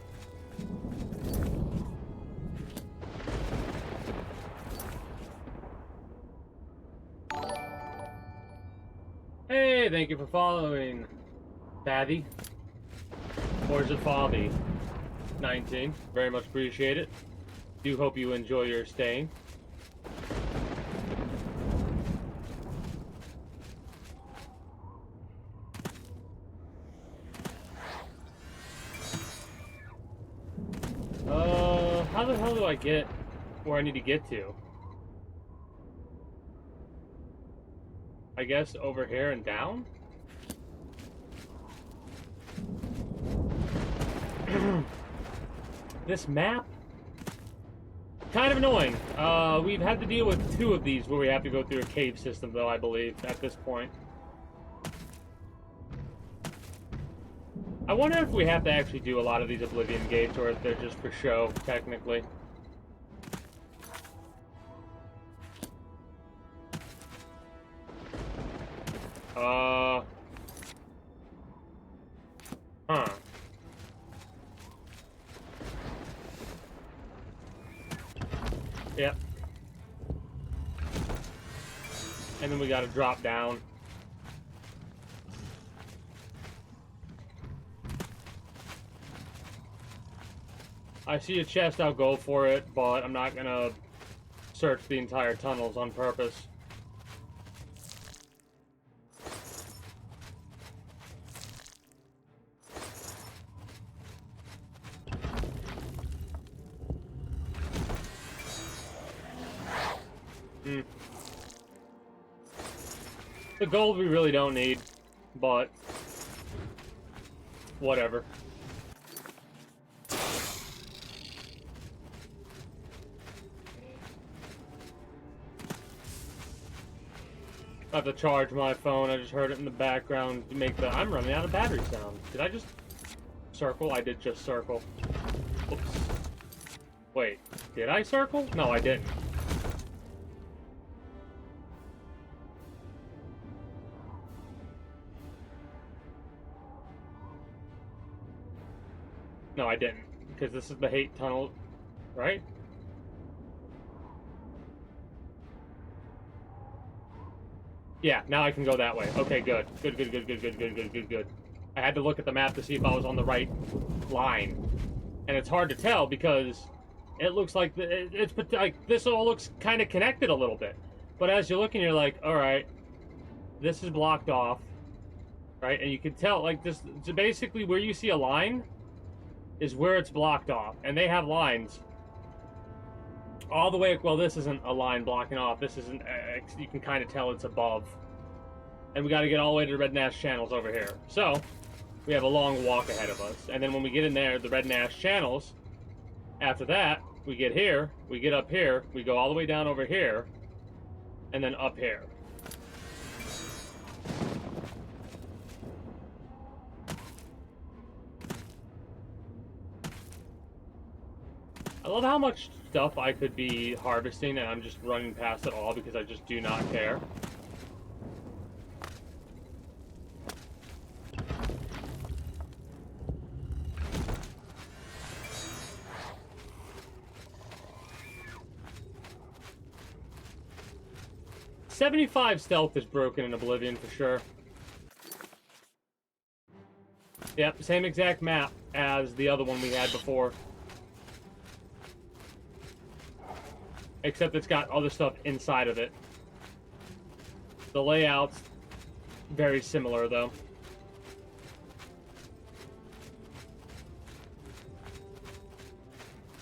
Hey, thank you for following. Fatty. Or is it Favi? 19. Very much appreciate it. Do hope you enjoy your staying. How the hell do I get where I need to get to? I guess over here and down? This map? Kind of annoying. We've had to deal with 2 of these where we have to go through a cave system, though, I believe, at this point. I wonder if we have to actually do a lot of these Oblivion gates, or if they're just for show, technically. Huh. Yep. And then we gotta drop down. I see a chest, I'll go for it, but I'm not gonna search the entire tunnels on purpose. The gold we really don't need, but whatever. I have to charge my phone. I just heard it in the background to make the I'm running out of battery sound. Did I just circle? I did just circle. Oops. Wait, did I circle? No, I didn't. No, I didn't. Because this is the hate tunnel, right? Yeah, now I can go that way. Okay, good. Good. I had to look at the map to see if I was on the right line. And it's hard to tell because it looks like it's like this all looks kind of connected a little bit. But as you're looking, you're like, all right, this is blocked off, right? And you can tell, like, this, so basically where you see a line is where it's blocked off. And they have lines all the way, well, this isn't a line blocking off. This isn't, you can kind of tell it's above. And we got to get all the way to the Red Nash channels over here. So, we have a long walk ahead of us. And then when we get in there, the Red Nash channels, after that, we get here, we get up here, we go all the way down over here, and then up here. I love how much stuff I could be harvesting and I'm just running past it all because I just do not care. .75 stealth is broken in Oblivion for sure. Yep, same exact map as the other one we had before. Except it's got other stuff inside of it. The layout's very similar, though.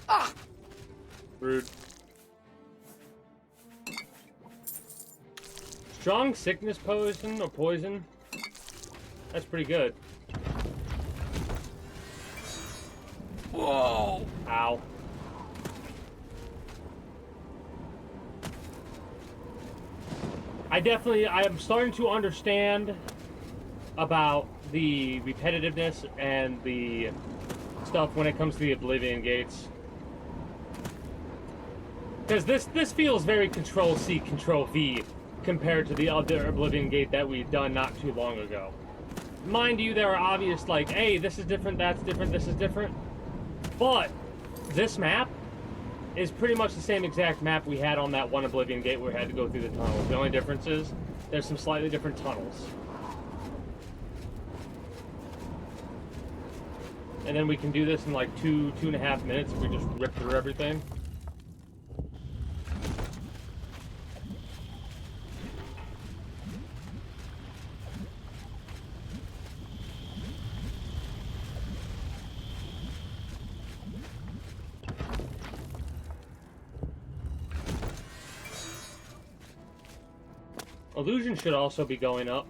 Ah! Rude. Strong sickness poison or poison? That's pretty good. Whoa! Ow. I am starting to understand about the repetitiveness and the stuff when it comes to the Oblivion gates. Because this feels very Control-C, Control-V compared to the other Oblivion gate that we've done not too long ago. Mind you, there are obvious, like, hey, this is different, that's different, this is different. But this map is pretty much the same exact map we had on that one Oblivion gate where we had to go through the tunnels. The only difference is there's some slightly different tunnels. And then we can do this in like 2.5 minutes if we just rip through everything. Illusion should also be going up.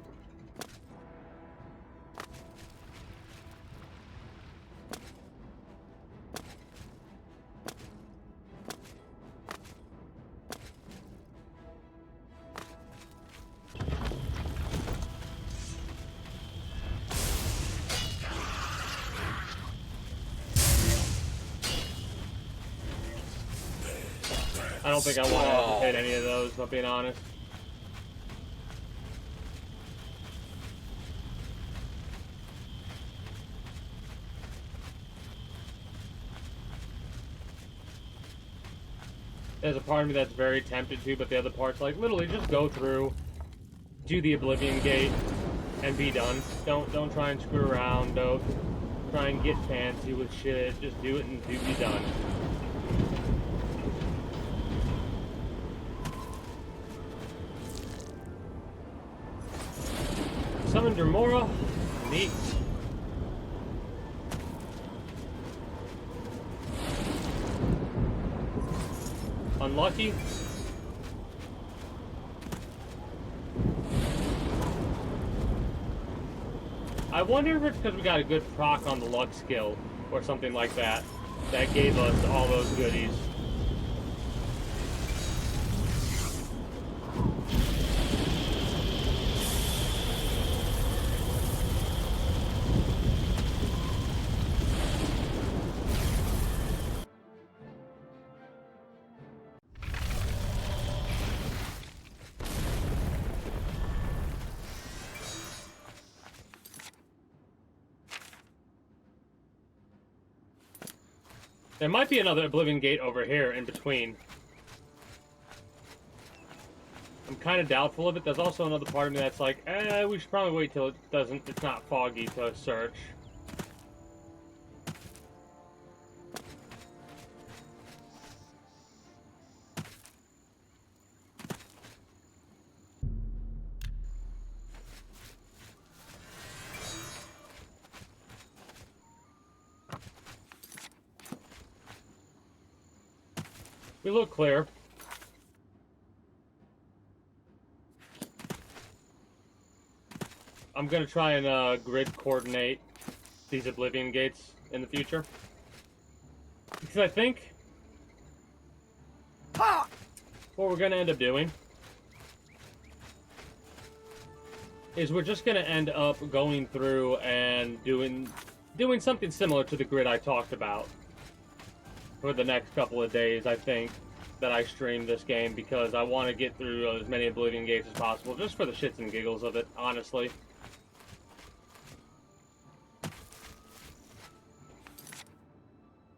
I don't think I want to hit any of those, if I'm being honest. There's a part of me that's very tempted to, but the other part's like, literally, just go through, do the Oblivion Gate, and be done. Don't try and screw around. Don't try and get fancy with shit. Just do it and be done. Summoned Remora. Neat. Unlucky. I wonder if it's because we got a good proc on the luck skill or something like that that gave us all those goodies. There might be another Oblivion Gate over here in between. I'm kind of doubtful of it. There's also another part of me that's like, we should probably wait till it's not foggy to search. We look clear. I'm gonna try and grid coordinate these Oblivion Gates in the future. Because I think what we're gonna end up doing is we're just gonna end up going through and doing something similar to the grid I talked about for the next couple of days, I think, that I stream this game, because I want to get through as many Oblivion Gates as possible, just for the shits and giggles of it, honestly.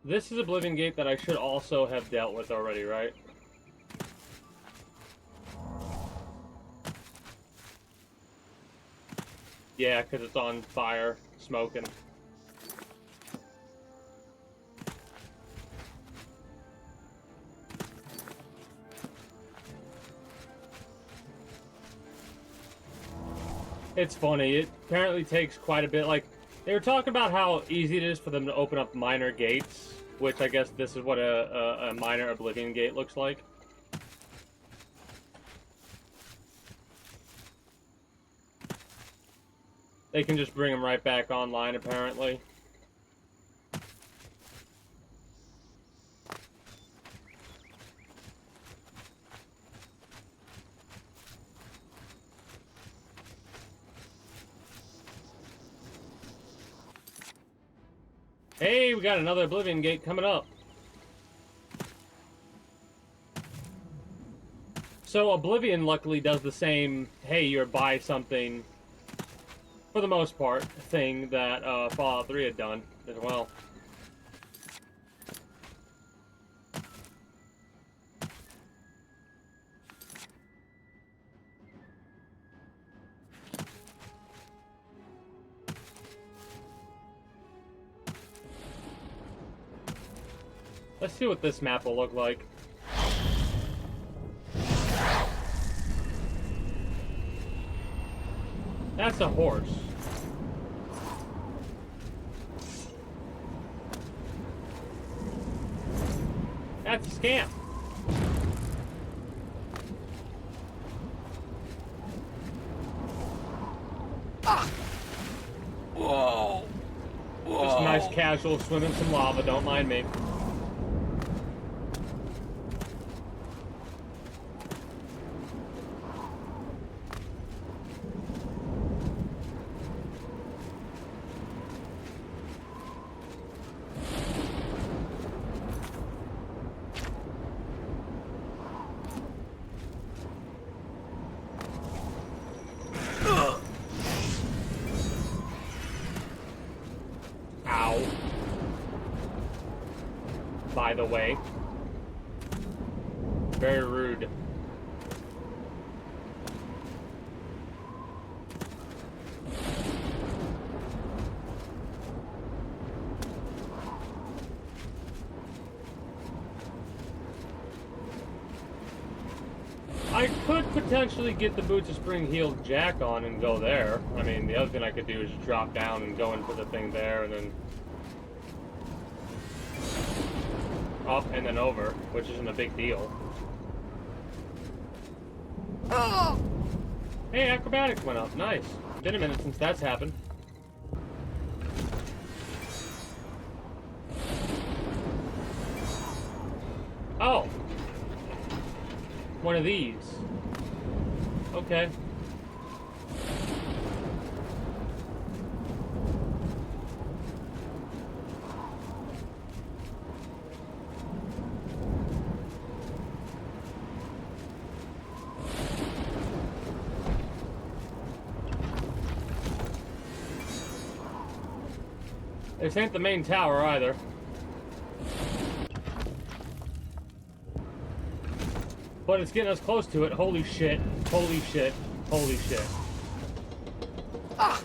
This is Oblivion Gate that I should also have dealt with already, right? Yeah, because it's on fire, smoking. It's funny, it apparently takes quite a bit, like, they were talking about how easy it is for them to open up minor gates, which I guess this is what a minor Oblivion Gate looks like. They can just bring them right back online, apparently. Hey, we got another Oblivion Gate coming up. So Oblivion luckily does the same, hey, you're buy something, for the most part, thing that Fallout 3 had done as well. Let's see what this map will look like. That's a horse. That's a scam. Ah! Whoa! Whoa! Just a nice casual swim in some lava, don't mind me. By the way. Very rude. I could potentially get the Boots of Spring healed Jack on and go there. I mean, the other thing I could do is drop down and go into the thing there and then up and then over, which isn't a big deal. Oh! Hey, acrobatics went up. Nice. Been a minute since that's happened. Oh! One of these. Okay. This ain't the main tower either. But it's getting us close to it. Holy shit. Holy shit. Holy shit. Ah!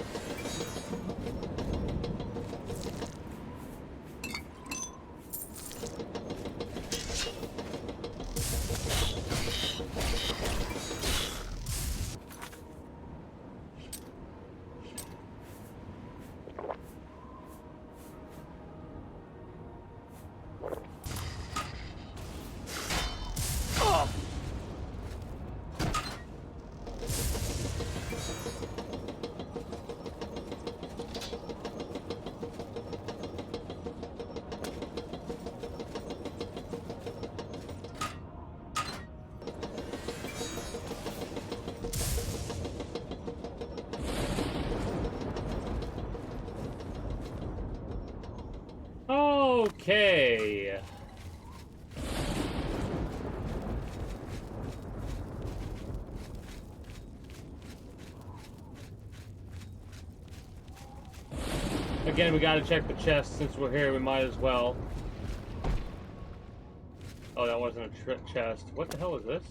Okay. Again, we gotta check the chest since we're here. We might as well. Oh, that wasn't a chest. What the hell is this?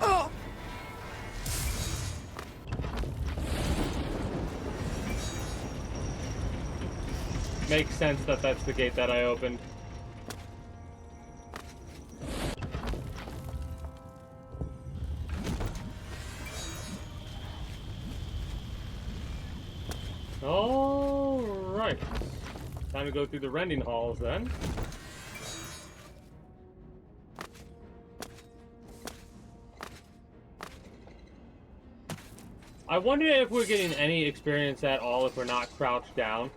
Oh! Makes sense that that's the gate that I opened. Alright. Time to go through the rending halls then. I wonder if we're getting any experience at all if we're not crouched down.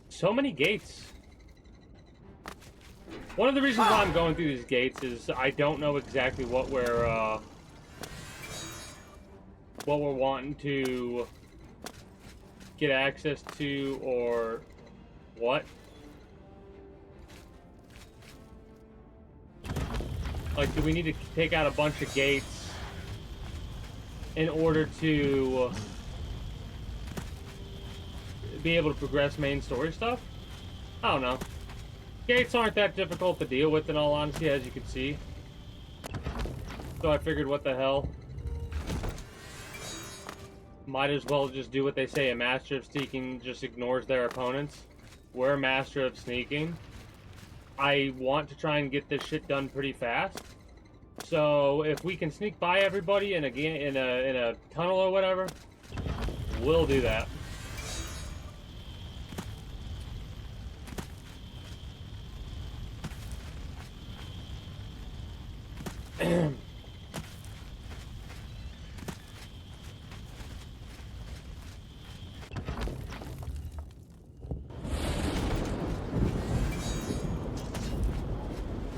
So many gates. One of the reasons why I'm going through these gates is I don't know exactly what we're wanting to get access to or what. Like, do we need to take out a bunch of gates in order to be able to progress main story stuff? I don't know. Gates aren't that difficult to deal with, in all honesty, as you can see. So I figured, what the hell? Might as well just do what they say, a master of sneaking just ignores their opponents. We're a master of sneaking. I want to try and get this shit done pretty fast. So if we can sneak by everybody in a tunnel or whatever, we'll do that.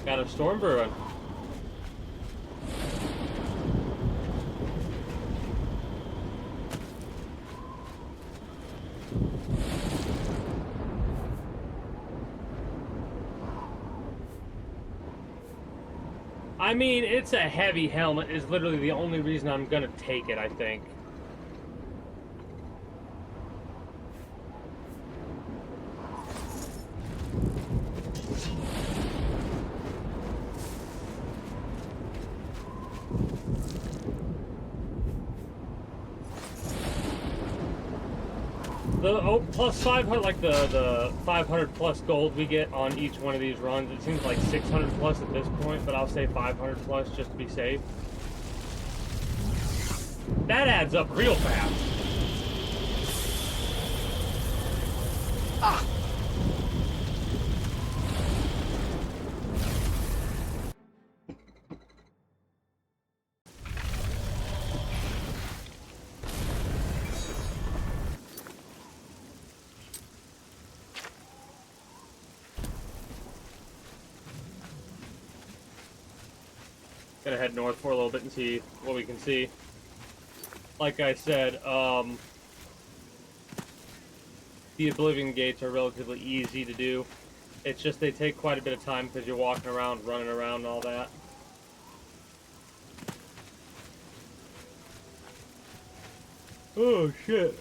Got a storm brewing. mean, it's a heavy helmet is literally the only reason I'm gonna take it, I think. The plus 500, like the 500 plus gold we get on each one of these runs, it seems like 600 plus at this point, but I'll say 500 plus just to be safe. That adds up real fast. Ah! Gonna head north for a little bit and see what we can see. Like I said, the Oblivion gates are relatively easy to do. It's just they take quite a bit of time because you're walking around, running around and all that. Oh shit.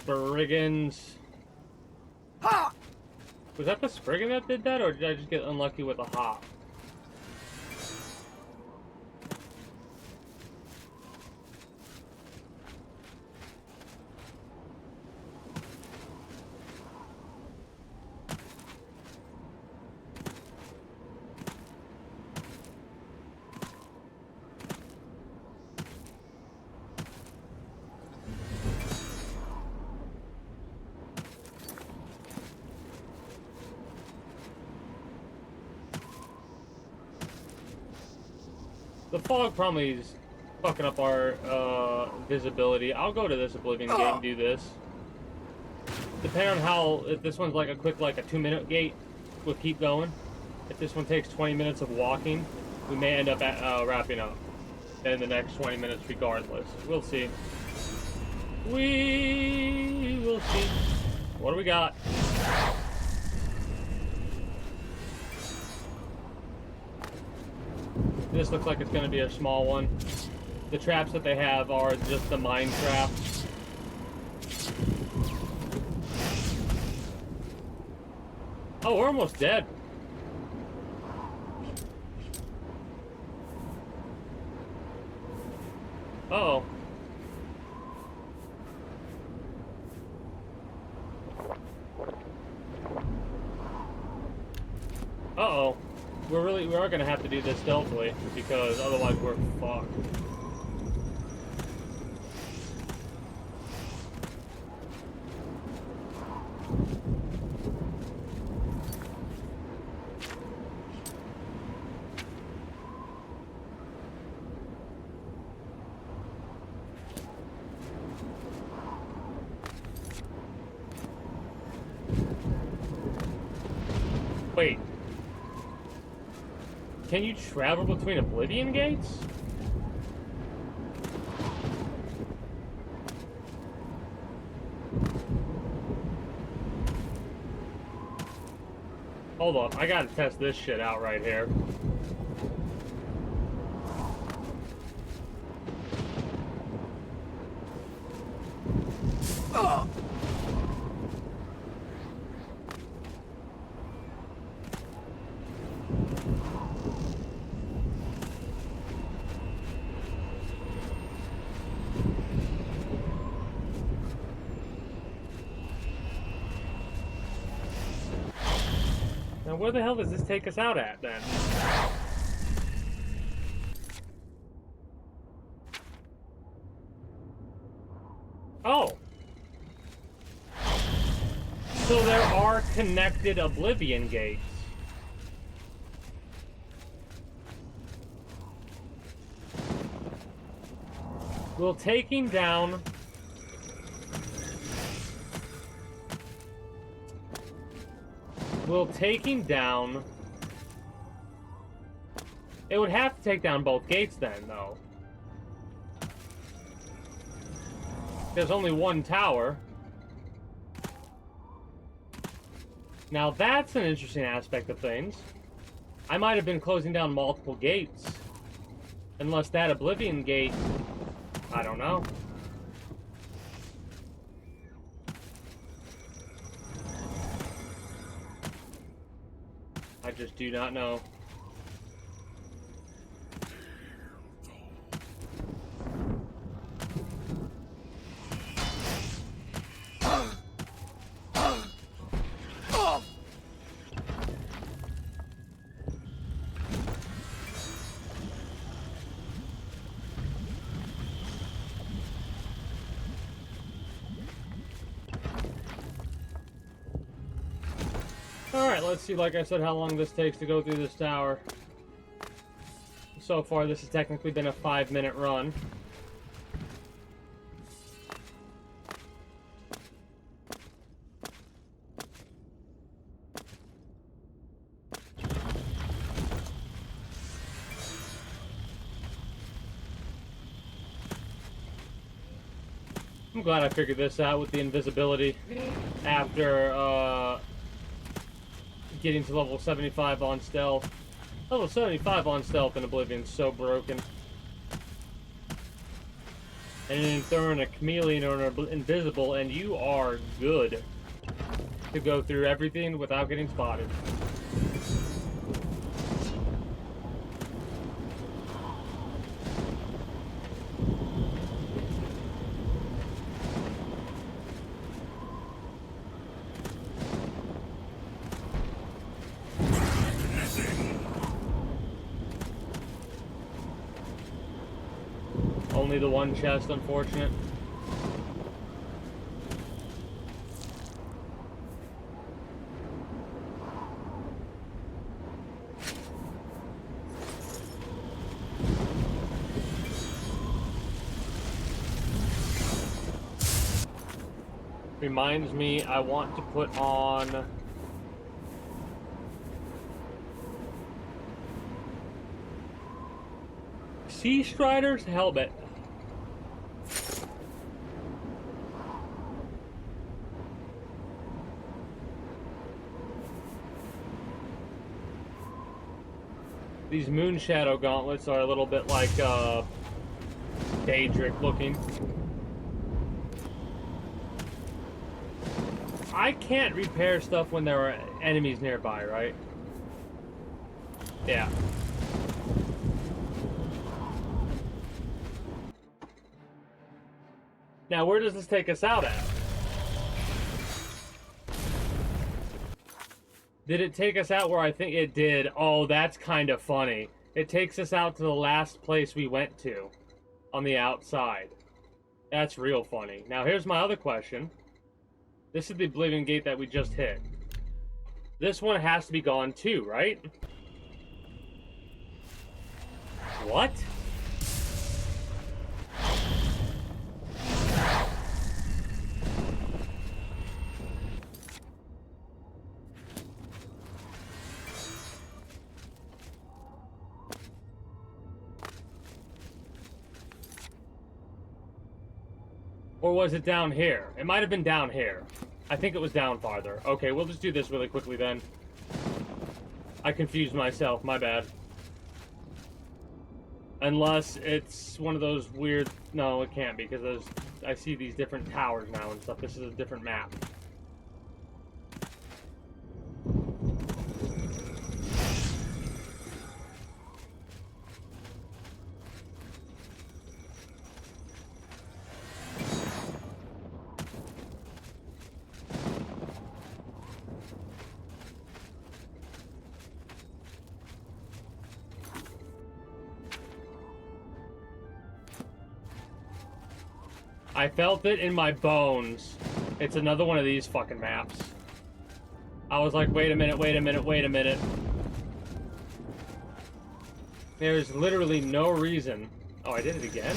Spriggans. Ha! Was that the Spriggan that did that, or did I just get unlucky with a hop? The fog probably is fucking up our visibility. I'll go to this Oblivion gate and do this. Depending on how, if this one's like a quick, like a 2-minute gate, we'll keep going. If this one takes 20 minutes of walking, we may end up at, wrapping up in the next 20 minutes regardless. We'll see. We will see. What do we got? This looks like it's going to be a small one. The traps that they have are just the mine traps. Oh, we're almost dead. Uh-oh. Uh-oh. We are gonna have to do this stealthily, because otherwise we're fucked. Wait. Can you travel between Oblivion gates? Hold on, I gotta test this shit out right here. Oh. Now where the hell does this take us out at, then? Oh! So there are connected Oblivion gates. Will taking down Will taking down... It would have to take down both gates then, though. There's only one tower. Now that's an interesting aspect of things. I might have been closing down multiple gates. Unless that Oblivion gate... I don't know. I just do not know. Alright, let's see, like I said, how long this takes to go through this tower. So far, this has technically been a 5-minute run. I'm glad I figured this out with the invisibility after, getting to level 75 on stealth. Level 75 on stealth in Oblivion's so broken. And then throwing a chameleon or an invisible, and you are good to go through everything without getting spotted. Only the one chest, unfortunate. Reminds me, I want to put on... Sea Strider's helmet. These Moon Shadow gauntlets are a little bit like, Daedric looking. I can't repair stuff when there are enemies nearby, right? Yeah. Now, where does this take us out at? Did it take us out where I think it did? Oh, that's kind of funny. It takes us out to the last place we went to on the outside. That's real funny. Now, here's my other question. This is the Oblivion gate that we just hit. This one has to be gone too, right? What? Or was it down here? It might have been down here. I think it was down farther. Okay, we'll just do this really quickly then. I confused myself, my bad. Unless it's one of those weird... No, it can't be, because I see these different towers now and stuff. This is a different map. I felt it in my bones. It's another one of these fucking maps. I was like, wait a minute, wait a minute, wait a minute. There's literally no reason. Oh, I did it again?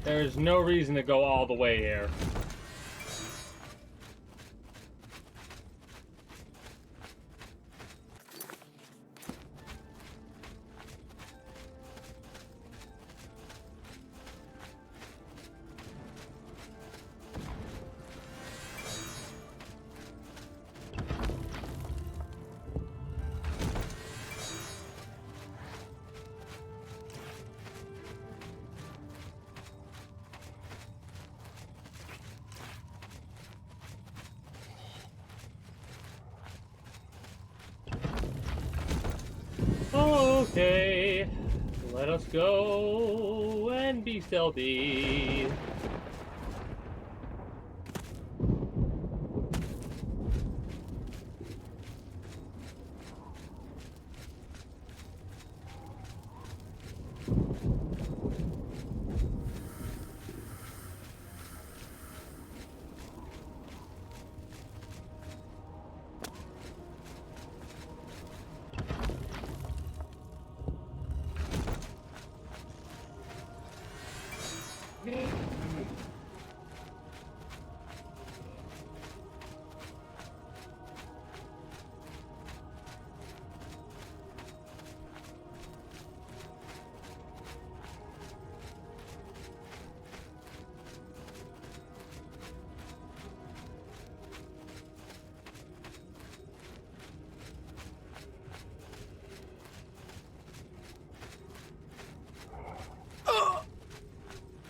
There's no reason to go all the way here. Okay, let us go and be stealthy.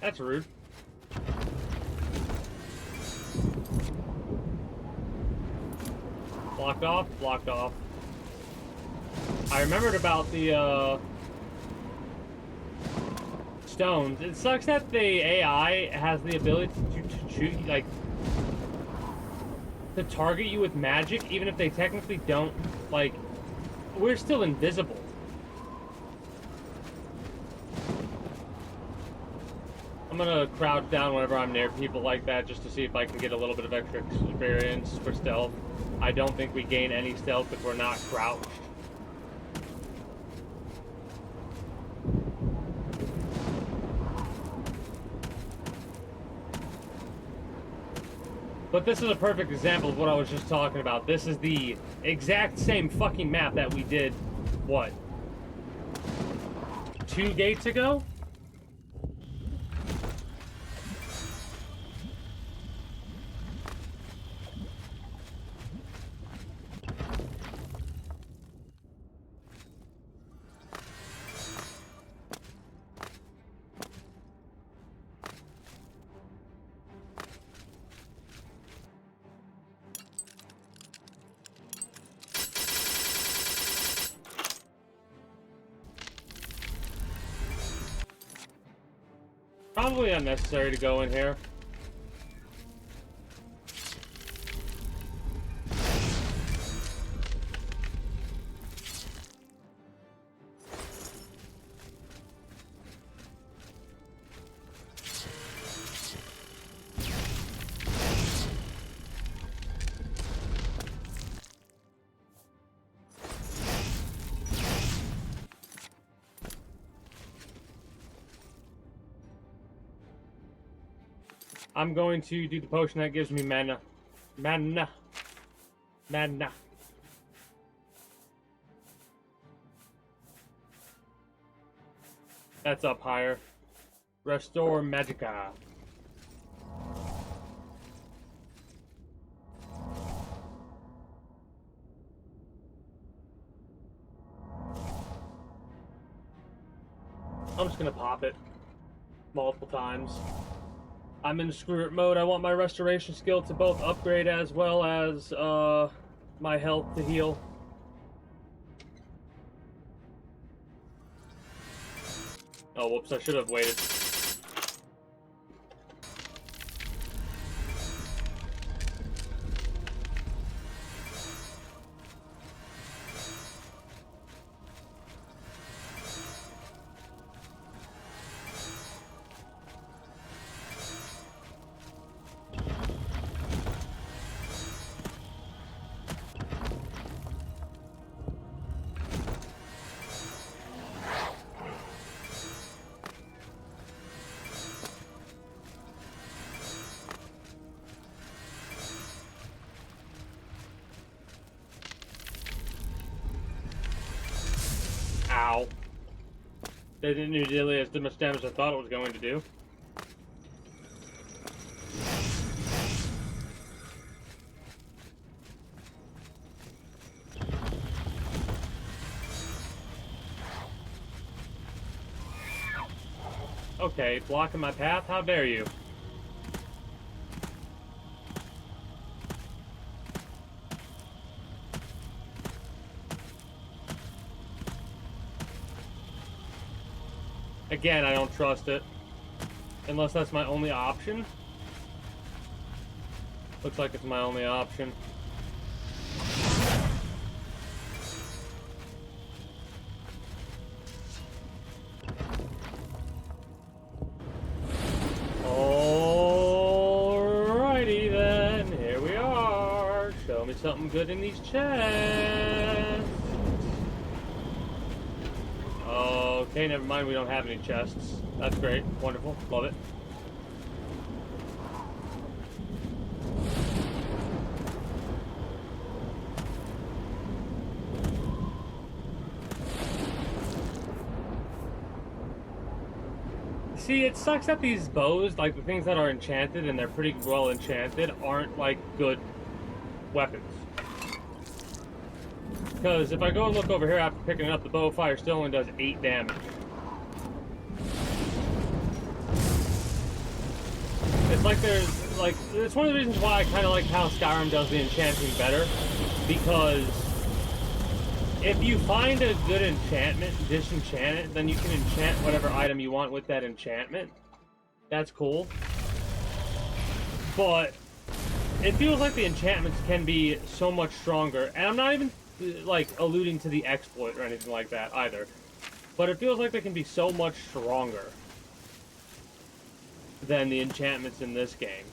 That's rude. Blocked off, blocked off. I remembered about the stones. It sucks that the AI has the ability to shoot, like, to target you with magic, even if they technically don't. Like, we're still invisible. I'm gonna crouch down whenever I'm near people like that just to see if I can get a little bit of extra experience for stealth. I don't think we gain any stealth if we're not crouched. But this is a perfect example of what I was just talking about. This is the exact same fucking map that we did, what, 2 gates ago? Probably unnecessary to go in here. I'm going to do the potion that gives me mana. Mana. Mana. That's up higher. Restore Magica. I'm just gonna pop it multiple times. I'm in screw it mode. I want my restoration skill to both upgrade as well as my health to heal. Oh, whoops, I should have waited. They didn't do nearly as much damage as I thought it was going to do. Okay, blocking my path? How dare you? Again, I don't trust it. Unless that's my only option. Looks like it's my only option. Alrighty then, here we are. Show me something good in these chests. Okay, never mind, we don't have any chests. That's great, wonderful, love it. See, it sucks that these bows, like the things that are enchanted, and they're pretty well enchanted, aren't like good weapons. Because if I go and look over here after picking it up, the bow of fire still only does 8 damage. It's like there's, like, it's one of the reasons why I kind of like how Skyrim does the enchanting better. Because if you find a good enchantment, disenchant it, then you can enchant whatever item you want with that enchantment. That's cool. But it feels like the enchantments can be so much stronger. And I'm not even, like, alluding to the exploit or anything like that either. But it feels like they can be so much stronger than the enchantments in this game.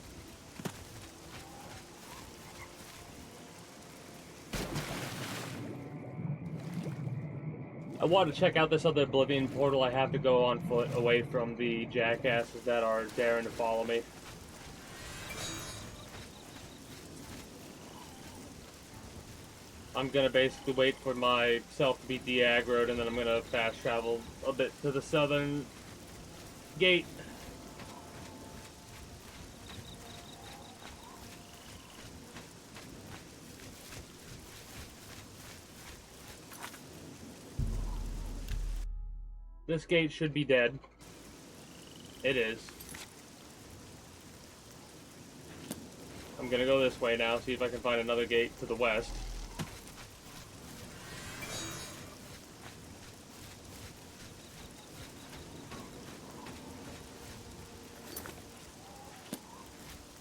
I want to check out this other Oblivion portal. I have to go on foot away from the jackasses that are daring to follow me. I'm gonna basically wait for myself to be de-aggroed, and then I'm gonna fast travel a bit to the southern gate. This gate should be dead. It is. I'm gonna go this way now, see if I can find another gate to the west.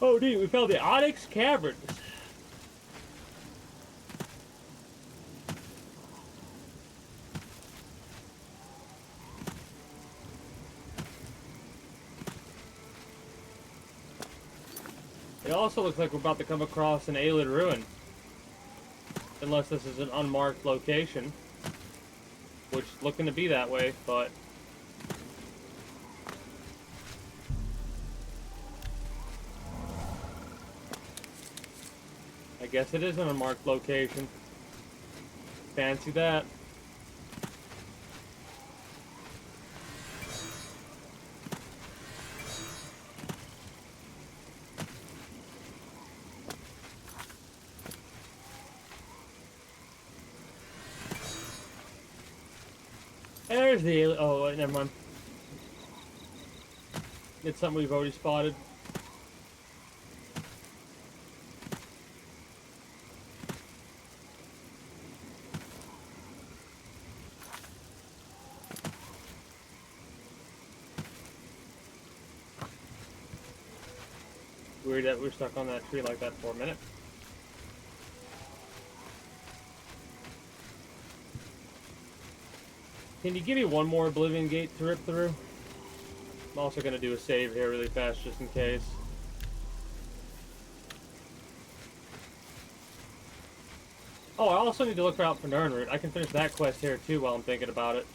Oh, dude, we found the Onyx Caverns. It also looks like we're about to come across an Aelid ruin. Unless this is an unmarked location. Which is looking to be that way, but I guess it is an unmarked location. Fancy that. There's the... Oh, wait, never mind. It's something we've already spotted. Weird that we're stuck on that tree like that for a minute. Can you give me one more Oblivion gate to rip through? I'm also going to do a save here really fast just in case. Oh, I also need to look out for Nirnroot. I can finish that quest here too while I'm thinking about it.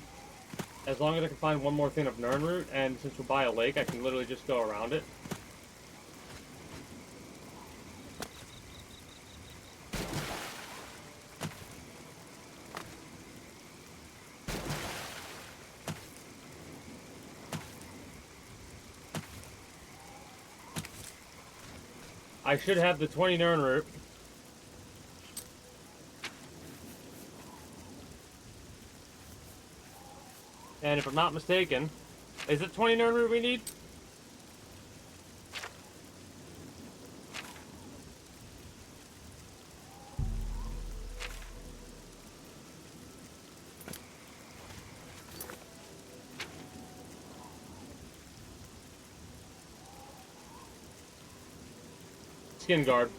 As long as I can find one more thing of Nirnroot, and since we're by a lake, I can literally just go around it. I should have the 20 Nern root. And if I'm not mistaken, is it 20 Nern root we need? Skin guard.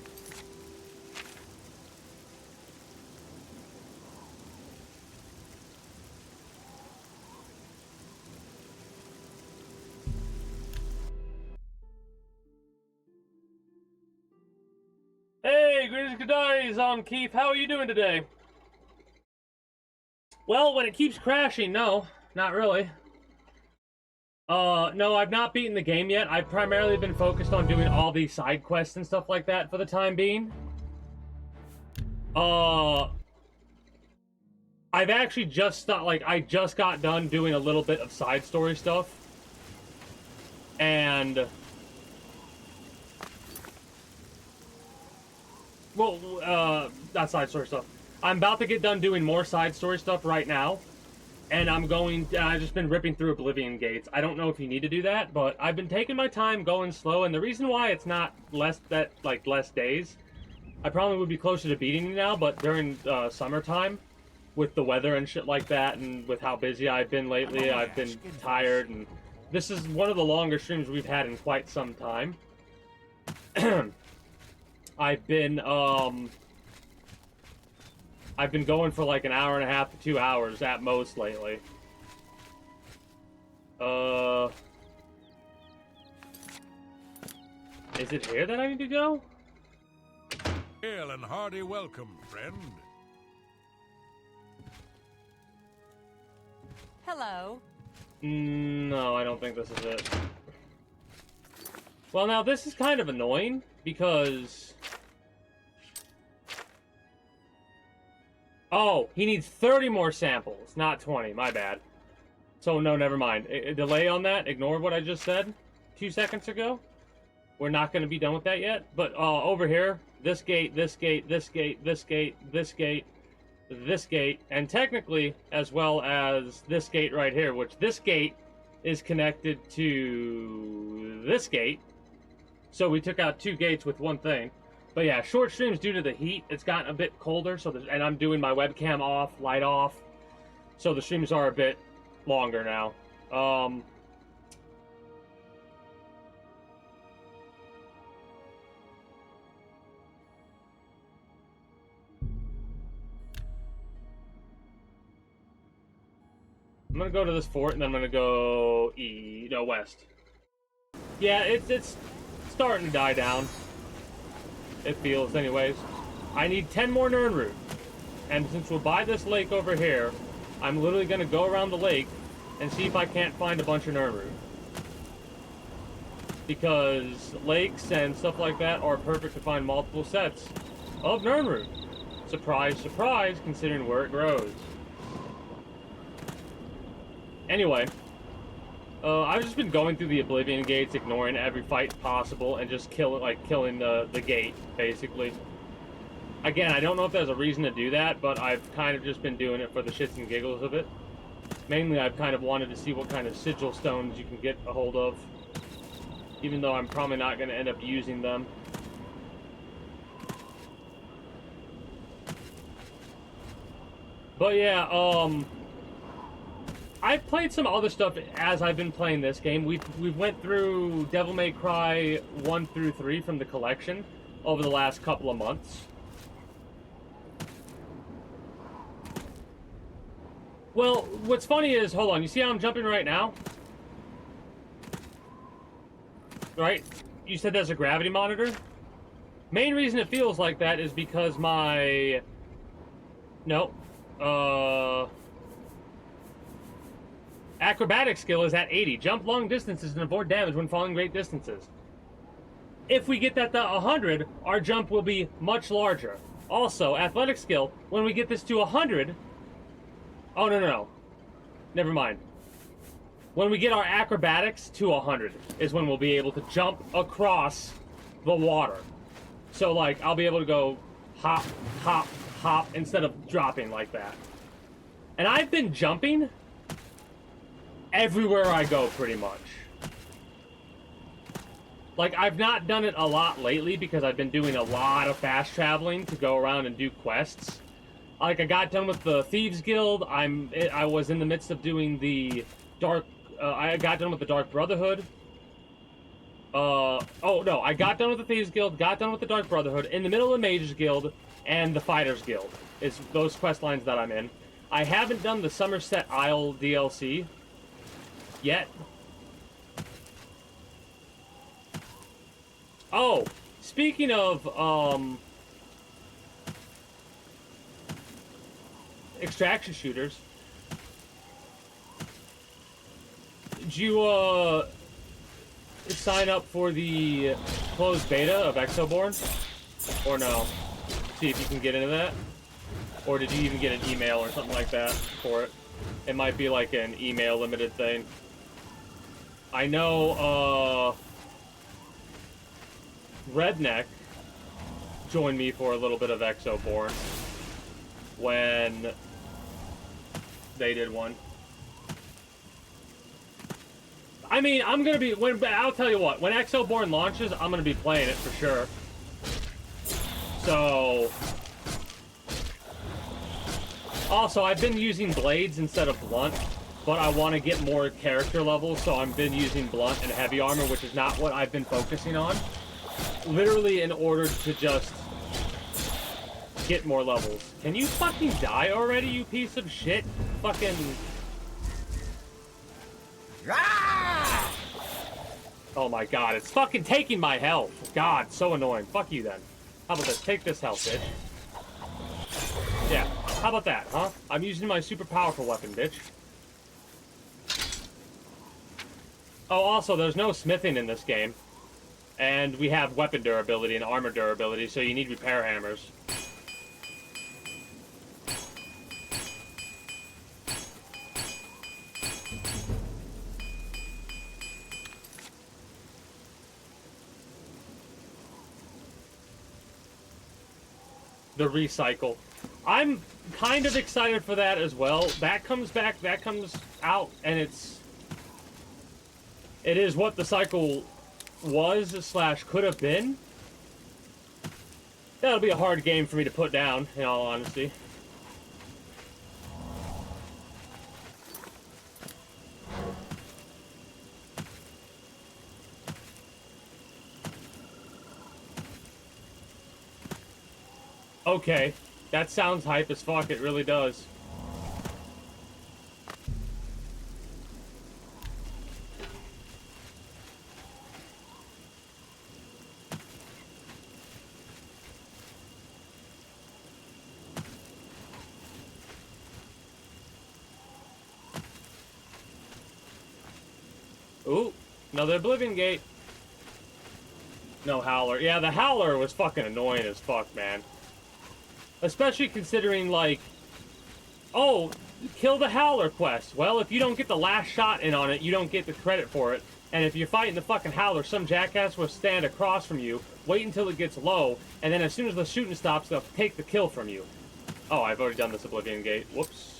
Hey, greetings, good days, Keith. How are you doing today? Well, when it keeps crashing, no, not really. No, I've not beaten the game yet. I've primarily been focused on doing all these side quests and stuff like that for the time being. I've actually just I just got done doing a little bit of side story stuff. And... well, not side story stuff. I'm about to get done doing more side story stuff right now. And I've just been ripping through Oblivion gates. I don't know if you need to do that, but I've been taking my time going slow, and the reason why it's not less days, I probably would be closer to beating it now, but during summertime, with the weather and shit like that, and with how busy I've been lately, I've been tired, and this is one of the longer streams we've had in quite some time. I've been going for like an hour and a half to 2 hours at most lately. Is it here that I need to go? Hail and hearty welcome, friend. Hello. No, I don't think this is it. Well, now this is kind of annoying because... oh, he needs 30 more samples, not 20. My bad. So, no, never mind. A delay on that. Ignore what I just said 2 seconds ago. We're not going to be done with that yet. But over here, this gate, this gate, this gate, this gate, this gate, this gate, and technically, as well as this gate right here, which this gate is connected to this gate. So we took out 2 gates with one thing. But yeah, short streams due to the heat. It's gotten a bit colder, and I'm doing my webcam off, light off. So the streams are a bit longer now. I'm gonna go to this fort, and then I'm gonna go west. Yeah, it's starting to die down. It feels, anyways. I need 10 more Nern root. And since we're by this lake over here, I'm literally going to go around the lake and see if I can't find a bunch of Nern root. Because lakes and stuff like that are perfect to find multiple sets of Nern root. Surprise, surprise, considering where it grows. Anyway, I've just been going through the Oblivion gates, ignoring every fight possible, and just killing the gate, basically. Again, I don't know if there's a reason to do that, but I've kind of just been doing it for the shits and giggles of it. Mainly, I've kind of wanted to see what kind of sigil stones you can get a hold of, even though I'm probably not going to end up using them. But yeah, I've played some other stuff as I've been playing this game. We've went through Devil May Cry 1 through 3 from the collection over the last couple of months. Well, what's funny is, hold on, you see how I'm jumping right now? Right? You said there's a gravity monitor? Main reason it feels like that is because my... no. Acrobatic skill is at 80. Jump long distances and avoid damage when falling great distances. If we get that to 100, our jump will be much larger. Also, athletic skill, when we get this to 100... oh, no. Never mind. When we get our acrobatics to 100 is when we'll be able to jump across the water. So, like, I'll be able to go hop, hop, hop instead of dropping like that. And I've been jumping everywhere I go, pretty much. Like, I've not done it a lot lately because I've been doing a lot of fast traveling to go around and do quests. Like, I got done with the Thieves Guild. I was in the midst of doing the Dark... I got done with the Dark Brotherhood. Oh, no. I got done with the Thieves Guild, got done with the Dark Brotherhood, in the middle of the Mages Guild, and the Fighters Guild. Is those quest lines that I'm in. I haven't done the Somerset Isle DLC yet. Oh, speaking of, extraction shooters, did you, sign up for the closed beta of Exoborn? Or no? See if you can get into that? Or did you even get an email or something like that for it? It might be like an email limited thing. I know, Redneck joined me for a little bit of Exoborn when they did one. I mean, I'm gonna be I'll tell you what, when Exoborn launches, I'm gonna be playing it for sure. So also, I've been using blades instead of blunt, but I want to get more character levels, so I've been using blunt and heavy armor, which is not what I've been focusing on. Literally in order to just get more levels. Can you fucking die already, you piece of shit? Fucking... Ah! Oh my god, it's fucking taking my health. God, so annoying. Fuck you then. How about this? Take this health, bitch. Yeah, how about that, huh? I'm using my super powerful weapon, bitch. Oh, also, there's no smithing in this game. And we have weapon durability and armor durability, so you need repair hammers. The recycle. I'm kind of excited for that as well. That comes back, that comes out, and it is what the cycle was / could have been. That'll be a hard game for me to put down, in all honesty. Okay, that sounds hype as fuck, it really does. Ooh, another Oblivion gate. No Howler. Yeah, the Howler was fucking annoying as fuck, man. Especially considering, like, oh, kill the Howler quest. Well, if you don't get the last shot in on it, you don't get the credit for it. And if you're fighting the fucking Howler, some jackass will stand across from you, wait until it gets low, and then as soon as the shooting stops, they'll take the kill from you. Oh, I've already done this Oblivion gate. Whoops.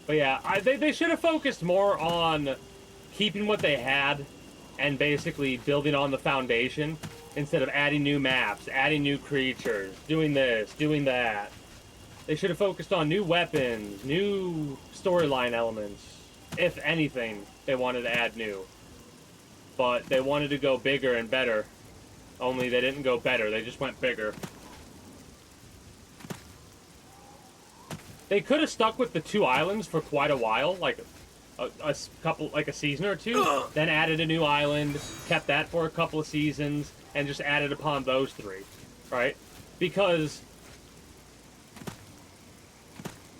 But yeah, they should have focused more on keeping what they had and basically building on the foundation instead of adding new maps, adding new creatures, doing this, doing that. They should have focused on new weapons, new storyline elements, if anything they wanted to add new. But they wanted to go bigger and better, only they didn't go better, they just went bigger. They could have stuck with the 2 islands for quite a while, like a couple, like a season or two, then added a new island, kept that for a couple of seasons, and just added upon those 3, right? Because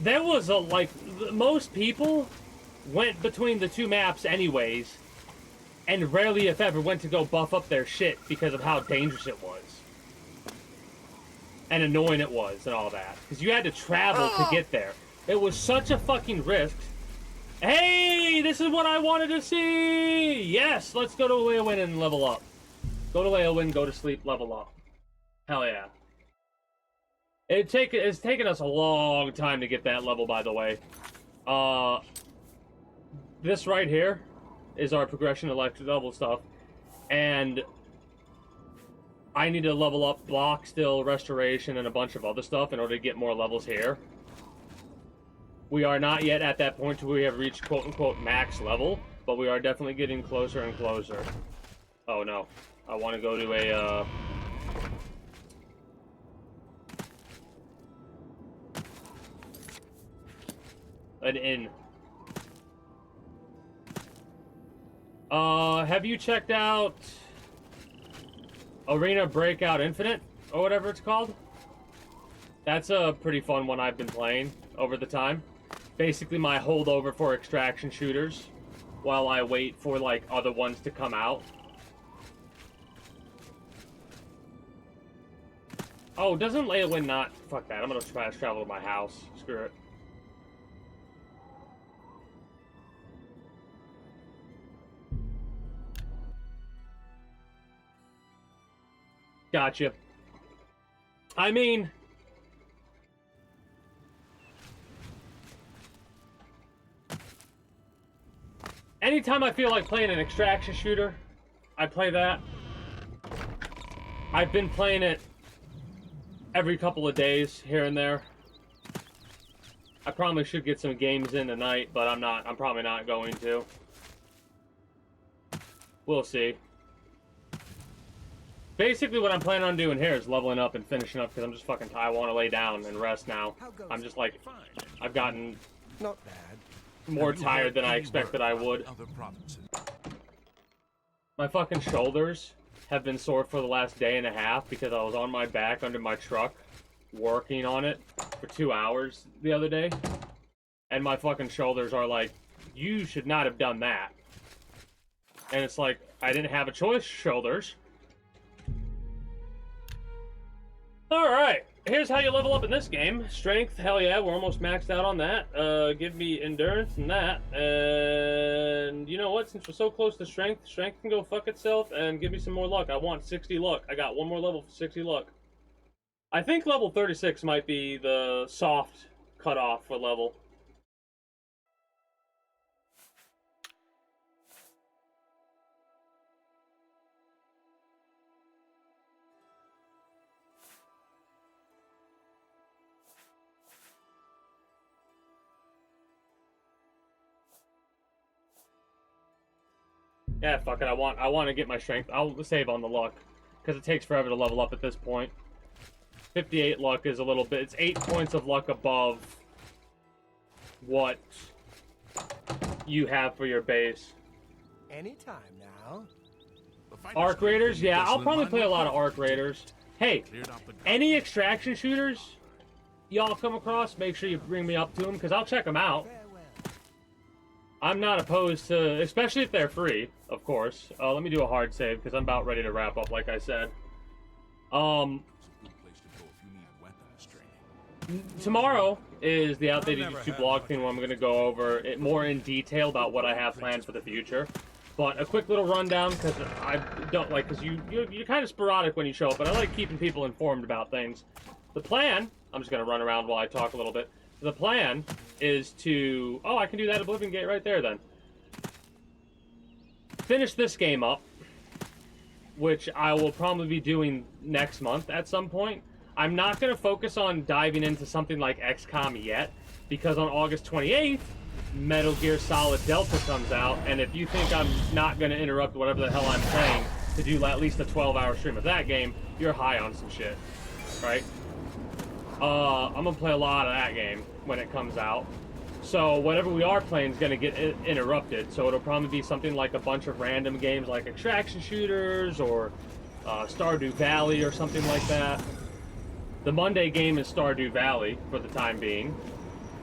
there was a, like, most people went between the 2 maps anyways, and rarely, if ever, went to go buff up their shit because of how dangerous it was. and annoying it was and all that. Because you had to travel to get there. It was such a fucking risk. Hey, this is what I wanted to see! Yes, let's go to Leowin and level up. Go to Leowin, go to sleep, level up. Hell yeah. It's taken us a long time to get that level, by the way. This right here is our progression electric level stuff. And I need to level up block still, restoration, and a bunch of other stuff in order to get more levels here. We are not yet at that point where we have reached quote-unquote max level, but we are definitely getting closer and closer. Oh no. I want to go to a, an inn. Have you checked out Arena Breakout Infinite, or whatever it's called? That's a pretty fun one I've been playing over the time. Basically my holdover for extraction shooters while I wait for, like, other ones to come out. Oh, doesn't Leowin not... Fuck that, I'm gonna fast travel to my house. Screw it. Gotcha. I mean... anytime I feel like playing an extraction shooter, I play that. I've been playing it every couple of days, here and there. I probably should get some games in tonight, but I'm not. I'm probably not going to. We'll see. Basically, what I'm planning on doing here is leveling up and finishing up, because I'm just fucking tired. I want to lay down and rest now. I'm just like, I've gotten not bad. More tired than I expected I would. My fucking shoulders have been sore for the last day and a half because I was on my back under my truck working on it for 2 hours the other day. And my fucking shoulders are like, you should not have done that. And it's like, I didn't have a choice, shoulders. Alright, here's how you level up in this game. Strength, hell yeah, we're almost maxed out on that. Give me endurance and that. And you know what, since we're so close to strength, strength can go fuck itself and give me some more luck. I want 60 luck. I got one more level for 60 luck. I think level 36 might be the soft cutoff for level. Yeah, fuck it. I want to get my strength. I'll save on the luck, because it takes forever to level up at this point. 58 luck is a little bit. It's 8 points of luck above what you have for your base. Anytime now. Arc Raiders? Yeah, I'll probably play a lot of Arc Raiders. Hey, any extraction shooters y'all come across, make sure you bring me up to them, because I'll check them out. I'm not opposed to, especially if they're free, of course. Let me do a hard save, because I'm about ready to wrap up, like I said. Tomorrow is the Outdated YouTube blog thing where I'm going to go over it more in detail about what I have planned for the future. But a quick little rundown, because I don't like, because you're kind of sporadic when you show up, but I like keeping people informed about things. The plan, I'm just going to run around while I talk a little bit. The plan is to... Oh, I can do that Oblivion gate right there, then. Finish this game up, which I will probably be doing next month at some point. I'm not going to focus on diving into something like XCOM yet, because on August 28th, Metal Gear Solid Delta comes out, and if you think I'm not going to interrupt whatever the hell I'm playing to do at least a 12-hour stream of that game, you're high on some shit, right? I'm going to play a lot of that game when it comes out. So whatever we are playing is going to get interrupted. So it'll probably be something like a bunch of random games like extraction shooters or Stardew Valley or something like that. The Monday game is Stardew Valley for the time being,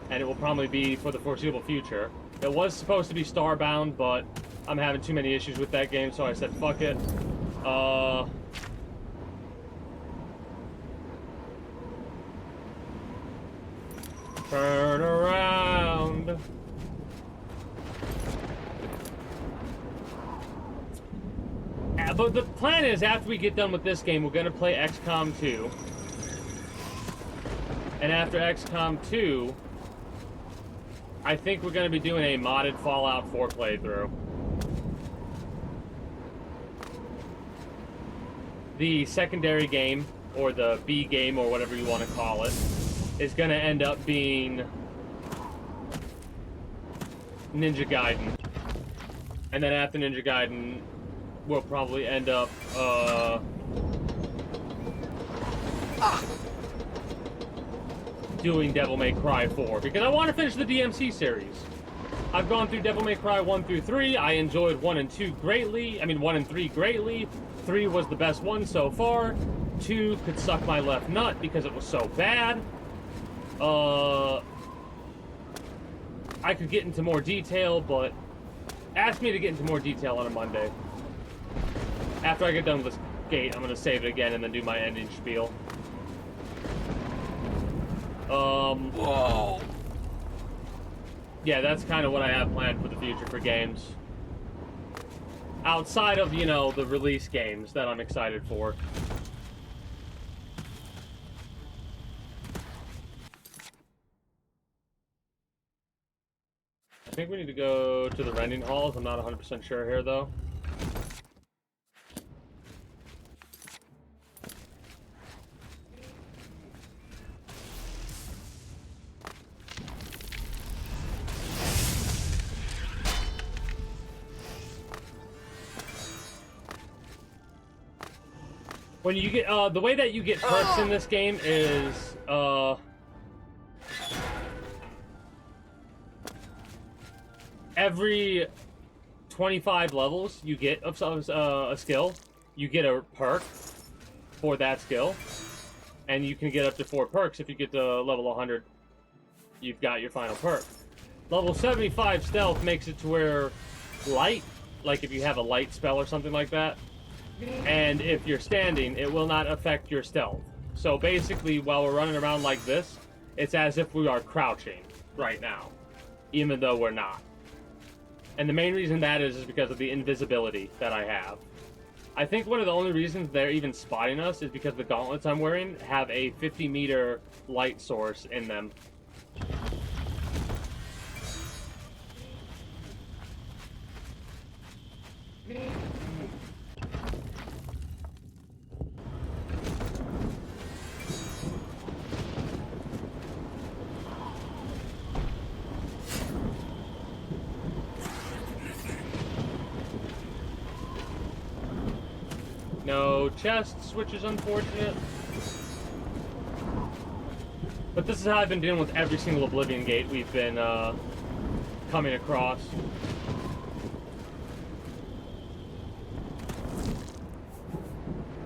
and it will probably be for the foreseeable future. It was supposed to be Starbound, but I'm having too many issues with that game, so I said fuck it. Turn around. But the plan is, after we get done with this game, we're going to play XCOM 2. And after XCOM 2, I think we're going to be doing a modded Fallout 4 playthrough. The secondary game, or the B game, or whatever you want to call it, is going to end up being Ninja Gaiden. And then after Ninja Gaiden, we'll probably end up, doing Devil May Cry 4, because I want to finish the DMC series. I've gone through Devil May Cry 1 through 3. I enjoyed 1 and 2 greatly. I mean, 1 and 3 greatly. 3 was the best one so far. 2 could suck my left nut because it was so bad. I could get into more detail, but ask me to get into more detail on a Monday. After I get done with this gate, I'm going to save it again and then do my ending spiel. Whoa! Yeah, that's kind of what I have planned for the future for games. Outside of, you know, the release games that I'm excited for. I think we need to go to the renting halls. I'm not 100% sure here, though. When you get, the way that you get perks in this game is, every 25 levels you get a skill, you get a perk for that skill, and you can get up to 4 perks. If you get to level 100, you've got your final perk. Level 75 stealth makes it to where light, like if you have a light spell or something like that, and if you're standing, it will not affect your stealth. So basically, while we're running around like this, it's as if we are crouching right now, even though we're not. And the main reason that is because of the invisibility that I have. I think one of the only reasons they're even spotting us is because the gauntlets I'm wearing have a 50-meter light source in them. No chests, which is unfortunate. But this is how I've been dealing with every single Oblivion gate we've been coming across.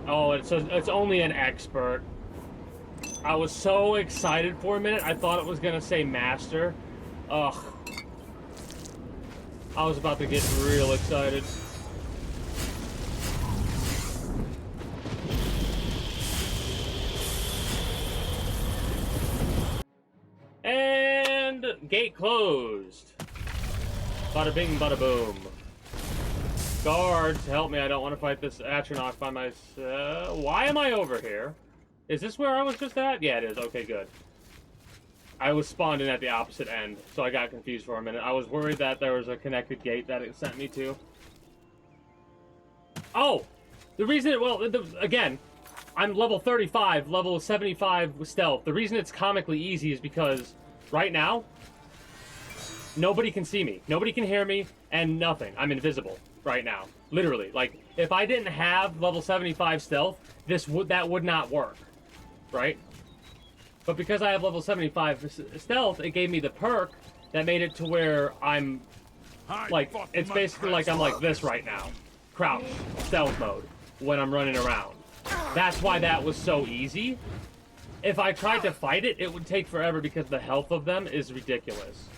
Oh, it's only an expert. I was so excited for a minute, I thought it was gonna say master. Ugh. I was about to get real excited. And gate closed. Bada bing, bada boom. Guards, help me! I don't want to fight this Atronach by myself. Why am I over here? Is this where I was just at? Yeah, it is. Okay, good. I was spawned in at the opposite end, so I got confused for a minute. I was worried that there was a connected gate that it sent me to. Oh! The reason, well, again, I'm level 35, level 75 with stealth. The reason it's comically easy is because right now, nobody can see me. Nobody can hear me, and nothing. I'm invisible right now. Literally. Like, if I didn't have level 75 stealth, that would not work. Right? But because I have level 75 stealth, it gave me the perk that made it to where I'm, like, it's basically like I'm like this right now. Crouch. Stealth mode. When I'm running around. That's why that was so easy. If I tried to fight it, it would take forever because the health of them is ridiculous.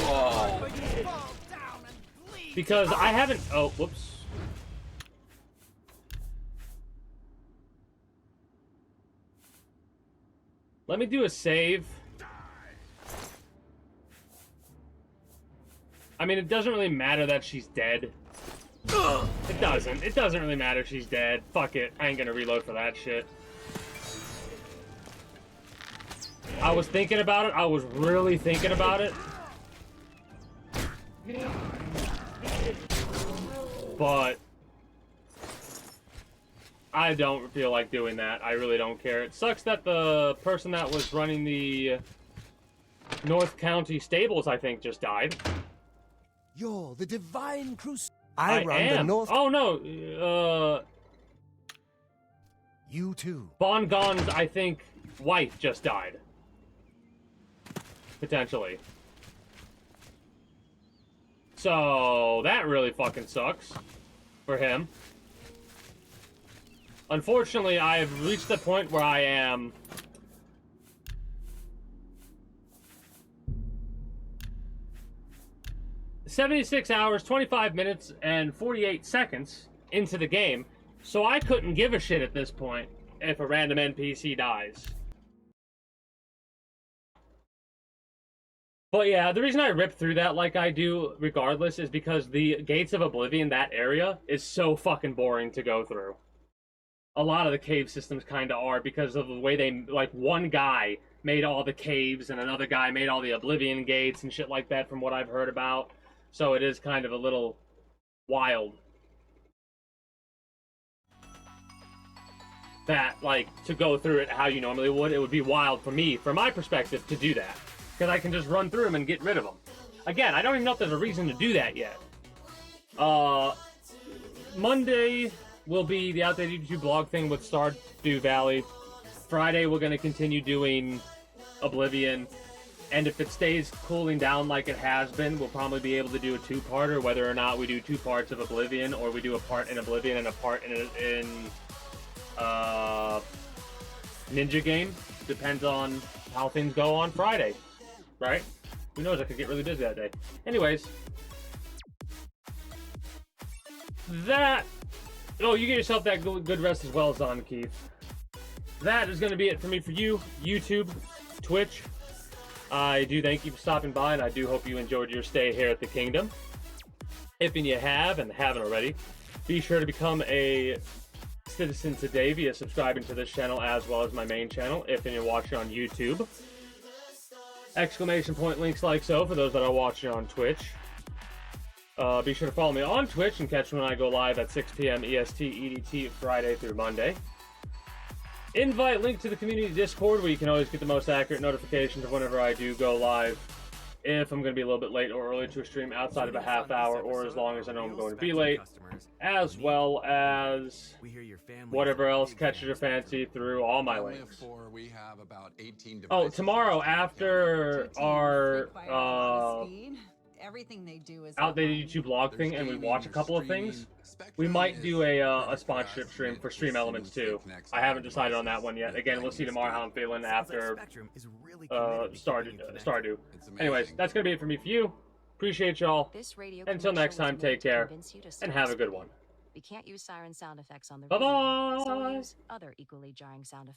Whoa! Because I haven't... Oh, whoops. Let me do a save. I mean, it doesn't really matter that she's dead. It doesn't. It doesn't really matter if she's dead. Fuck it. I ain't gonna reload for that shit. I was thinking about it. I was really thinking about it. But I don't feel like doing that. I really don't care. It sucks that the person that was running the North County stables, I think, just died. You're the divine cruise. I run am. the North. Oh no. You too. Bon Gon's, I think, wife just died. Potentially. So that really fucking sucks for him. Unfortunately, I've reached the point where I am 76 hours, 25 minutes, and 48 seconds into the game, so I couldn't give a shit at this point if a random NPC dies. But yeah, the reason I rip through that like I do, regardless, is because the Gates of Oblivion, that area, is so fucking boring to go through. A lot of the cave systems kind of are, because of the way they, like, one guy made all the caves, and another guy made all the Oblivion gates and shit like that, from what I've heard about. So it is kind of a little wild. That, like, to go through it how you normally would, it would be wild for me, from my perspective, to do that. Because I can just run through them and get rid of them. Again, I don't even know if there's a reason to do that yet. Monday will be the Outdated YouTube blog thing with Stardew Valley. Friday, we're going to continue doing Oblivion. And if it stays cooling down like it has been, we'll probably be able to do a two-parter, whether or not we do 2 parts of Oblivion, or we do a part in Oblivion and a part in Ninja Game. Depends on how things go on Friday. Right? Who knows, I could get really busy that day. Anyways. That... Oh, you get yourself that good rest as well, Zon Keith. That is going to be it for me for you, YouTube, Twitch. I do thank you for stopping by, and I do hope you enjoyed your stay here at the Kingdom. If you have, and haven't already, be sure to become a citizen today via subscribing to this channel as well as my main channel, if you're watching on YouTube. Exclamation point links like so for those that are watching on Twitch. Be sure to follow me on Twitch and catch when I go live at 6 p.m. EST, EDT, Friday through Monday. Invite link to the community Discord, where you can always get the most accurate notifications of whenever I do go live. If I'm going to be a little bit late or early to a stream outside of a half hour, or as long as I know I'm going to be late, as well as whatever else catches your fancy through all my links. Oh, tomorrow after our Everything they do is Outdated YouTube blog thing, and we watch a couple of things, we might do a sponsorship stream for Stream Elements too. I haven't decided on that one yet. Again, we'll see tomorrow how I'm feeling after Stardew. Anyways, that's gonna be it for me for you. Appreciate y'all. Until next time, take care and have a good one. We can't use siren sound effects on the Bye radio, bye. so we use other equally jarring sound effects.